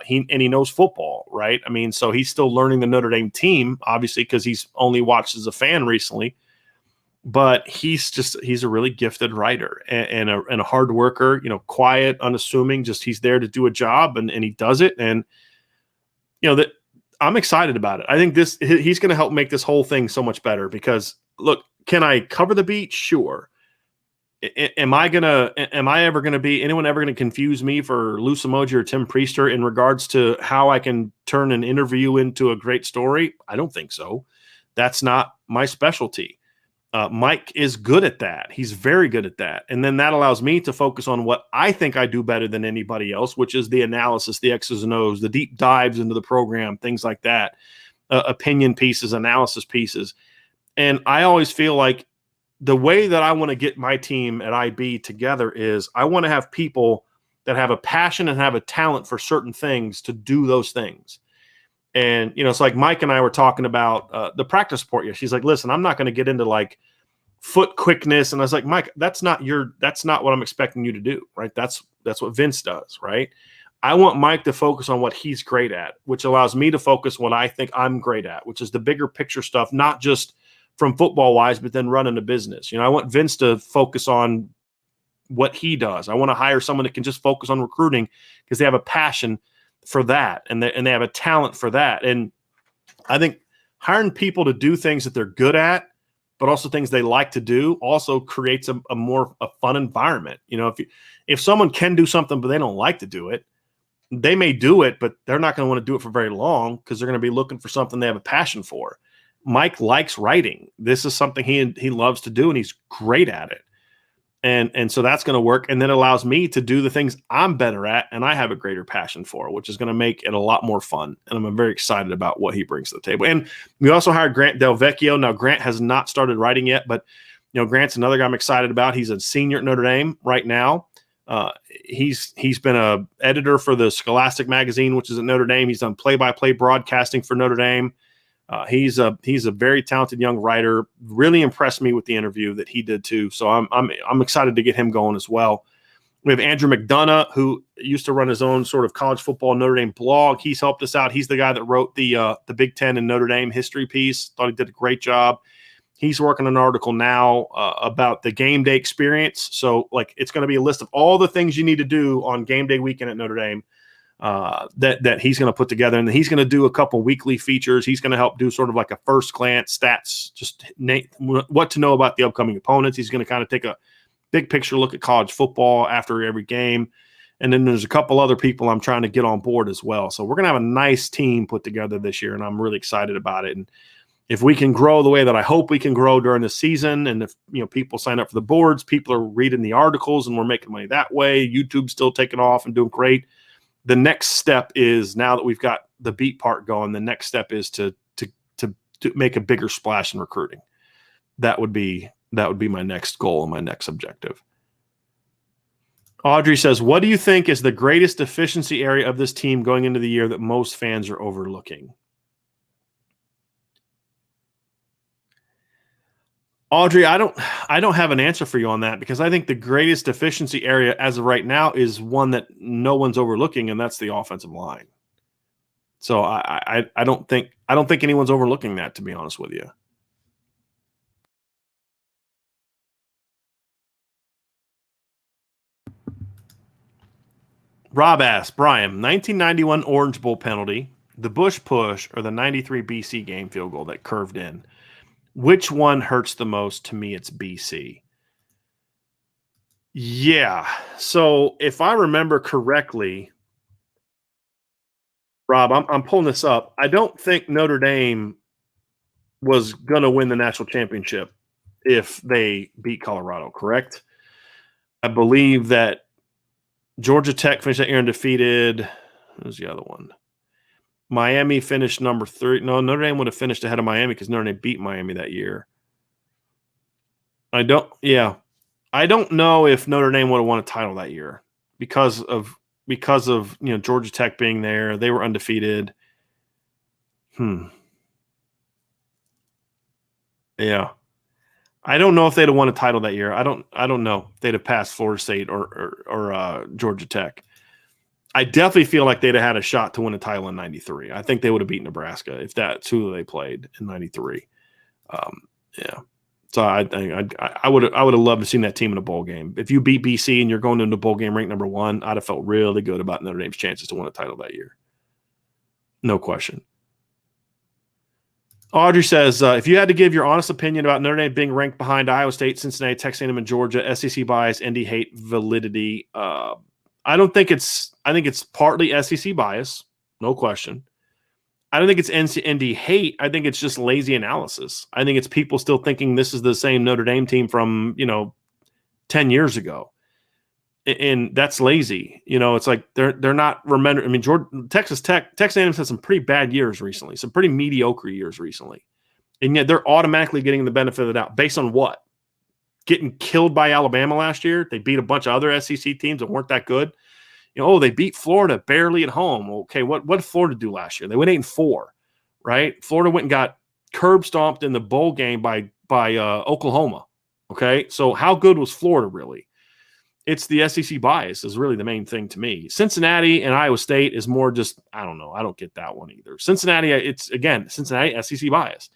He knows football, right? I mean, so he's still learning the Notre Dame team, obviously, because he's only watched as a fan recently. But he's a really gifted writer and a hard worker. Quiet, unassuming. Just he's there to do a job, and he does it. And that I'm excited about it. I think he's going to help make this whole thing so much better. Because look, can I cover the beat? Sure. Am I ever going to be anyone ever going to confuse me for Loose Emoji or Tim Priester in regards to how I can turn an interview into a great story? I don't think so. That's not my specialty. Mike is good at that. He's very good at that. And then that allows me to focus on what I think I do better than anybody else, which is the analysis, the X's and O's, the deep dives into the program, things like that, opinion pieces, analysis pieces. And I always feel like the way that I want to get my team at IB together is I want to have people that have a passion and have a talent for certain things to do those things. And, it's like Mike and I were talking about the practice report. She's like, listen, I'm not going to get into like foot quickness. And I was like, Mike, that's not what I'm expecting you to do. Right. That's what Vince does. Right. I want Mike to focus on what he's great at, which allows me to focus what I think I'm great at, which is the bigger picture stuff, not just from football wise, but then running a business. I want Vince to focus on what he does. I want to hire someone that can just focus on recruiting because they have a passion for that and they have a talent for that. And I think hiring people to do things that they're good at, but also things they like to do, also creates a more fun environment. If someone can do something but they don't like to do it, they may do it, but they're not going to want to do it for very long because they're going to be looking for something they have a passion for. Mike likes writing. This is something he loves to do, and he's great at it. And so that's going to work. And then it allows me to do the things I'm better at and I have a greater passion for, which is going to make it a lot more fun. And I'm very excited about what he brings to the table. And we also hired Grant Del Vecchio. Now, Grant has not started writing yet, but Grant's another guy I'm excited about. He's a senior at Notre Dame right now. He's been a editor for the Scholastic magazine, which is at Notre Dame. He's done play-by-play broadcasting for Notre Dame. He's a very talented young writer. Really impressed me with the interview that he did too. So I'm excited to get him going as well. We have Andrew McDonough, who used to run his own sort of college football Notre Dame blog. He's helped us out. He's the guy that wrote the Big Ten and Notre Dame history piece. Thought he did a great job. He's working on an article now about the game day experience. So it's going to be a list of all the things you need to do on game day weekend at Notre Dame. that he's going to put together, and he's going to do a couple weekly features. He's going to help do sort of like a first glance stats, just what to know about the upcoming opponents. He's going to kind of take a big picture look at college football after every game. And then there's a couple other people I'm trying to get on board as well. So we're going to have a nice team put together this year, and I'm really excited about it. And if we can grow the way that I hope we can grow during the season, and if people sign up for the boards, people are reading the articles, and we're making money that way, YouTube's still taking off and doing great. The next step is, now that we've got the beat part going, the next step is to make a bigger splash in recruiting. That would be my next goal and my next objective. Audrey says, what do you think is the greatest deficiency area of this team going into the year that most fans are overlooking? Audrey, I don't have an answer for you on that, because I think the greatest deficiency area as of right now is one that no one's overlooking, and that's the offensive line. So I don't think anyone's overlooking that, to be honest with you. Rob asks, Brian, 1991 Orange Bowl penalty, the Bush push, or the 93 BC game field goal that curved in. Which one hurts the most? To me, it's BC. Yeah. So if I remember correctly, Rob, I'm pulling this up. I don't think Notre Dame was going to win the national championship if they beat Colorado, correct? I believe that Georgia Tech finished that year undefeated. Who's the other one? Miami finished number 3. No, Notre Dame would have finished ahead of Miami because Notre Dame beat Miami that year. I don't know if Notre Dame would have won a title that year because of Georgia Tech being there. They were undefeated. Yeah. I don't know if they'd have won a title that year. I don't know if they'd have passed Florida State or Georgia Tech. I definitely feel like they'd have had a shot to win a title in 93. I think they would have beat Nebraska if that's who they played in 93. Yeah. So I would have loved to have seen that team in a bowl game. If you beat BC and you're going into a bowl game ranked number 1, I'd have felt really good about Notre Dame's chances to win a title that year. No question. Audrey says, if you had to give your honest opinion about Notre Dame being ranked behind Iowa State, Cincinnati, Texas A&M, and Georgia, SEC bias, ND hate, validity, I think it's partly SEC bias, no question. I don't think it's ND hate. I think it's just lazy analysis. I think it's people still thinking this is the same Notre Dame team from 10 years ago, and that's lazy. It's like they're not remembering. I mean, Texas A&M had some pretty bad years recently, some pretty mediocre years recently, and yet they're automatically getting the benefit of the doubt based on what? Getting killed by Alabama last year. They beat a bunch of other SEC teams that weren't that good. They beat Florida barely at home. Okay, what did Florida do last year? They went 8-4, right? Florida went and got curb stomped in the bowl game by Oklahoma. Okay, so how good was Florida really? It's the SEC bias is really the main thing to me. Cincinnati and Iowa State is more just, I don't know. I don't get that one either. Cincinnati SEC bias.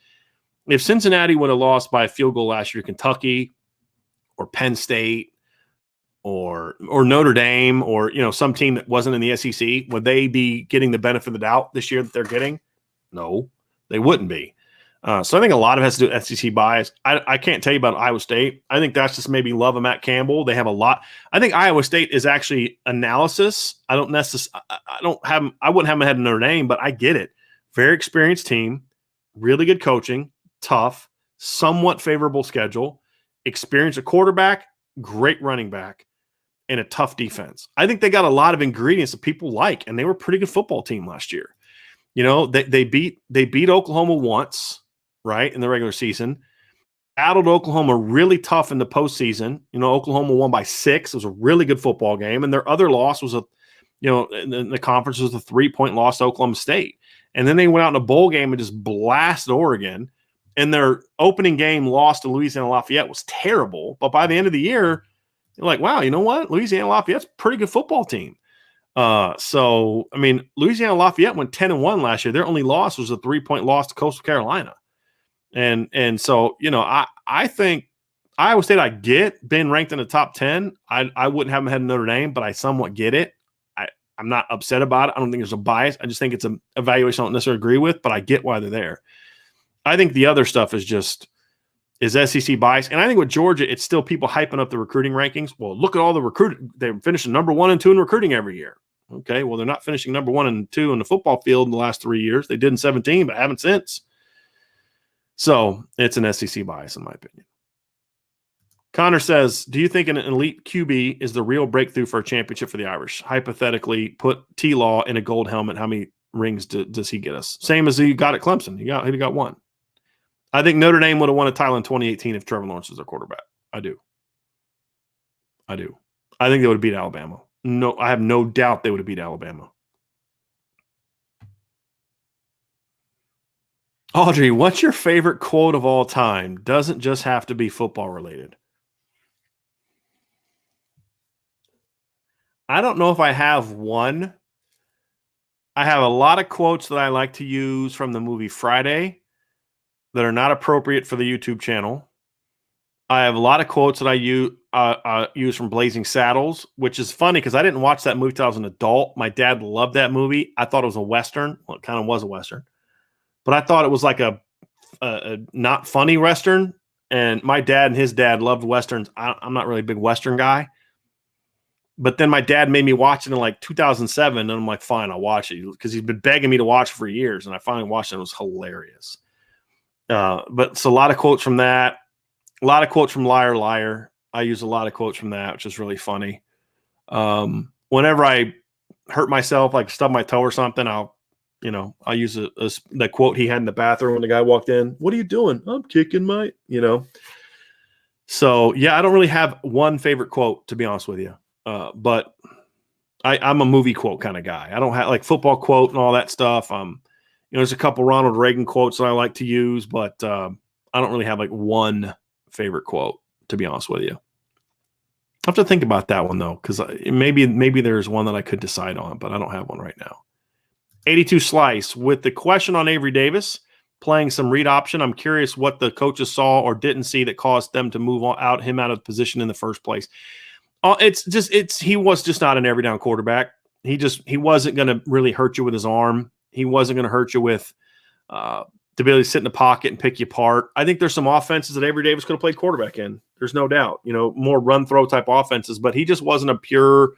If Cincinnati would have lost by a field goal last year, Kentucky or Penn State or Notre Dame or some team that wasn't in the SEC, would they be getting the benefit of the doubt this year that they're getting? No, they wouldn't be. So I think a lot of it has to do with SEC bias. I can't tell you about Iowa State. I think that's just maybe love of Matt Campbell. They have a lot. I think Iowa State is actually analysis. I wouldn't have them ahead of Notre Dame, but I get it. Very experienced team, really good coaching, tough, somewhat favorable schedule, experienced quarterback, great running back, and a tough defense. I think they got a lot of ingredients that people like, and they were a pretty good football team last year. They beat Oklahoma once, right, in the regular season. Battled Oklahoma really tough in the postseason. Oklahoma won by 6. It was a really good football game, and their other loss was in the conference was a 3-point loss to Oklahoma State. And then they went out in a bowl game and just blasted Oregon. And their opening game loss to Louisiana Lafayette was terrible. But by the end of the year, you're like, wow, you know what? Louisiana Lafayette's a pretty good football team. Louisiana Lafayette went 10-1 last year. Their only loss was a 3-point loss to Coastal Carolina. And so, I think Iowa State, I get being ranked in the top 10. I wouldn't have them ahead of Notre Dame, but I somewhat get it. I'm not upset about it. I don't think there's a bias. I just think it's an evaluation I don't necessarily agree with, but I get why they're there. I think the other stuff is SEC bias. And I think with Georgia, it's still people hyping up the recruiting rankings. Well, look at all the recruiting. They're finishing number 1 and 2 in recruiting every year. Okay, well, they're not finishing number 1 and 2 in the football field in the last 3 years. They did in 17, but haven't since. So it's an SEC bias, in my opinion. Connor says, do you think an elite QB is the real breakthrough for a championship for the Irish? Hypothetically, put T-Law in a gold helmet. How many rings does he get us? Same as he got at Clemson. He got 1. I think Notre Dame would have won a title in 2018 if Trevor Lawrence was their quarterback. I do. I think they would have beat Alabama. No, I have no doubt they would have beat Alabama. Audrey, what's your favorite quote of all time? Doesn't just have to be football related. I don't know if I have one. I have a lot of quotes that I like to use from the movie Friday that are not appropriate for the YouTube channel. I have a lot of quotes that I use from Blazing Saddles, which is funny because I didn't watch that movie until I was an adult. My dad loved that movie. I thought it was a Western. Well, it kind of was a Western. But I thought it was like a not funny Western. And my dad and his dad loved Westerns. I'm not really a big Western guy. But then my dad made me watch it in like 2007, and I'm like, fine, I'll watch it because he's been begging me to watch it for years, and I finally watched it. It was hilarious. But it's a lot of quotes from that. A lot of quotes from Liar Liar. I use a lot of quotes from that, which is really funny. Whenever I hurt myself, like stub my toe or something, I'll use the quote he had in the bathroom when the guy walked in. What are you doing? I'm kicking my, So, yeah, I don't really have one favorite quote, to be honest with you. But I'm a movie quote kind of guy. I don't have like football quote and all that stuff. There's a couple Ronald Reagan quotes that I like to use, but I don't really have like one favorite quote, to be honest with you. I have to think about that one though, because maybe there's one that I could decide on, but I don't have one right now. 82 Slice with the question on Avery Davis playing some read option. I'm curious what the coaches saw or didn't see that caused them to move him out of position in the first place. He was just not an every down quarterback. He wasn't going to really hurt you with his arm. He wasn't going to hurt you with the ability to sit in the pocket and pick you apart. I think there's some offenses that Avery Davis could have played quarterback in. There's no doubt, more run throw type offenses, but he just wasn't that pure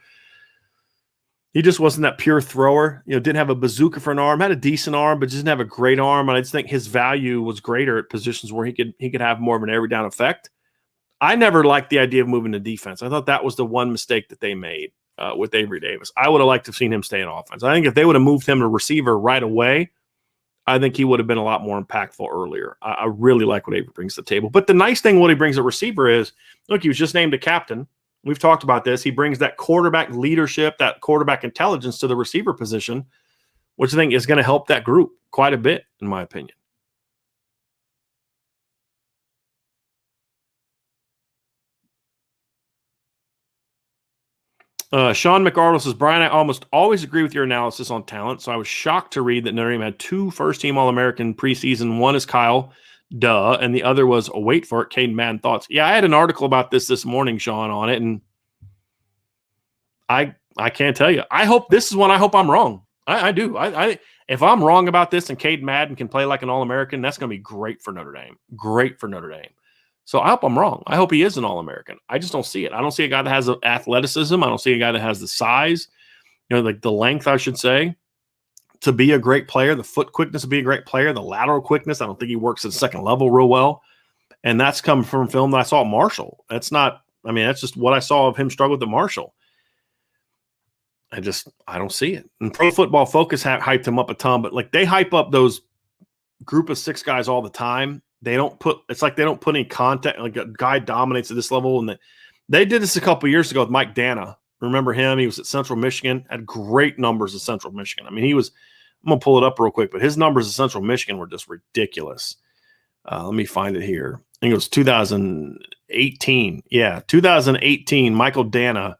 thrower. Didn't have a bazooka for an arm, had a decent arm, but just didn't have a great arm. And I just think his value was greater at positions where he could have more of an every down effect. I never liked the idea of moving to defense. I thought that was the one mistake that they made with Avery Davis. I would have liked to have seen him stay in offense. I think if they would have moved him to receiver right away, I think he would have been a lot more impactful earlier. I really like what Avery brings to the table. But the nice thing what he brings at receiver is, look, he was just named a captain. We've talked about this. He brings that quarterback leadership, that quarterback intelligence to the receiver position, which I think is going to help that group quite a bit, in my opinion. Sean McArdle says, Brian, I almost always agree with your analysis on talent, so I was shocked to read that Notre Dame had 2 first-team All-American preseason. One is Kyle, and the other was, wait for it, Hayden Madden thoughts. Yeah, I had an article about this morning, Sean, on it, and I can't tell you. I hope I'm wrong. I do. If I'm wrong about this and Hayden Madden can play like an All-American, that's going to be great for Notre Dame. Great for Notre Dame. So I hope I'm wrong. I hope he is an All-American. I just don't see it. I don't see a guy that has the athleticism. I don't see a guy that has the size, like the length, I should say, to be a great player, the foot quickness to be a great player, the lateral quickness. I don't think he works at the second level real well. And that's come from film that I saw at Marshall. That's just what I saw of him struggle with at Marshall. I don't see it. And Pro Football Focus hyped him up a ton, but like they hype up those group of 6 guys all the time. They don't put any contact. Like a guy dominates at this level. And they did this a couple years ago with Mike Dana. Remember him? He was at Central Michigan, had great numbers at Central Michigan. I'm going to pull it up real quick, but his numbers at Central Michigan were just ridiculous. Let me find it here. I think it was 2018. Yeah, 2018, Michael Dana.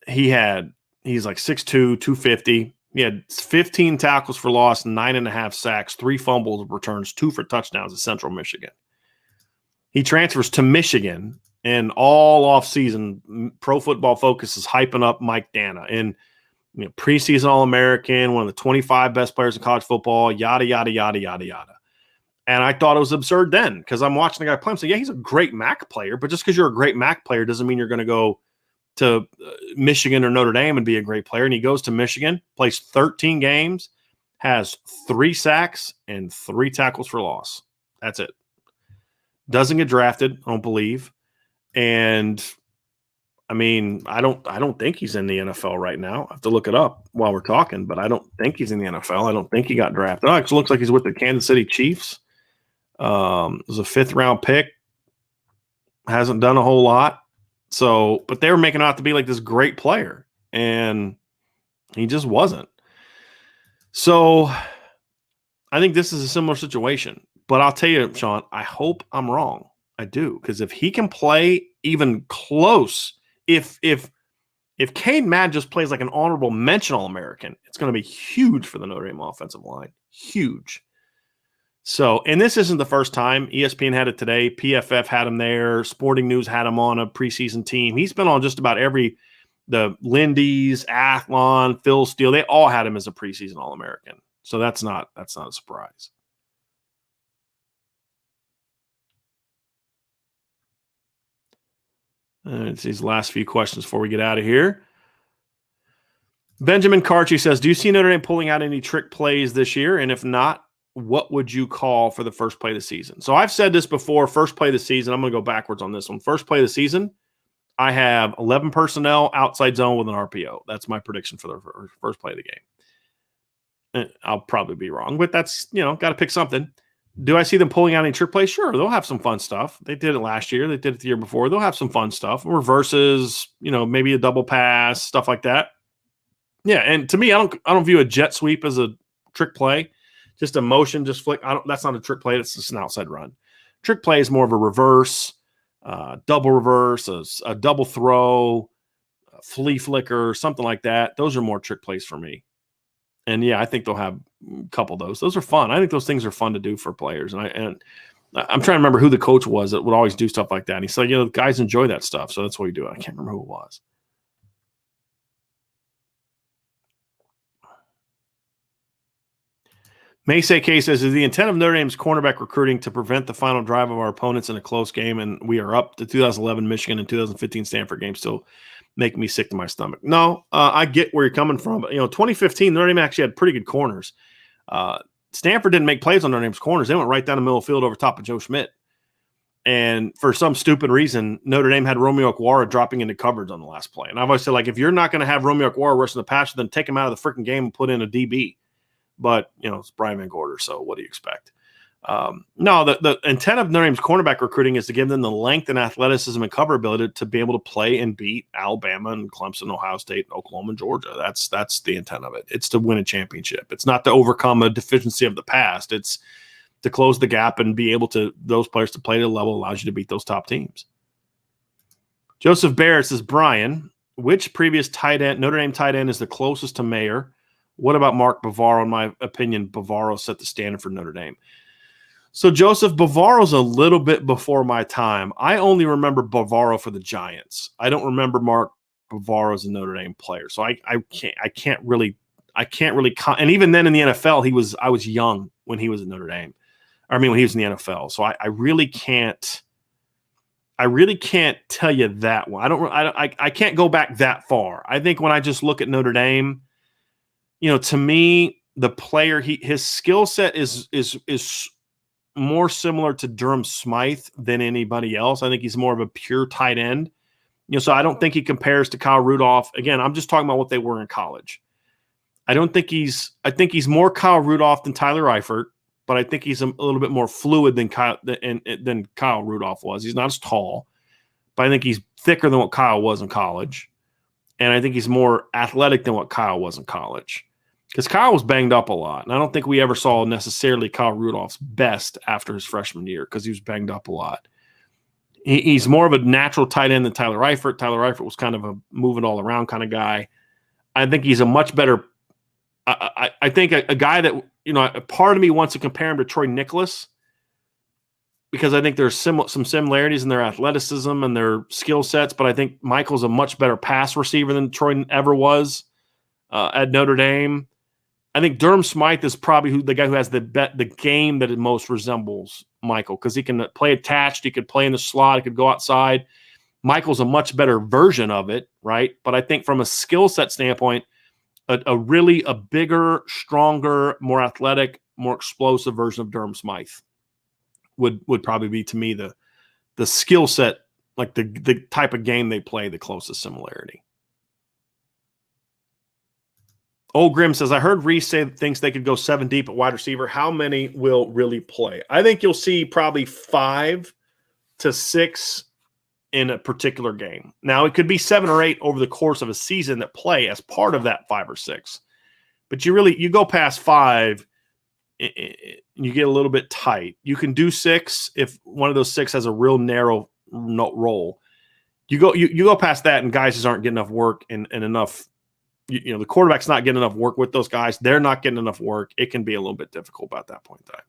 He's like 6'2", 250. He had 15 tackles for loss, 9.5 sacks, 3 fumbles returns, 2 for touchdowns at Central Michigan. He transfers to Michigan, and all offseason, Pro Football Focus is hyping up Mike Dana. And preseason All-American, one of the 25 best players in college football, yada, yada, yada, yada, yada. And I thought it was absurd then because I'm watching the guy play. I'm saying, yeah, he's a great MAC player, but just because you're a great MAC player doesn't mean you're going to go to Michigan or Notre Dame and be a great player. And he goes to Michigan, plays 13 games, has 3 sacks and 3 tackles for loss. That's it. Doesn't get drafted, I don't believe. And I mean, I don't think he's in the NFL right now. I have to look it up while we're talking, but I don't think he's in the NFL. I don't think he got drafted. Oh, it looks like he's with the Kansas City Chiefs. It was a 5th round pick. Hasn't done a whole lot. So, but they were making out to be like this great player, and he just wasn't. So I think this is a similar situation. But I'll tell you, Sean, I hope I'm wrong. I do, because if he can play even close, if Hayden Madden just plays like an honorable mention All-American, it's going to be huge for the Notre Dame offensive line. Huge. So, and this isn't the first time. ESPN had it today. PFF had him there. Sporting News had him on a preseason team. He's been on just about the Lindy's, Athlon, Phil Steele. They all had him as a preseason All-American. So that's not a surprise. It's these last few questions before we get out of here. Benjamin Carchi says, do you see Notre Dame pulling out any trick plays this year? And if not, what would you call for the first play of the season? So I've said this before, first play of the season. I'm going to go backwards on this one. First play of the season, I have 11 personnel outside zone with an RPO. That's my prediction for the first play of the game. I'll probably be wrong, but that's, got to pick something. Do I see them pulling out any trick plays? Sure, they'll have some fun stuff. They did it last year. They did it the year before. They'll have some fun stuff. Reverses, maybe a double pass, stuff like that. Yeah, and to me, I don't view a jet sweep as a trick play. Just a motion, just flick. That's not a trick play. It's just an outside run. Trick play is more of a reverse, double reverse, a double throw, a flea flicker, something like that. Those are more trick plays for me. And yeah, I think they'll have a couple of those. Those are fun. I think those things are fun to do for players. And I'm trying to remember who the coach was that would always do stuff like that. And he said, guys enjoy that stuff. So that's what we do. I can't remember who it was. Maysay K says, is the intent of Notre Dame's cornerback recruiting to prevent the final drive of our opponents in a close game? And we are up. The 2011 Michigan and 2015 Stanford game still make me sick to my stomach. No, I get where you're coming from. But, 2015, Notre Dame actually had pretty good corners. Stanford didn't make plays on Notre Dame's corners. They went right down the middle of the field over top of Joe Schmidt. And for some stupid reason, Notre Dame had Romeo Okwara dropping into coverage on the last play. And I've always said, if you're not going to have Romeo Okwara rushing the passer, then take him out of the freaking game and put in a DB. But, it's Brian Van Gorder, so what do you expect? No, the intent of Notre Dame's cornerback recruiting is to give them the length and athleticism and cover ability to be able to play and beat Alabama and Clemson, Ohio State, Oklahoma, and Georgia. That's the intent of it. It's to win a championship. It's not to overcome a deficiency of the past. It's to close the gap and be able to those players to play at a level allows you to beat those top teams. Joseph Barrett says, Brian, which previous Notre Dame tight end is the closest to Mayer? What about Mark Bavaro? In my opinion, Bavaro set the standard for Notre Dame. So, Joseph, Bavaro's a little bit before my time. I only remember Bavaro for the Giants. I don't remember Mark Bavaro as a Notre Dame player. So I can't really, and even then in the NFL, I was young when he was at Notre Dame. When he was in the NFL. So I really can't tell you that one. I can't go back that far. I think when I just look at Notre Dame, to me, the player, his skill set is more similar to Durham Smythe than anybody else. I think he's more of a pure tight end. So I don't think he compares to Kyle Rudolph. Again, I'm just talking about what they were in college. I think he's more Kyle Rudolph than Tyler Eifert, but I think he's a little bit more fluid than Kyle Rudolph was. He's not as tall, but I think he's thicker than what Kyle was in college. And I think he's more athletic than what Kyle was in college. Because Kyle was banged up a lot. And I don't think we ever saw necessarily Kyle Rudolph's best after his freshman year because he was banged up a lot. He's more of a natural tight end than Tyler Eifert. Tyler Eifert was kind of a moving all around kind of guy. I think he's a much better I think a guy that, a part of me wants to compare him to Troy Nicholas because I think there's some similarities in their athleticism and their skill sets, but I think Michael's a much better pass receiver than Troy ever was. At Notre Dame, I think Durham Smythe is probably the guy who has the game that it most resembles Michael, because he can play attached, he could play in the slot, he could go outside. Michael's a much better version of it, right? But I think from a skill set standpoint, a bigger, stronger, more athletic, more explosive version of Durham Smythe would probably be, to me, the skill set, like the type of game they play, the closest similarity. Old Grim says, I heard Reese say thinks they could go 7 deep at wide receiver. How many will really play? I think you'll see probably 5 to 6 in a particular game. Now, it could be 7 or 8 over the course of a season that play as part of that 5 or 6. But you go past 5, you get a little bit tight. You can do 6 if one of those 6 has a real narrow role. You go past that, and guys just aren't getting enough work and enough. The quarterback's not getting enough work with those guys. They're not getting enough work. It can be a little bit difficult at that point in time.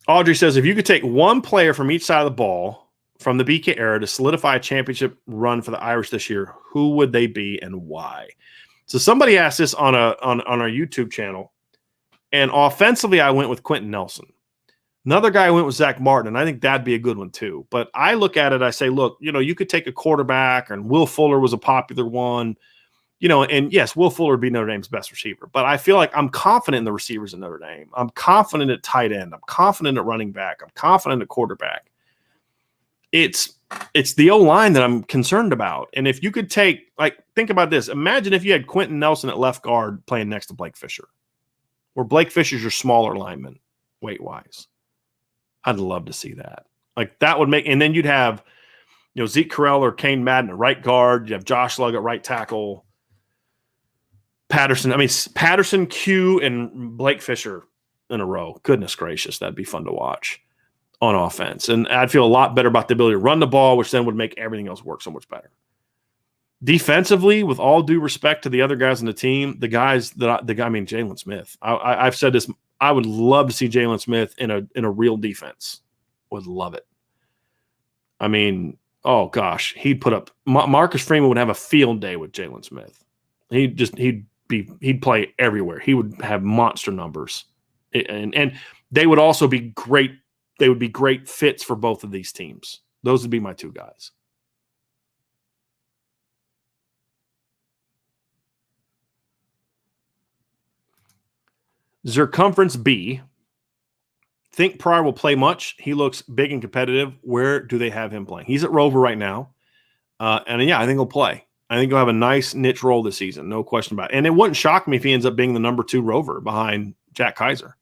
Audrey says, if you could take one player from each side of the ball from the BK era to solidify a championship run for the Irish this year, who would they be and why? So somebody asked this on our YouTube channel, and offensively I went with Quentin Nelson. Another guy went with Zach Martin, and I think that'd be a good one too. But I look at it, I say, look, you could take a quarterback, and Will Fuller was a popular one, and yes, Will Fuller would be Notre Dame's best receiver. But I feel like I'm confident in the receivers in Notre Dame. I'm confident at tight end. I'm confident at running back. I'm confident at quarterback. It's the O-line that I'm concerned about. And if you could think about this. Imagine if you had Quentin Nelson at left guard playing next to Blake Fisher, where Blake Fisher's your smaller lineman weight-wise. I'd love to see that. Like, that would make – and then you'd have, Zeke Correll or Hayden Madden at right guard. You have Josh Lugg at right tackle. Patterson, Q, and Blake Fisher in a row. Goodness gracious, that'd be fun to watch on offense. And I'd feel a lot better about the ability to run the ball, which then would make everything else work so much better. Defensively, with all due respect to the other guys on the team, Jalen Smith. I've said this. I would love to see Jalen Smith in a real defense. Would love it. I mean, oh gosh, he'd put up. Marcus Freeman would have a field day with Jalen Smith. He'd play everywhere. He would have monster numbers, and they would also be great. They would be great fits for both of these teams. Those would be my 2 guys. Circumference B. Think Pryor will play much. He looks big and competitive. Where do they have him playing? He's at Rover right now. I think he'll play. I think he'll have a nice niche role this season. No question about it. And it wouldn't shock me if he ends up being the number 2 Rover behind Jack Kaiser.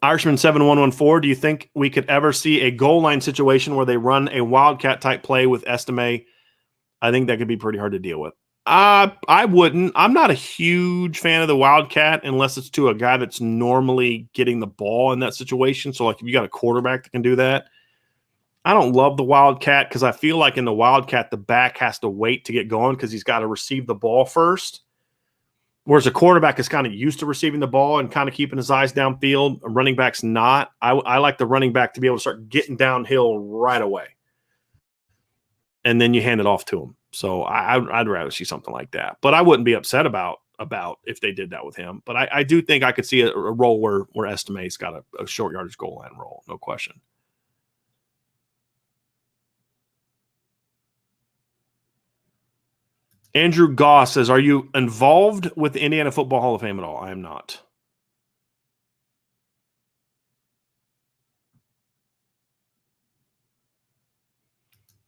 Irishman 7114, do you think we could ever see a goal line situation where they run a Wildcat type play with Estime? I think that could be pretty hard to deal with. I wouldn't. I'm not a huge fan of the Wildcat unless it's to a guy that's normally getting the ball in that situation. So, like, if you got a quarterback that can do that, I don't love the Wildcat because I feel like in the Wildcat, the back has to wait to get going because he's got to receive the ball first. Whereas a quarterback is kind of used to receiving the ball and kind of keeping his eyes downfield. A running back's not. I like the running back to be able to start getting downhill right away. And then you hand it off to him. So I'd rather see something like that. But I wouldn't be upset about if they did that with him. But I do think I could see a role where Estime's got a short yardage goal line role. No question. Andrew Goss says, are you involved with the Indiana Football Hall of Fame at all? I am not.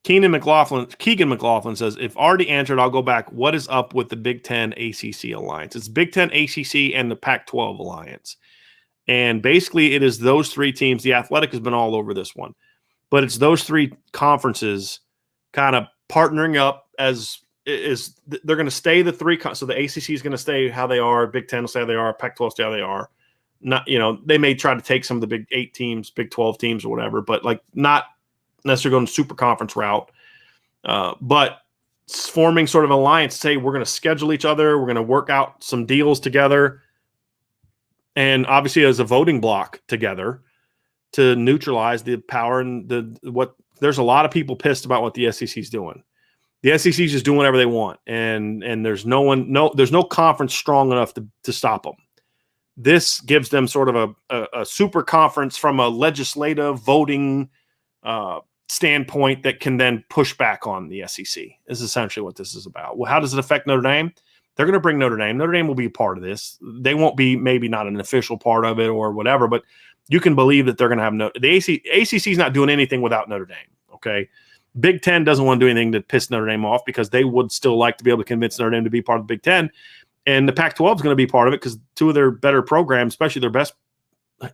Keegan McLaughlin says, if already answered, I'll go back. What is up with the Big Ten ACC alliance? It's Big Ten ACC and the Pac-12 alliance. And basically it is those 3 teams. The Athletic has been all over this one. But it's those 3 conferences kind of partnering up they're going to stay the 3. So the ACC is going to stay how they are. Big Ten will stay how they are. Pac-12 stay how they are. Not, they may try to take some of the Big 8 teams, Big 12 teams or whatever, but like not necessarily going super conference route. But forming sort of an alliance, say we're going to schedule each other. We're going to work out some deals together. And obviously as a voting block together to neutralize the power and there's a lot of people pissed about what the SEC is doing. The SEC is just doing whatever they want, and there's no conference strong enough to stop them. This gives them sort of a super conference from a legislative voting standpoint that can then push back on the SEC. This is essentially what this is about. Well, how does it affect Notre Dame? They're going to bring Notre Dame. Notre Dame will be a part of this. They won't be maybe not an official part of it or whatever, but you can believe that they're going to have the ACC is not doing anything without Notre Dame. Okay. Big Ten doesn't want to do anything to piss Notre Dame off because they would still like to be able to convince Notre Dame to be part of the Big Ten. And the Pac-12 is going to be part of it because two of their better programs, especially their best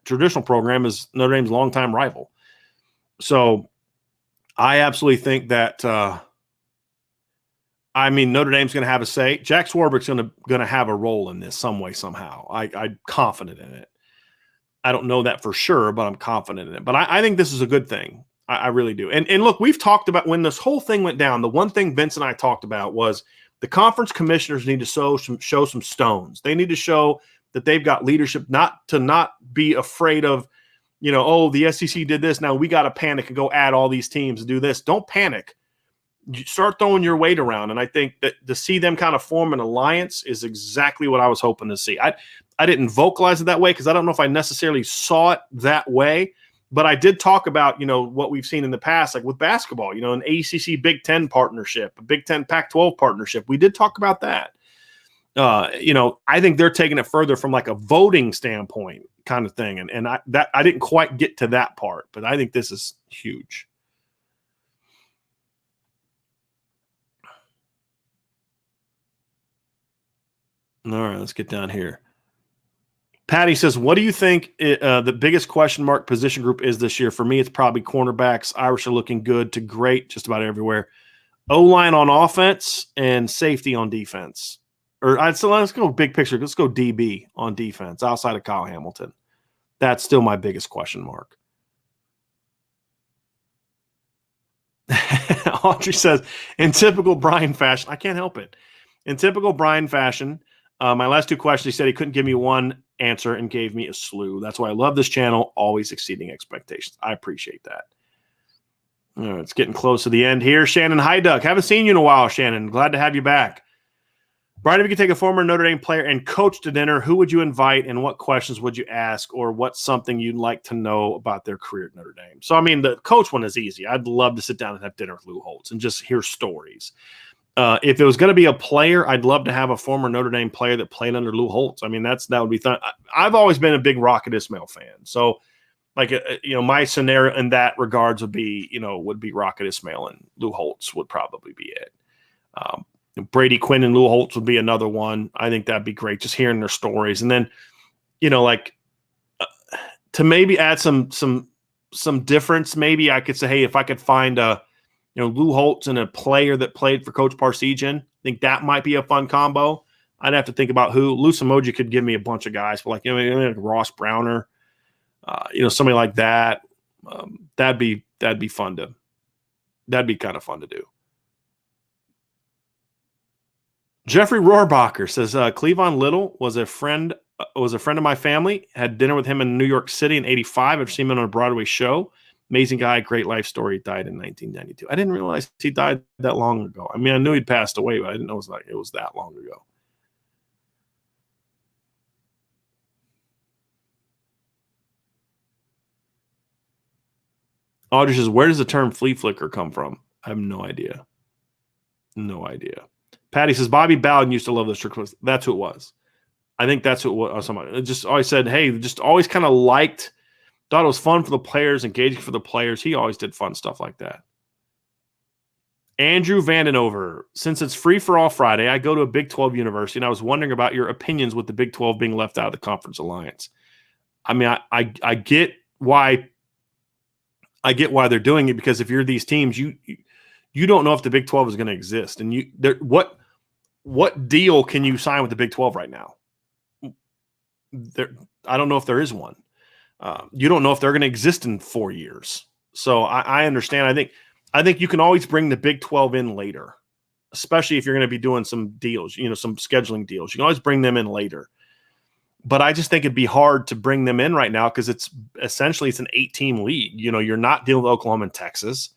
traditional program, is Notre Dame's longtime rival. So I absolutely think that Notre Dame's going to have a say. Jack Swarbrick's going to have a role in this some way, somehow. I'm confident in it. I don't know that for sure, but I'm confident in it. But I think this is a good thing. I really do. And look, we've talked about when this whole thing went down, the one thing Vince and I talked about was the conference commissioners need to show some stones. They need to show that they've got leadership, not be afraid of, the SEC did this. Now we got to panic and go add all these teams and do this. Don't panic. You start throwing your weight around. And I think that to see them kind of form an alliance is exactly what I was hoping to see. I didn't vocalize it that way because I don't know if I necessarily saw it that way. But I did talk about, what we've seen in the past, like with basketball, an ACC Big Ten partnership, a Big Ten Pac-12 partnership. We did talk about that. I think they're taking it further from like a voting standpoint kind of thing. And I didn't quite get to that part, but I think this is huge. All right, let's get down here. Patty says, what do you think the biggest question mark position group is this year? For me, it's probably cornerbacks. Irish are looking good to great just about everywhere. O-line on offense and safety on defense. So let's go big picture. Let's go DB on defense outside of Kyle Hamilton. That's still my biggest question mark. Audrey says, in typical Brian fashion, I can't help it. In typical Brian fashion, my last two questions, he said he couldn't give me one answer and gave me a slew. That's why I love this channel, always exceeding expectations. I appreciate that. All right, it's getting close to the end here. Shannon Hyduck. Haven't seen you in a while, Shannon. Glad to have you back. Brian, if you could take a former Notre Dame player and coach to dinner, who would you invite and what questions would you ask, or what's something you'd like to know about their career at Notre Dame? So, the coach one is easy. I'd love to sit down and have dinner with Lou Holtz and just hear stories. If it was going to be a player, I'd love to have a former Notre Dame player that played under Lou Holtz. That would be fun. I've always been a big Rocket Ismail fan. So, my scenario in that regards would be Rocket Ismail, and Lou Holtz would probably be it. Brady Quinn and Lou Holtz would be another one. I think that'd be great, just hearing their stories. And then, to maybe add some difference, maybe I could say, hey, if I could find Lou Holtz and a player that played for Coach Parsegian, I think that might be a fun combo. I'd have to think about who. Lou Samoji could give me a bunch of guys, but like Ross Browner, somebody like that. That'd be fun that'd be kind of fun to do. Jeffrey Rohrbacher says Cleavon Little was a friend of my family. Had dinner with him in New York City in '85. I've seen him on a Broadway show. Amazing guy, great life story. Died in 1992. I didn't realize he died that long ago. I knew he'd passed away, but I didn't know it was that long ago. Audrey says, where does the term flea flicker come from? I have no idea. No idea. Patty says, Bobby Bowden used to love those trick plays. That's who it was. I think that's who it was. It just always said, hey, just always kind of thought it was fun for the players, engaging for the players. He always did fun stuff like that. Andrew Vandenover, since it's free for all Friday, I go to a Big 12 university, and I was wondering about your opinions with the Big 12 being left out of the Conference Alliance. I get why they're doing it, because if you're these teams, you don't know if the Big 12 is going to exist. And what deal can you sign with the Big 12 right now? I don't know if there is one. You don't know if they're going to exist in 4 years. So I understand. I think you can always bring the Big 12 in later, especially if you're going to be doing some deals, some scheduling deals. You can always bring them in later. But I just think it'd be hard to bring them in right now because it's an 8-team league. You're not dealing with Oklahoma and Texas.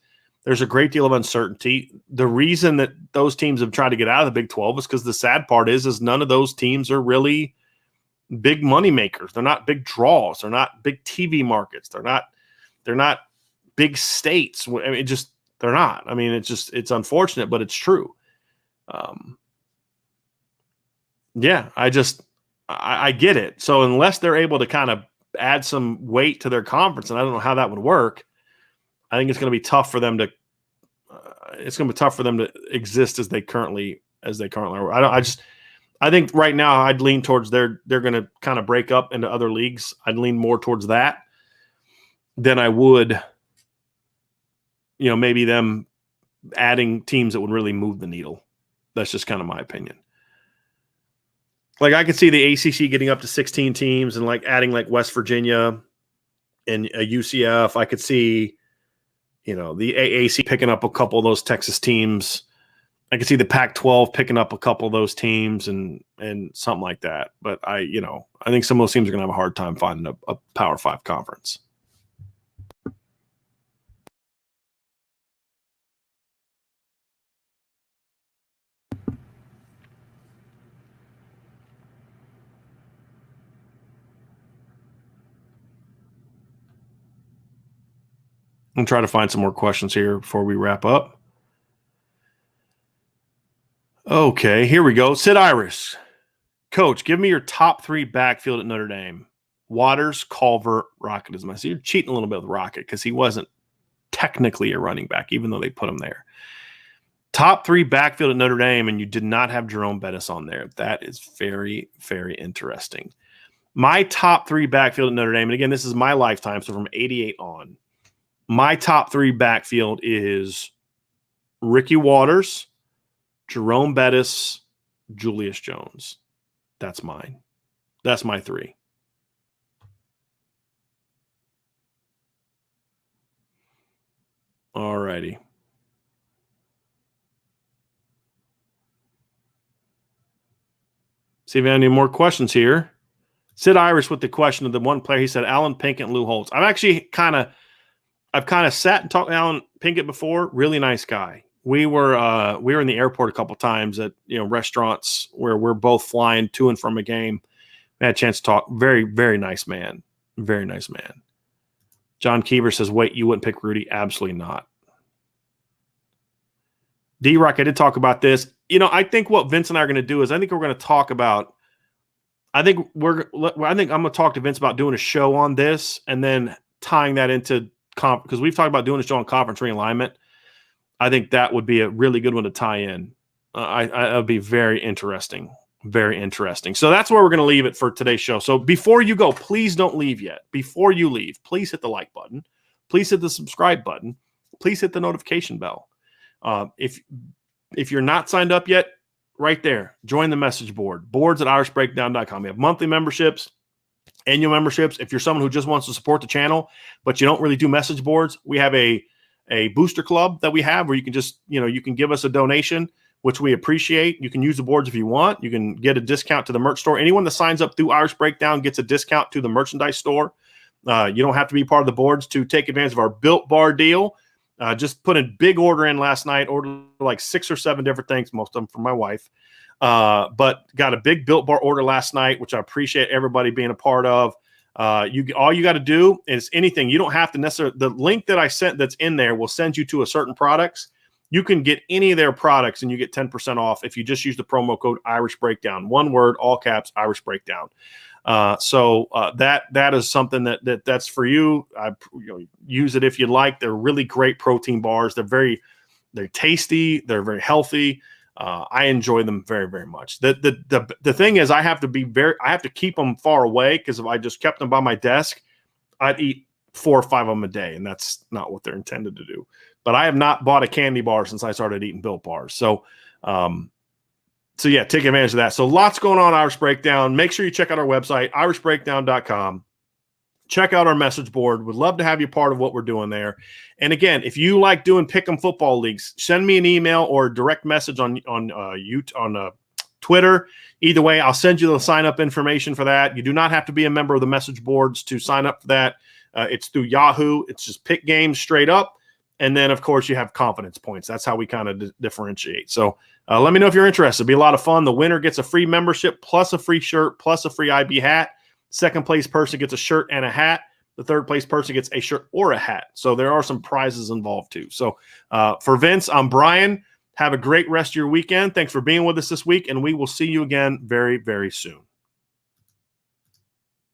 There's a great deal of uncertainty. The reason that those teams have tried to get out of the Big 12 is because the sad part is none of those teams are really big money makers. They're not big draws. They're not big TV markets. They're not big states. I mean, they're not. I mean, it's unfortunate, but it's true. Yeah, I get it. So unless they're able to kind of add some weight to their conference, and I don't know how that would work, I think it's going to be tough for them to. It's going to be tough for them to exist as they currently are. I think right now I'd lean towards they're going to kind of break up into other leagues. I'd lean more towards that than I would, maybe them adding teams that would really move the needle. That's just kind of my opinion. Like I could see the ACC getting up to 16 teams and like adding like West Virginia and a UCF. I could see, the AAC picking up a couple of those Texas teams. I could see the Pac-12 picking up a couple of those teams and something like that. But I think some of those teams are going to have a hard time finding a Power 5 conference. I'm trying to find some more questions here before we wrap up. Okay, here we go. Sid Iris. Coach, give me your top 3 backfield at Notre Dame. Waters, Culver, Rocket is my. So you're cheating a little bit with Rocket because he wasn't technically a running back, even though they put him there. Top 3 backfield at Notre Dame, and you did not have Jerome Bettis on there. That is very, very interesting. My top 3 backfield at Notre Dame, and again, this is my lifetime, so from 88 on. My top 3 backfield is Ricky Waters, Jerome Bettis, Julius Jones. That's mine. That's my 3. All righty. See if I have any more questions here. Sid Iris with the question of the one player. He said Alan Pinkett and Lou Holtz. I've kind of sat and talked to Alan Pinkett before. Really nice guy. We were in the airport a couple times at restaurants where we're both flying to and from a game. We had a chance to talk. Very, very nice man. Very nice man. John Keever says, wait, you wouldn't pick Rudy? Absolutely not. D-Rock, I did talk about this. I think what Vince and I are going to do is I think we're going to talk about I think I'm going to talk to Vince about doing a show on this and then tying that into because we've talked about doing a show on conference realignment. I think that would be a really good one to tie in. It would be very interesting. Very interesting. So that's where we're going to leave it for today's show. So before you go, please don't leave yet. Before you leave, please hit the like button. Please hit the subscribe button. Please hit the notification bell. If you're not signed up yet, right there, join the message board. Boards at irishbreakdown.com. We have monthly memberships, annual memberships. If you're someone who just wants to support the channel, but you don't really do message boards, we have a booster club that we have where you can just, you can give us a donation, which we appreciate. You can use the boards if you want. You can get a discount to the merch store. Anyone that signs up through Irish Breakdown gets a discount to the merchandise store. You don't have to be part of the boards to take advantage of our Built Bar deal. Just put a big order in last night, ordered like 6 or 7 different things, most of them from my wife. But got a big Built Bar order last night, which I appreciate everybody being a part of. All you got to do is anything. You don't have to necessarily, the link that I sent that's in there will send you to a certain products. You can get any of their products and you get 10% off if you just use the promo code Irish Breakdown. One word, all caps, Irish Breakdown. So that is something that's for you. Use it if you'd like. They're really great protein bars. They're tasty. They're very healthy. I enjoy them very, very much. The thing is I have to keep them far away because if I just kept them by my desk, I'd eat 4 or 5 of them a day. And that's not what they're intended to do. But I have not bought a candy bar since I started eating Built Bars. So yeah, take advantage of that. So lots going on Irish Breakdown. Make sure you check out our website, irishbreakdown.com. Check out our message board. We'd love to have you part of what we're doing there. And again, if you like doing pick'em football leagues, send me an email or a direct message on Twitter. Either way, I'll send you the sign-up information for that. You do not have to be a member of the message boards to sign up for that. It's through Yahoo. It's just pick games straight up. And then, of course, you have confidence points. That's how we kind of differentiate. So let me know if you're interested. It'll be a lot of fun. The winner gets a free membership plus a free shirt plus a free IB hat. Second place person gets a shirt and a hat. The third place person gets a shirt or a hat. So there are some prizes involved too. So for Vince, I'm Brian. Have a great rest of your weekend. Thanks for being with us this week, and we will see you again very, very soon.